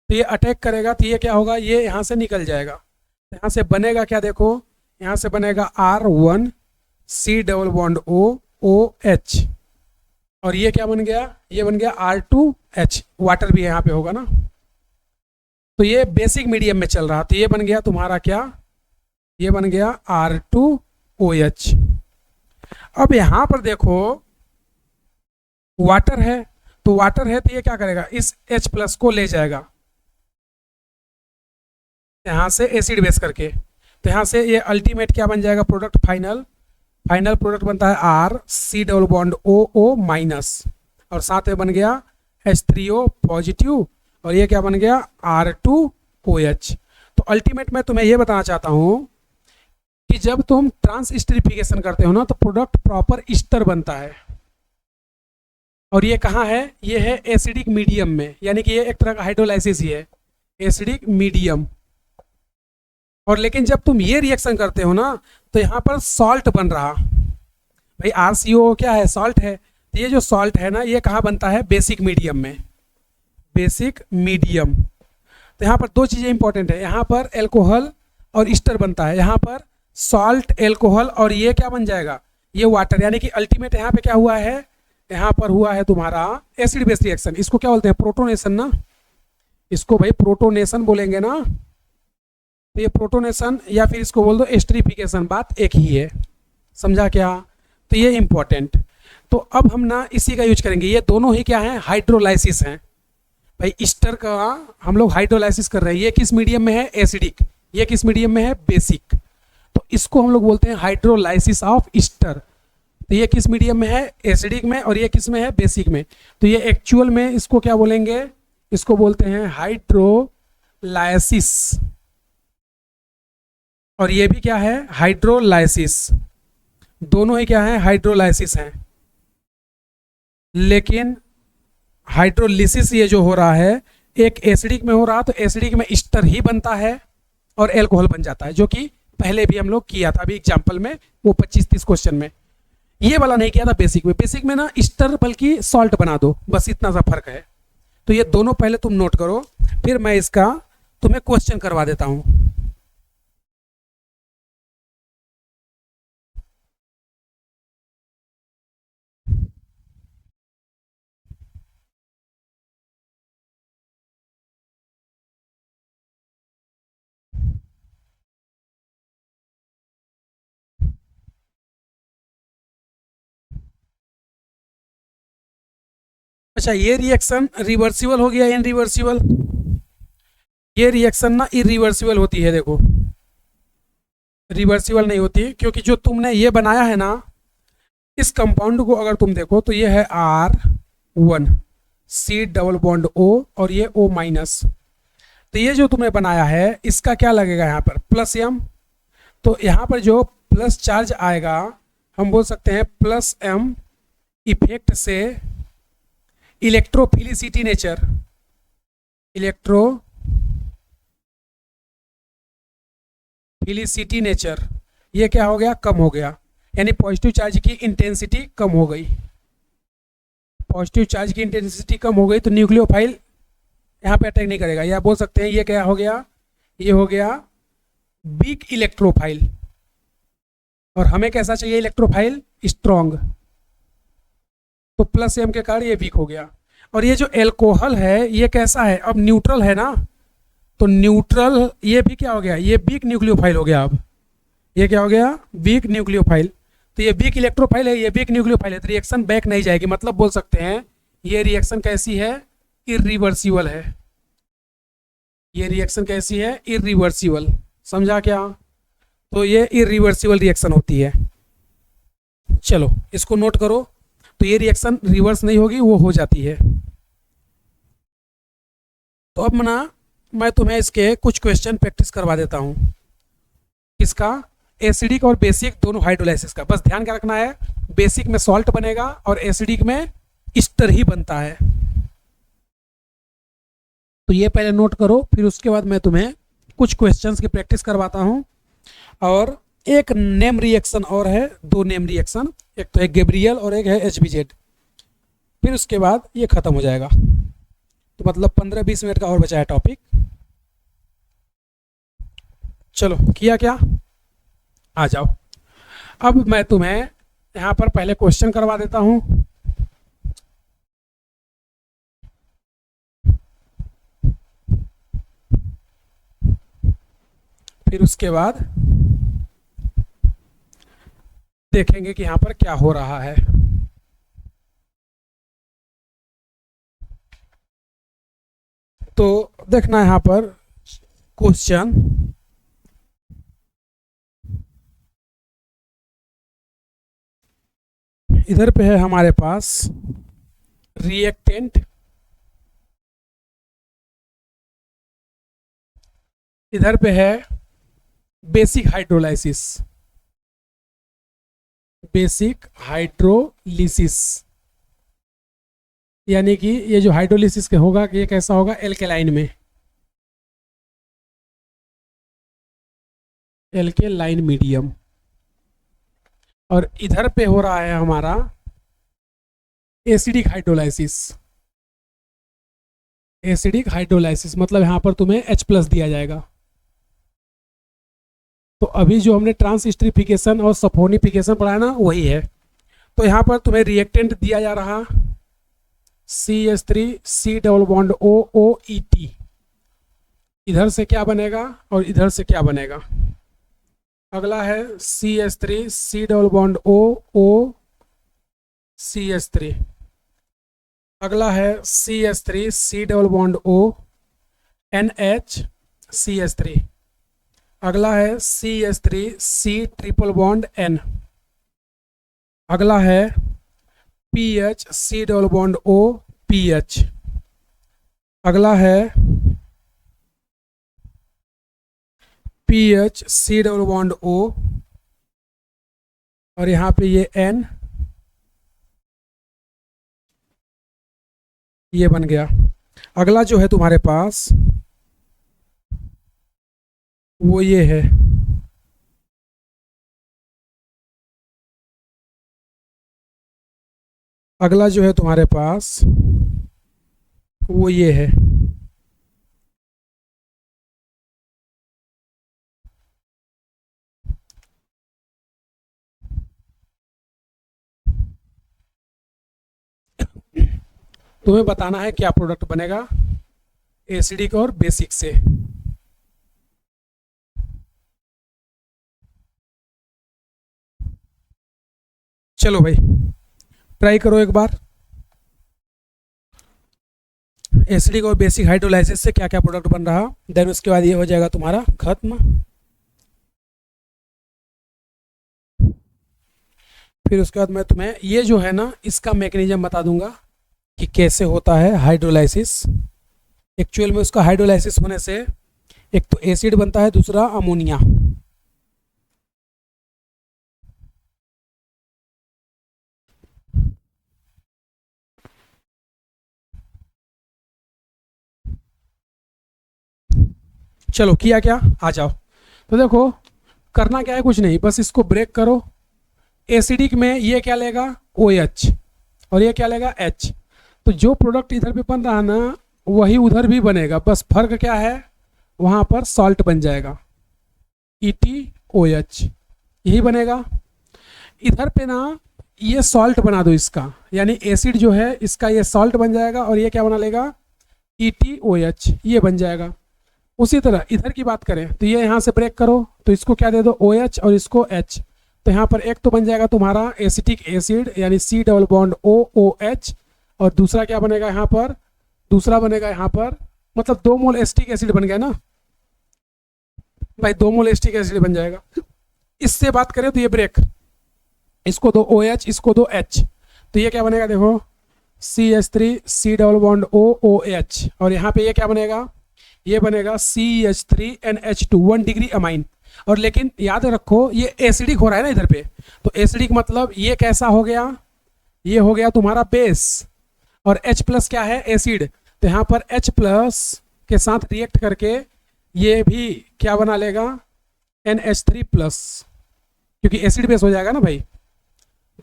तो ये अटैक करेगा तो ये क्या होगा, ये यहाँ से निकल जाएगा। यहाँ से बनेगा क्या, देखो यहाँ से बनेगा R1 C double bond OH और ये क्या बन गया, ये बन गया R2H, वाटर भी यहाँ पे होगा ना। तो ये बेसिक मीडियम में चल रहा, तो ये बन गया तुम्हारा क्या, ये बन गया R2OH। अब यहाँ पर देखो वाटर है, तो वाटर है तो ये क्या करेगा, इस H प्लस को ले जाएगा यहाँ से एसिड बेस करके। तो यहाँ से ये अल्टीमेट क्या बन जाएगा, प्रोडक्ट, फाइनल प्रोडक्ट बनता है R C double bond OO minus और साथ में बन गया H3O पॉजिटिव और ये क्या बन गया R2OH। तो अल्टीमेट में तुम्हें ये बताना चाहता हूँ कि जब तुम ट्रांस ईस्टरिफिकेशन करते हो ना तो प्रोडक्ट प्रॉपर ईस्टर बनता है। और ये कहाँ है, ये है एसिडिक मीडियम में, यानी कि ये एक तरह का हाइड्रोलाइसिस ही है, एसिडिक मीडियम। और लेकिन जब तुम ये रिएक्शन करते हो ना तो यहाँ पर सॉल्ट बन रहा, भाई RCO क्या है, सॉल्ट है। तो ये जो सॉल्ट है ना ये कहाँ बनता है, बेसिक मीडियम में, बेसिक मीडियम। तो यहाँ पर दो चीज़ें इंपॉर्टेंट है, यहाँ पर एल्कोहल और ईस्टर बनता है, यहाँ पर सॉल्ट, एल्कोहल और ये क्या बन जाएगा, ये वाटर। यानी कि अल्टीमेट यहाँ पे क्या हुआ है, यहाँ पर हुआ है तुम्हारा एसिड बेस रिएक्शन। इसको क्या बोलते हैं, प्रोटोनेशन ना, इसको भाई प्रोटोनेशन बोलेंगे ना। तो ये प्रोटोनेशन या फिर इसको बोल दो एस्टरिफिकेशन, बात एक ही है। समझा क्या। तो ये इंपॉर्टेंट। तो अब हम ना इसी का यूज करेंगे। ये दोनों ही क्या है, हाइड्रोलाइसिस हैं भाई। ईस्टर का हम लोग हाइड्रोलाइसिस कर रहे हैं। ये किस मीडियम में है, एसिडिक, ये किस मीडियम में है, बेसिक। तो इसको हम लोग बोलते हैं हाइड्रोलाइसिस ऑफ ईस्टर। तो ये किस मीडियम में है, एसिडिक में, और ये किस में है, बेसिक में। तो ये एक्चुअल में इसको क्या बोलेंगे, इसको बोलते हैं हाइड्रोलाइसिस। और ये भी क्या है, हाइड्रोलाइसिस। दोनों ही क्या है, हाइड्रोलाइसिस हैं। लेकिन हाइड्रोलिसिस ये जो हो रहा है एक एसिडिक में हो रहा, तो एसिडिक में ईस्टर ही बनता है और एल्कोहल बन जाता है, जो कि पहले भी हम लोग किया था अभी एग्जाम्पल में, वो 25-30 क्वेश्चन में। ये वाला नहीं किया था बेसिक में। बेसिक में ना ईस्टर बल्कि सॉल्ट बना दो, बस इतना सा फर्क है। तो ये दोनों पहले तुम नोट करो, फिर मैं इसका तुम्हें क्वेश्चन करवा देता हूं। अच्छा, ये रिएक्शन रिवर्सिबल हो गया, इनरिवर्सिबल। ये रिएक्शन ना इरिवर्सिबल होती है, देखो रिवर्सिबल नहीं होती, क्योंकि जो तुमने ये बनाया है ना, इस कंपाउंड को अगर तुम देखो तो ये है R, 1, C double bond O और ये O माइनस। तो ये जो तुमने बनाया है इसका क्या लगेगा यहाँ पर प्लस M। तो यहाँ पर जो प्लस चार्ज आएगा हम बोल सकते हैं प्लस M इफेक्ट से इलेक्ट्रोफिलिसिटी नेचर, इलेक्ट्रोफिलिसिटी नेचर ये क्या हो गया कम हो गया, यानी पॉजिटिव चार्ज की इंटेंसिटी कम हो गई। पॉजिटिव चार्ज की इंटेंसिटी कम हो गई तो न्यूक्लियोफाइल यहाँ पे अटैक नहीं करेगा, या बोल सकते हैं ये क्या हो गया, ये हो गया वीक इलेक्ट्रोफाइल। और हमें कैसा चाहिए इलेक्ट्रोफाइल स्ट्रॉन्ग, तो प्लस एम के कारण ये वीक हो गया। और ये जो एल्कोहल है ये कैसा है, अब न्यूट्रल है ना, तो न्यूट्रल ये भी क्या हो गया, ये वीक न्यूक्लियोफाइल हो गया। अब ये क्या हो गया वीक न्यूक्लियोफाइल। तो ये वीक इलेक्ट्रोफाइल है, ये वीक न्यूक्लियोफाइल है, तो रिएक्शन बैक नहीं जाएगी। मतलब बोल सकते हैं ये रिएक्शन कैसी है, इरिवर्सिबल है। ये रिएक्शन कैसी है, इरिवर्सिबल। समझा क्या, तो ये इरिवर्सिबल रिएक्शन होती है। चलो इसको नोट करो, तो ये रिएक्शन रिवर्स नहीं होगी, वो हो जाती है। तो अब मैं तुम्हें इसके कुछ क्वेश्चन प्रैक्टिस करवा देता हूं। किसका, एसिडिक और बेसिक दोनों हाइड्रोलाइसिस का। बस ध्यान क्या रखना है, बेसिक में सॉल्ट बनेगा और एसिडिक में ईस्टर ही बनता है। तो ये पहले नोट करो, फिर उसके बाद मैं तुम्हें कुछ क्वेश्चंस की प्रैक्टिस करवाता हूं। और एक नेम रिएक्शन और है, दो नेम रिएक्शन, एक तो है गैब्रियल और एक है HBZ। फिर उसके बाद ये खत्म हो जाएगा। तो मतलब 15-20 मिनट का और बचा है टॉपिक। चलो किया क्या, आ जाओ। अब मैं तुम्हें यहाँ पर पहले क्वेश्चन करवा देता हूं। फिर उसके बाद देखेंगे कि यहाँ पर क्या हो रहा है। तो देखना यहाँ पर क्वेश्चन, इधर पे है हमारे पास रिएक्टेंट, इधर पे है बेसिक हाइड्रोलाइसिस, बेसिक हाइड्रोलिसिस। यानी कि ये जो हाइड्रोलिसिस के होगा कि ये कैसा होगा, एल्केलाइन में, एल्केलाइन मीडियम। और इधर पे हो रहा है हमारा एसिडिक हाइड्रोलाइसिस। एसिडिक हाइड्रोलाइसिस मतलब यहाँ पर तुम्हें H+ दिया जाएगा। तो अभी जो हमने ट्रांसस्टरीफिकेशन और सफोनिफिकेशन पढ़ा है ना, वही है। तो यहाँ पर तुम्हें रिएक्टेंट दिया जा रहा CH3 C double bond OOET। इधर से क्या बनेगा और इधर से क्या बनेगा। अगला है CH3 C double bond OCH3। अगला है CH3 C double bond O NHCH3। अगला है CH3 C triple bond N। अगला है PH C double bond O PH। अगला है PH C double bond O और यहाँ पे ये N, ये बन गया। अगला जो है तुम्हारे पास वो ये है, अगला जो है तुम्हारे पास वो ये है। तुम्हें बताना है क्या प्रोडक्ट बनेगा एसिडिक और बेसिक से। चलो भाई ट्राई करो एक बार, एसिडिक और बेसिक हाइड्रोलाइसिस से क्या क्या प्रोडक्ट बन रहा, देन उसके बाद ये हो जाएगा तुम्हारा खत्म। फिर उसके बाद मैं तुम्हें ये जो है ना इसका मैकेनिज्म बता दूंगा। कि कैसे होता है हाइड्रोलाइसिस। एक्चुअल में उसका हाइड्रोलाइसिस होने से एक तो एसिड बनता है, दूसरा अमोनिया। चलो किया क्या, आ जाओ। तो देखो करना क्या है, कुछ नहीं, बस इसको ब्रेक करो। एसिडिक में ये क्या लेगा, OH, और ये क्या लेगा, H। तो जो प्रोडक्ट इधर पे बन रहा है ना, वही उधर भी बनेगा, बस फर्क क्या है, वहां पर सॉल्ट बन जाएगा, EtOH, यही बनेगा। इधर पे ना ये सॉल्ट बना दो इसका, यानी एसिड जो है इसका ये सॉल्ट बन जाएगा, और ये क्या बना लेगा, EtOH, ये बन जाएगा। उसी तरह इधर की बात करें तो ये यहाँ से ब्रेक करो, तो इसको क्या दे दो, OH, और इसको H। तो यहाँ पर एक तो बन जाएगा तुम्हारा एसिटिक एसिड, यानी C डबल बॉन्ड OOH, और दूसरा क्या बनेगा यहाँ पर, दूसरा बनेगा यहाँ पर, मतलब 2 मोल एसिटिक एसिड बन गया ना भाई, 2 मोल एसिटिक एसिड बन जाएगा। इससे बात करें तो ये ब्रेक, इसको दो OH, इसको दो H, तो ये क्या बनेगा, देखो CH3 C double bond OOH, और यहाँ पे ये क्या बनेगा, ये बनेगा CH3NH2, 1 डिग्री अमाइन। और लेकिन याद रखो ये एसिडिक हो रहा है ना इधर पे, तो एसिडिक मतलब ये कैसा हो गया, ये हो गया तुम्हारा बेस, और H प्लस क्या है, एसिड। तो यहाँ पर H प्लस के साथ रिएक्ट करके ये भी क्या बना लेगा, NH3 प्लस, क्योंकि एसिड बेस हो जाएगा ना भाई,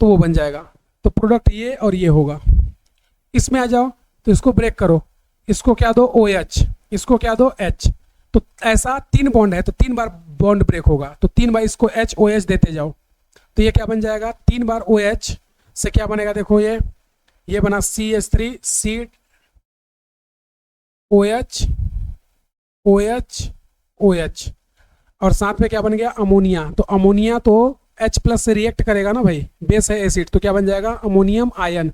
तो वो बन जाएगा। तो प्रोडक्ट ये और ये होगा। इसमें आ जाओ तो इसको ब्रेक करो, इसको क्या दो, OH, इसको क्या दो, H। तो ऐसा 3 बॉन्ड है, तो 3 बार बॉन्ड ब्रेक होगा, तो 3 बार इसको HOH देते जाओ, तो ये क्या बन जाएगा, 3 बार OH से क्या बनेगा, देखो ये बना CH3 C OH OH OH, और साथ में क्या बन गया, अमोनिया। तो अमोनिया तो H प्लस से रिएक्ट करेगा ना भाई, बेस है एसिड, तो क्या बन जाएगा, अमोनियम आयन।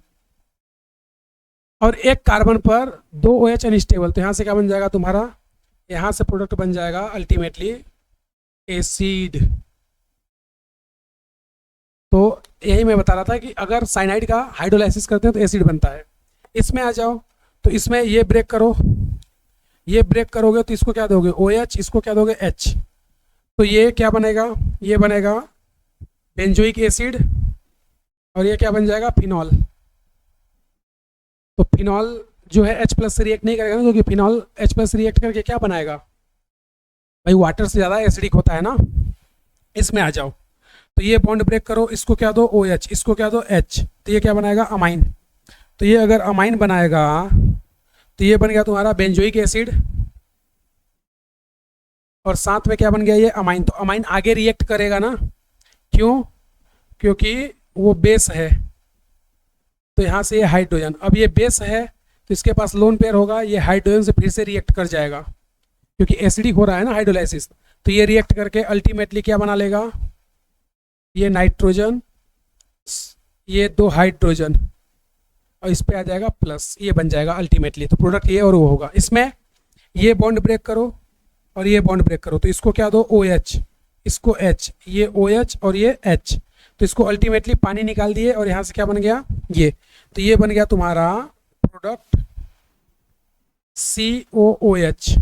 और एक कार्बन पर 2 OH अनस्टेबल, तो यहाँ से क्या बन जाएगा तुम्हारा, यहाँ से प्रोडक्ट बन जाएगा अल्टीमेटली एसिड। तो यही मैं बता रहा था कि अगर साइनाइड का हाइड्रोलाइसिस करते हैं तो एसिड बनता है। इसमें आ जाओ तो इसमें ये ब्रेक करो, ये ब्रेक करोगे तो इसको क्या दोगे, OH, इसको क्या दोगे, H। तो ये क्या बनेगा, ये बनेगा बेंजोइक एसिड, और ये क्या बन जाएगा, फिनॉल। तो फिनॉल जो है H प्लस से रिएक्ट नहीं करेगा ना, क्योंकि फिनॉल H प्लस से रिएक्ट करके क्या बनाएगा भाई, वाटर से ज़्यादा एसिडिक होता है ना। इसमें आ जाओ तो ये बॉन्ड ब्रेक करो, इसको क्या दो, OH, इसको क्या दो, H। तो ये क्या बनाएगा, अमाइन। तो ये अगर अमाइन बनाएगा तो ये बन गया तुम्हारा बेंजोइक एसिड, और साथ में क्या बन गया, ये अमाइन। तो अमाइन आगे रिएक्ट करेगा ना, क्यों, क्योंकि वो बेस है। तो यहाँ से ये हाइड्रोजन, अब ये बेस है तो इसके पास लोन पेयर होगा, ये हाइड्रोजन से फिर से रिएक्ट कर जाएगा, क्योंकि एसिडिक हो रहा है ना हाइड्रोलाइसिस। तो ये रिएक्ट करके अल्टीमेटली क्या बना लेगा, ये नाइट्रोजन, ये 2 हाइड्रोजन, और इस पे आ जाएगा प्लस, ये बन जाएगा अल्टीमेटली। तो प्रोडक्ट ये और वो होगा। इसमें ये बॉन्ड ब्रेक करो और ये बॉन्ड ब्रेक करो, तो इसको क्या दो, OH, इसको H, ये OH और ये H। तो इसको अल्टीमेटली पानी निकाल दिए, और यहाँ से क्या बन गया, ये। तो ये बन गया तुम्हारा प्रोडक्ट COOH।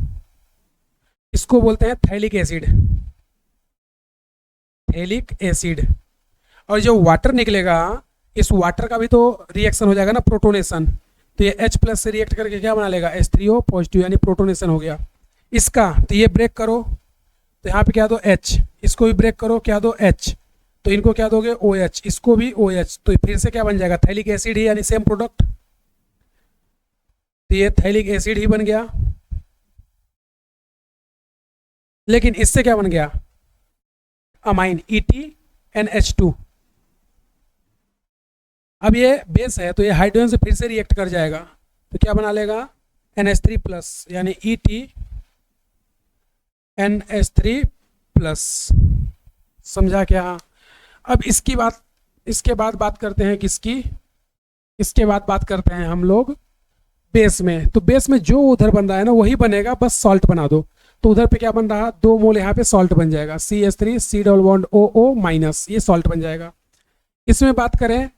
इसको बोलते हैं थैलिक एसिड, थैलिक एसिड। और जो वाटर निकलेगा, इस वाटर का भी तो रिएक्शन हो जाएगा ना, प्रोटोनेशन। तो ये H प्लस से रिएक्ट करके क्या बना लेगा, H3O पॉजिटिव, यानी प्रोटोनेशन हो गया इसका। तो ये ब्रेक करो तो यहाँ पे क्या दो, H, इसको भी ब्रेक करो, क्या दो, H। तो इनको क्या दोगे, OH, इसको भी OH। तो फिर से क्या बन जाएगा, थैलिक एसिड ही, यानी सेम प्रोडक्ट। तो ये थैलिक एसिड ही बन गया, लेकिन इससे क्या बन गया, अमाइन, EtNH2। अब ये बेस है तो ये हाइड्रोजन से फिर से रिएक्ट कर जाएगा, तो क्या बना लेगा, NH3 प्लस, यानी EtNH3 प्लस। समझा क्या। अब इसके बाद बात करते हैं किसकी, इसके बाद बात करते हैं हम लोग बेस में। तो बेस में जो उधर बन रहा है ना वही बनेगा, बस सॉल्ट बना दो। तो उधर पे क्या बन रहा है, 2 मोल यहाँ पे सॉल्ट बन जाएगा, CH3 C double bond OO minus, ये सॉल्ट बन जाएगा। इसमें बात करें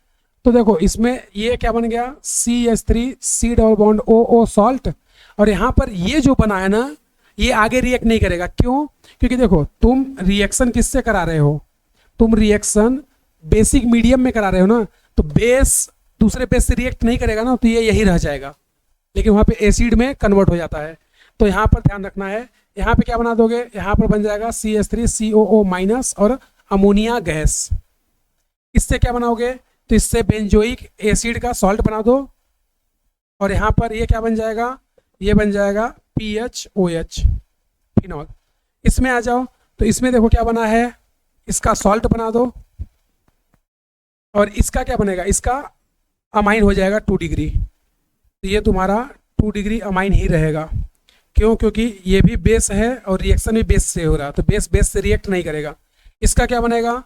तो देखो इसमें ये क्या बन गया, CH3 C double bond OO salt, और यहाँ पर ये जो बना है ना ये आगे रिएक्ट नहीं करेगा। क्यों? क्योंकि देखो तुम रिएक्शन किससे करा रहे हो, तुम रिएक्शन बेसिक मीडियम में करा रहे हो ना, तो बेस दूसरे बेस से रिएक्ट नहीं करेगा ना, तो ये यही रह जाएगा, लेकिन वहाँ पे एसिड में कन्वर्ट हो जाता है। तो यहाँ पर ध्यान रखना है, यहाँ पे क्या बना दोगे, यहाँ पर बन जाएगा CH3 COO माइनस और अमोनिया गैस। इससे क्या बनाओगे, तो इससे बेंजोइक एसिड का सॉल्ट बना दो, और यहाँ पर ये क्या बन जाएगा, ये बन जाएगा PHOH फिनॉल। इसमें आ जाओ, तो इसमें देखो क्या बना है, इसका सॉल्ट बना दो, और इसका क्या बनेगा, इसका अमाइन हो जाएगा 2 डिग्री। तो ये तुम्हारा 2 डिग्री अमाइन ही रहेगा। क्यों? क्योंकि ये भी बेस है और रिएक्शन भी बेस से हो रहा है, तो बेस बेस से रिएक्ट नहीं करेगा। इसका क्या बनेगा,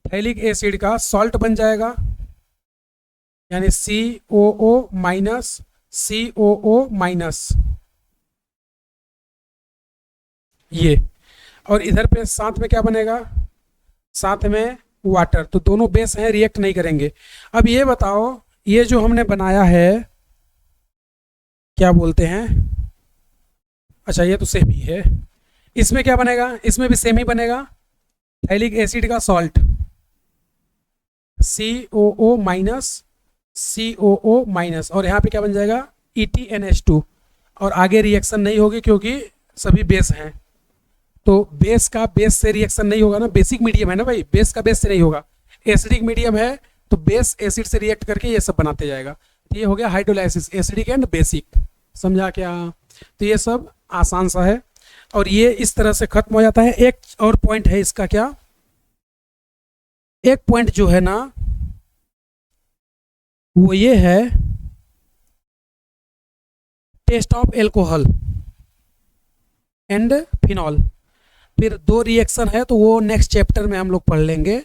थैलिक एसिड का सॉल्ट बन जाएगा, यानी COO माइनस COO माइनस ये, और इधर पे साथ में क्या बनेगा, साथ में वाटर। तो दोनों बेस हैं, रिएक्ट नहीं करेंगे। अब ये बताओ, ये जो हमने बनाया है क्या बोलते हैं, अच्छा ये तो सेम ही है, इसमें क्या बनेगा, इसमें भी सेम ही बनेगा, थैलिक एसिड का salt COO minus COO minus, और यहाँ पे क्या बन जाएगा ETNH2, और आगे रिएक्शन नहीं होगी क्योंकि सभी बेस हैं। तो बेस का बेस से रिएक्शन नहीं होगा ना, बेसिक मीडियम है ना भाई, बेस का बेस से नहीं होगा, एसिडिक मीडियम है तो बेस एसिड से रिएक्ट करके ये सब बनाते जाएगा। तो ये हो गया हाइड्रोलाइसिस, एसिडिक एंड बेसिक। समझा क्या? तो ये सब आसान सा है, और ये इस तरह से खत्म हो जाता है। एक और पॉइंट है इसका, क्या, एक पॉइंट जो है ना वो ये है, test of alcohol and phenol. फिर 2 रिएक्शन है, तो वो नेक्स्ट चैप्टर में हम लोग पढ़ लेंगे,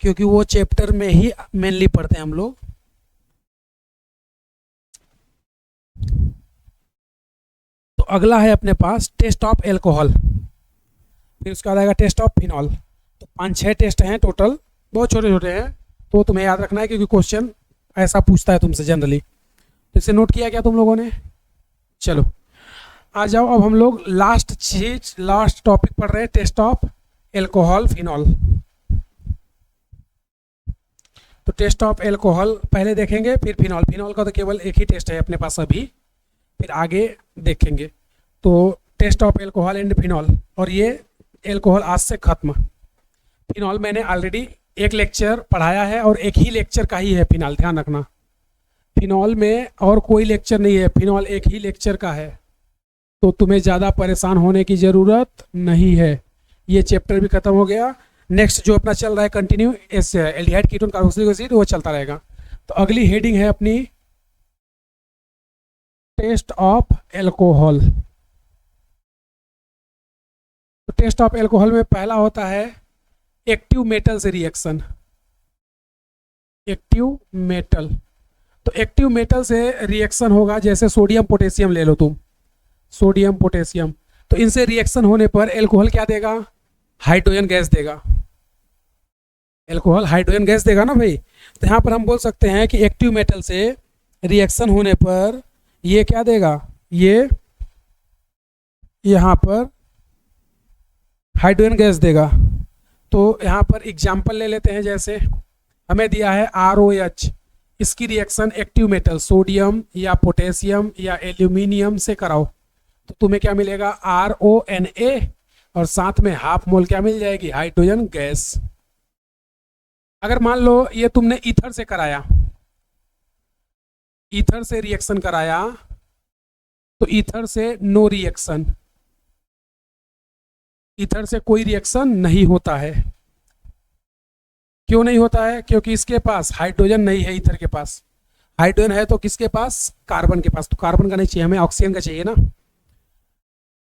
क्योंकि वो चैप्टर में ही मेनली पढ़ते हैं हम लोग। तो अगला है अपने पास टेस्ट ऑफ एल्कोहल, फिर उसके बाद आएगा टेस्ट ऑफ फिनॉल। तो 5-6 टेस्ट हैं टोटल, बहुत छोटे छोटे हैं, तो तुम्हें याद रखना है क्योंकि क्वेश्चन ऐसा पूछता है तुमसे जनरली। तो इसे नोट किया क्या तुम लोगों ने? चलो आ जाओ, अब हम लोग लास्ट टॉपिक पढ़ रहे हैं, टेस्ट ऑफ एल्कोहल फिनॉल। तो टेस्ट ऑफ एल्कोहल पहले देखेंगे, फिर फिनॉल। फिनॉल का तो केवल एक ही टेस्ट है अपने पास अभी, फिर आगे देखेंगे। तो test of alcohol and phenol, और ये एल्कोहल आज से खत्म। फिनॉल मैंने ऑलरेडी एक लेक्चर पढ़ाया है, और एक ही लेक्चर का ही है फिनॉल, ध्यान रखना। फिनॉल में और कोई लेक्चर नहीं है, फिनॉल एक ही लेक्चर का है, तो तुम्हें ज़्यादा परेशान होने की ज़रूरत नहीं है। ये चैप्टर भी खत्म हो गया। नेक्स्ट जो अपना चल रहा है continue aldehyde ketone carboxylic acid, वो चलता रहेगा। तो अगली हेडिंग है अपनी टेस्ट ऑफ एल्कोहल। तो टेस्ट ऑफ एल्कोहल में पहला होता है एक्टिव मेटल से रिएक्शन। एक्टिव मेटल, तो एक्टिव मेटल से रिएक्शन होगा, जैसे सोडियम पोटेशियम ले लो तुम, सोडियम पोटेशियम। तो इनसे रिएक्शन होने पर एल्कोहल क्या देगा, हाइड्रोजन गैस देगा। एल्कोहल हाइड्रोजन गैस देगा ना भाई। तो यहाँ पर हम बोल सकते हैं कि एक्टिव मेटल से रिएक्शन होने पर ये क्या देगा, ये यहाँ पर हाइड्रोजन गैस देगा। तो यहाँ पर एग्जाम्पल ले लेते हैं, जैसे हमें दिया है ROH, इसकी रिएक्शन एक्टिव मेटल सोडियम या पोटेशियम या एल्यूमिनियम से कराओ, तो तुम्हें क्या मिलेगा, RONA, और साथ में हाफ मोल क्या मिल जाएगी, हाइड्रोजन गैस। अगर मान लो ये तुमने ईथर से कराया, ईथर से रिएक्शन कराया, तो ईथर से नो रिएक्शन, ईथर से कोई रिएक्शन नहीं होता है। क्यों नहीं होता है? क्योंकि इसके पास हाइड्रोजन नहीं है, ईथर के पास हाइड्रोजन है, तो किसके पास, कार्बन के पास। तो कार्बन का नहीं चाहिए हमें, ऑक्सीजन का चाहिए ना।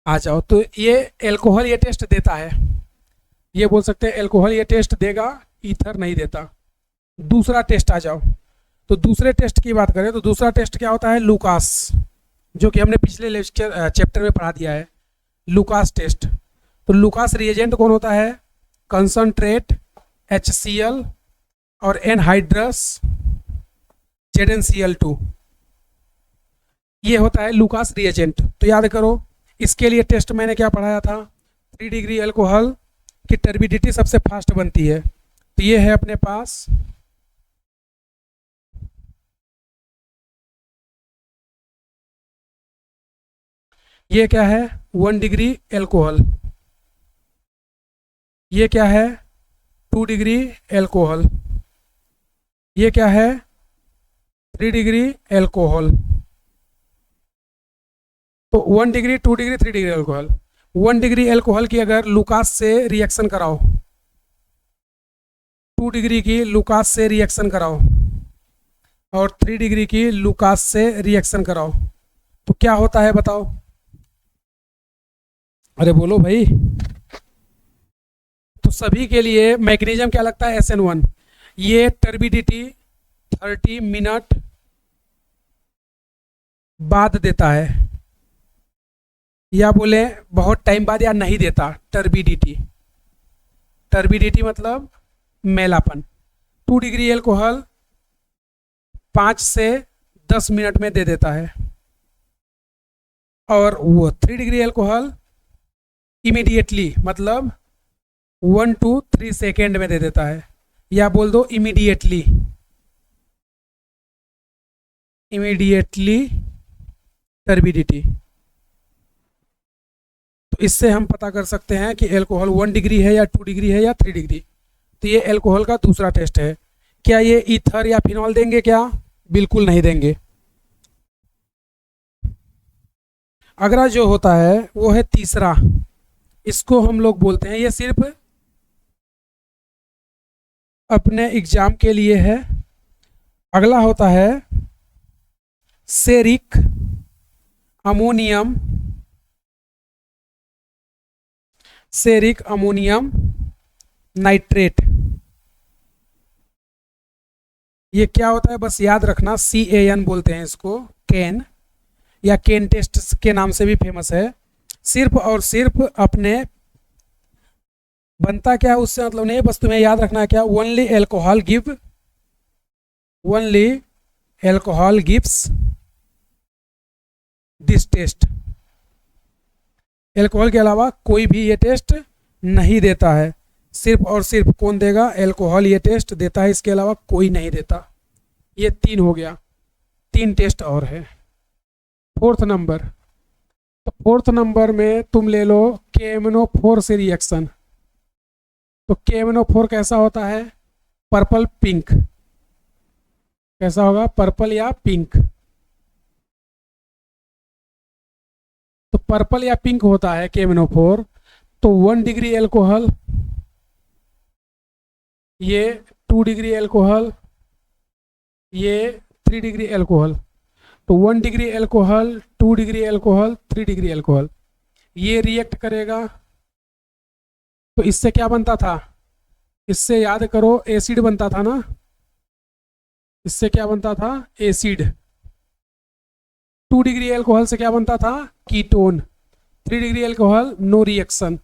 आ जाओ, तो ये एल्कोहल ये टेस्ट देता है, ये बोल सकते हैं एल्कोहल ये टेस्ट देगा, ईथर नहीं देता। दूसरा टेस्ट आ जाओ, तो दूसरे टेस्ट की बात करें तो दूसरा टेस्ट क्या होता है, लूकास, जो कि हमने पिछले चैप्टर में पढ़ा दिया है, लूकास टेस्ट। तो लूकास रिएजेंट कौन होता है, कंसंट्रेट HCl और एनहाइड्रस ZnCl2, ये होता है लुकास रिएजेंट। तो याद करो, इसके लिए टेस्ट मैंने क्या पढ़ाया था, 3 डिग्री एल्कोहल की टर्बिडिटी सबसे फास्ट बनती है। तो ये है अपने पास ये क्या है 1 डिग्री एल्कोहल, ये क्या है 2 डिग्री एल्कोहल, ये क्या है 3 डिग्री एल्कोहल। तो 1 degree 2 degree 3 degree alcohol. 1 degree alcohol की अगर लुकास से रिएक्शन कराओ, 2 डिग्री की लुकास से रिएक्शन कराओ और 3 डिग्री की लुकास से रिएक्शन कराओ, तो क्या होता है बताओ? अरे बोलो भाई। तो सभी के लिए मैग्नीशियम क्या लगता है SN1। ये टर्बिडिटी 30 मिनट बाद देता है, या बोले बहुत टाइम बाद, या नहीं देता। टर्बिडिटी, टर्बिडिटी मतलब मैलापन। 2 डिग्री एल्कोहल 5 से 10 मिनट में दे देता है, और वो 3 डिग्री एल्कोहल इमीडिएटली मतलब 1 to 3 सेकेंड में दे देता है, या बोल दो इमीडिएटली, इमीडिएटली टर्बिडिटी। तो इससे हम पता कर सकते हैं कि एल्कोहल 1 डिग्री है या 2 डिग्री है या 3 डिग्री। तो ये एल्कोहल का दूसरा टेस्ट है। क्या ये ईथर या फिनॉल देंगे क्या? बिल्कुल नहीं देंगे। अगला जो होता है वो है तीसरा, इसको हम लोग बोलते हैं, ये सिर्फ अपने एग्जाम के लिए है। अगला होता है ceric ammonium, ceric ammonium nitrate. ये क्या होता है बस याद रखना, CAN बोलते हैं इसको, कैन, या कैन टेस्ट के नाम से भी फेमस है। सिर्फ और सिर्फ अपने बनता क्या है उससे मतलब नहीं, बस तुम्हें याद रखना है क्या, only alcohol give, only alcohol gives this test. Alcohol के अलावा कोई भी ये टेस्ट नहीं देता है। सिर्फ और सिर्फ कौन देगा? एल्कोहल ये टेस्ट देता है, इसके अलावा कोई नहीं देता। ये 3 हो गया, 3 टेस्ट और है। 4th नंबर, तो 4th नंबर में तुम ले लो KMnO4 से रिएक्शन। तो KMnO4 कैसा होता है? Purple pink. कैसा होगा? पर्पल या पिंक। तो पर्पल या पिंक होता है KMnO4। तो 1 डिग्री एल्कोहल, ये 2 डिग्री एल्कोहल, ये 3 डिग्री एल्कोहल। तो 1 degree alcohol, 2 degree alcohol, 3 degree alcohol, ये रिएक्ट करेगा। तो इससे क्या बनता था? इससे याद करो एसिड बनता था ना। इससे क्या बनता था? एसिड। 2 डिग्री एल्कोहल से क्या बनता था? Ketone. 3 degree alcohol no reaction.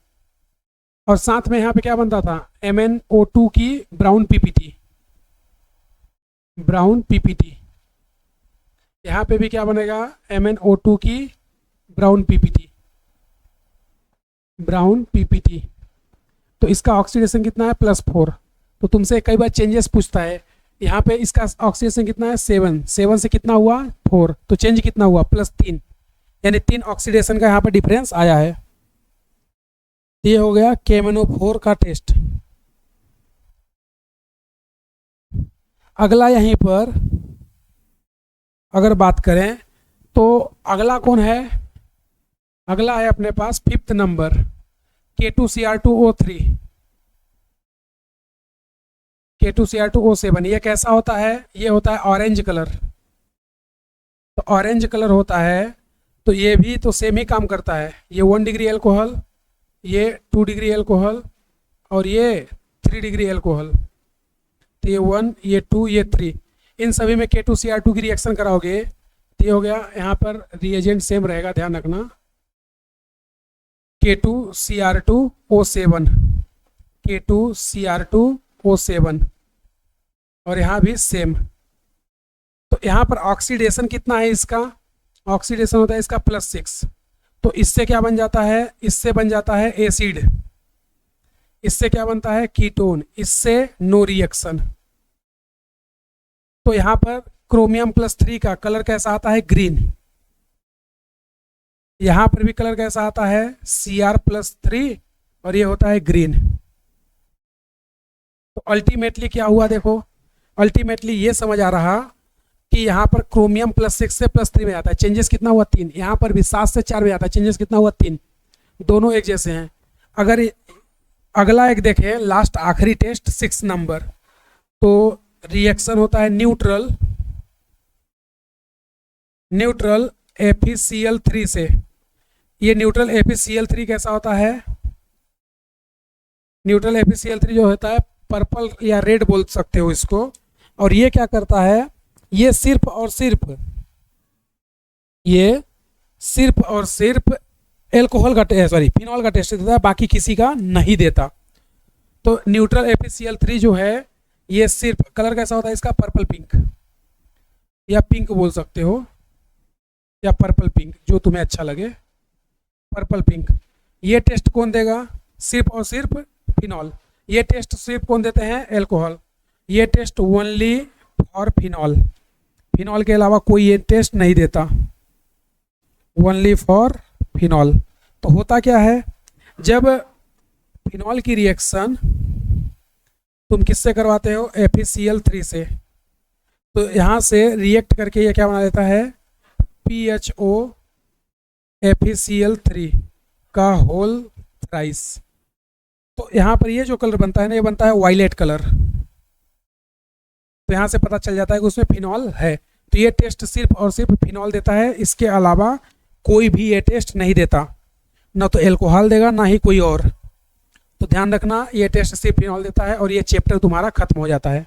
और साथ में यहाँ पे क्या बनता था? MnO2 की ब्राउन PPT, ब्राउन PPT। यहाँ पे भी क्या बनेगा? MnO2 की ब्राउन PPT, ब्राउन PPT। तो इसका ऑक्सीडेशन कितना है? +4। तो तुमसे कई बार चेंजेस पूछता है। यहाँ पे इसका ऑक्सीडेशन कितना है? 7। 7 से कितना हुआ? 4। तो चेंज कितना हुआ? +3, यानी 3 ऑक्सीडेशन का यहाँ पर डिफरेंस आया है। ये हो गया KMnO4 का टेस्ट। अगला यहीं पर अगर बात करें तो अगला कौन है? अगला है अपने पास 5th नंबर, K2Cr2O3, K2Cr2O7। ये कैसा होता है? ये होता है ऑरेंज कलर। तो ऑरेंज कलर होता है, तो ये भी तो सेम ही काम करता है। ये 1 डिग्री एल्कोहल, ये 2 डिग्री एल्कोहल, और ये 3 डिग्री एल्कोहल। तो ये 1, ये 2, ये 3, इन सभी में K2Cr2 की रिएक्शन कराओगे तो ये हो गया। यहाँ पर रिएजेंट सेम रहेगा, ध्यान रखना, K2Cr2O7, K2Cr2O7, और यहाँ भी सेम। तो यहाँ पर ऑक्सीडेशन कितना है इसका, ऑक्सीडेशन होता है इसका +6, तो इससे क्या बन जाता है, इससे बन जाता है एसिड, इससे क्या बनता है कीटोन, इससे नो रिएक्शन। तो यहाँ पर क्रोमियम +3 का कलर कैसा आता है ग्रीन, यहाँ पर भी कलर कैसा आता है Cr+3 और ये होता है ग्रीन। तो अल्टीमेटली क्या हुआ देखो, अल्टीमेटली ये समझ आ रहा कि यहाँ पर क्रोमियम +6 से +3 में आता है, चेंजेस कितना हुआ 3, यहाँ पर भी 7 से 4 में आता है, चेंजेस कितना हुआ 3, दोनों एक जैसे हैं। अगर अगला एक देखें लास्ट आखिरी टेस्ट 6 नंबर, तो रिएक्शन होता है न्यूट्रल, न्यूट्रल FeCl3 से। ये न्यूट्रल FeCl3 कैसा होता है, न्यूट्रल FeCl3 जो होता है पर्पल या रेड बोल सकते हो इसको, और ये क्या करता है, ये सिर्फ और सिर्फ, ये सिर्फ और सिर्फ एल्कोहल का फिनॉल का टेस्ट देता है, बाकी किसी का नहीं देता। तो न्यूट्रल FeCl3 जो है ये सिर्फ, कलर कैसा होता है इसका पर्पल पिंक, या पिंक बोल सकते हो, या पर्पल पिंक, जो तुम्हें अच्छा लगे, पर्पल पिंक। ये टेस्ट कौन देगा, सिर्फ और सिर्फ फिनॉल। ये टेस्ट सिर्फ कौन देते हैं, एल्कोहल। ये test only for phenol, phenol के अलावा कोई ये टेस्ट नहीं देता, ओनली फॉर फिनॉल। तो होता क्या है, जब फिनॉल की रिएक्शन तुम किससे करवाते हो, FeCl3 से, तो यहाँ से रिएक्ट करके ये क्या बना देता है PHO FeCl3 का होल थ्राइस। तो यहाँ पर ये जो कलर बनता है ना, ये बनता है वायलेट कलर। तो यहाँ से पता चल जाता है कि उसमें फिनॉल है। तो ये टेस्ट सिर्फ और सिर्फ फिनॉल देता है, इसके अलावा कोई भी ये टेस्ट नहीं देता, ना तो एल्कोहल देगा ना ही कोई और। तो ध्यान रखना, ये टेस्ट सिर्फ फिनॉल देता है और ये चैप्टर तुम्हारा खत्म हो जाता है।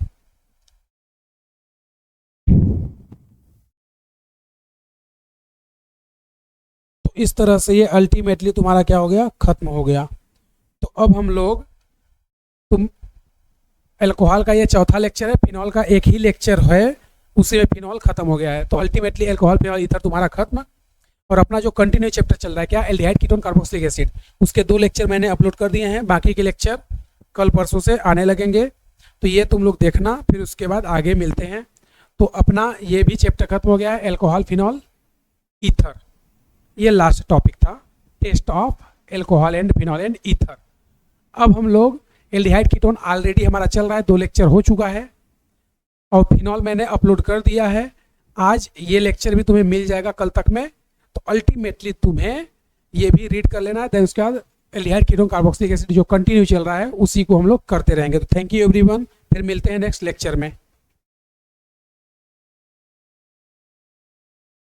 तो इस तरह से ये अल्टीमेटली तुम्हारा क्या हो गया, खत्म हो गया। तो अब हम लोग, तुम एल्कोहल का ये चौथा लेक्चर है, फिनॉल का एक ही लेक्चर है, उसी में फिनॉल खत्म हो गया है। तो अल्टीमेटली एल्कोहल फिनॉल ईथर तुम्हारा खत्म। और अपना जो कंटिन्यू चैप्टर चल रहा है क्या, एल्डिहाइड कीटोन कार्बोक्सिलिक एसिड, उसके 2 लेक्चर मैंने अपलोड कर दिए हैं, बाकी के लेक्चर कल परसों से आने लगेंगे। तो ये तुम लोग देखना, फिर उसके बाद आगे मिलते हैं। तो अपना ये भी चैप्टर खत्म हो गया है, एल्कोहल फिनॉल ईथर। ये लास्ट टॉपिक था, test of alcohol and phenol and ether. अब हम लोग एल्डिहाइड कीटोन ऑलरेडी हमारा चल रहा है, 2 लेक्चर हो चुका है, और फिनॉल मैंने अपलोड कर दिया है। आज ये लेक्चर भी तुम्हें मिल जाएगा कल तक में। तो अल्टीमेटली तुम्हें ये भी रीड कर लेना है, देन उसके बाद एल्डिहाइड कीटोन कार्बोक्सिलिक एसिड जो कंटिन्यू चल रहा है उसी को हम लोग करते रहेंगे। तो थैंक यू एवरीवन, फिर मिलते हैं नेक्स्ट लेक्चर में।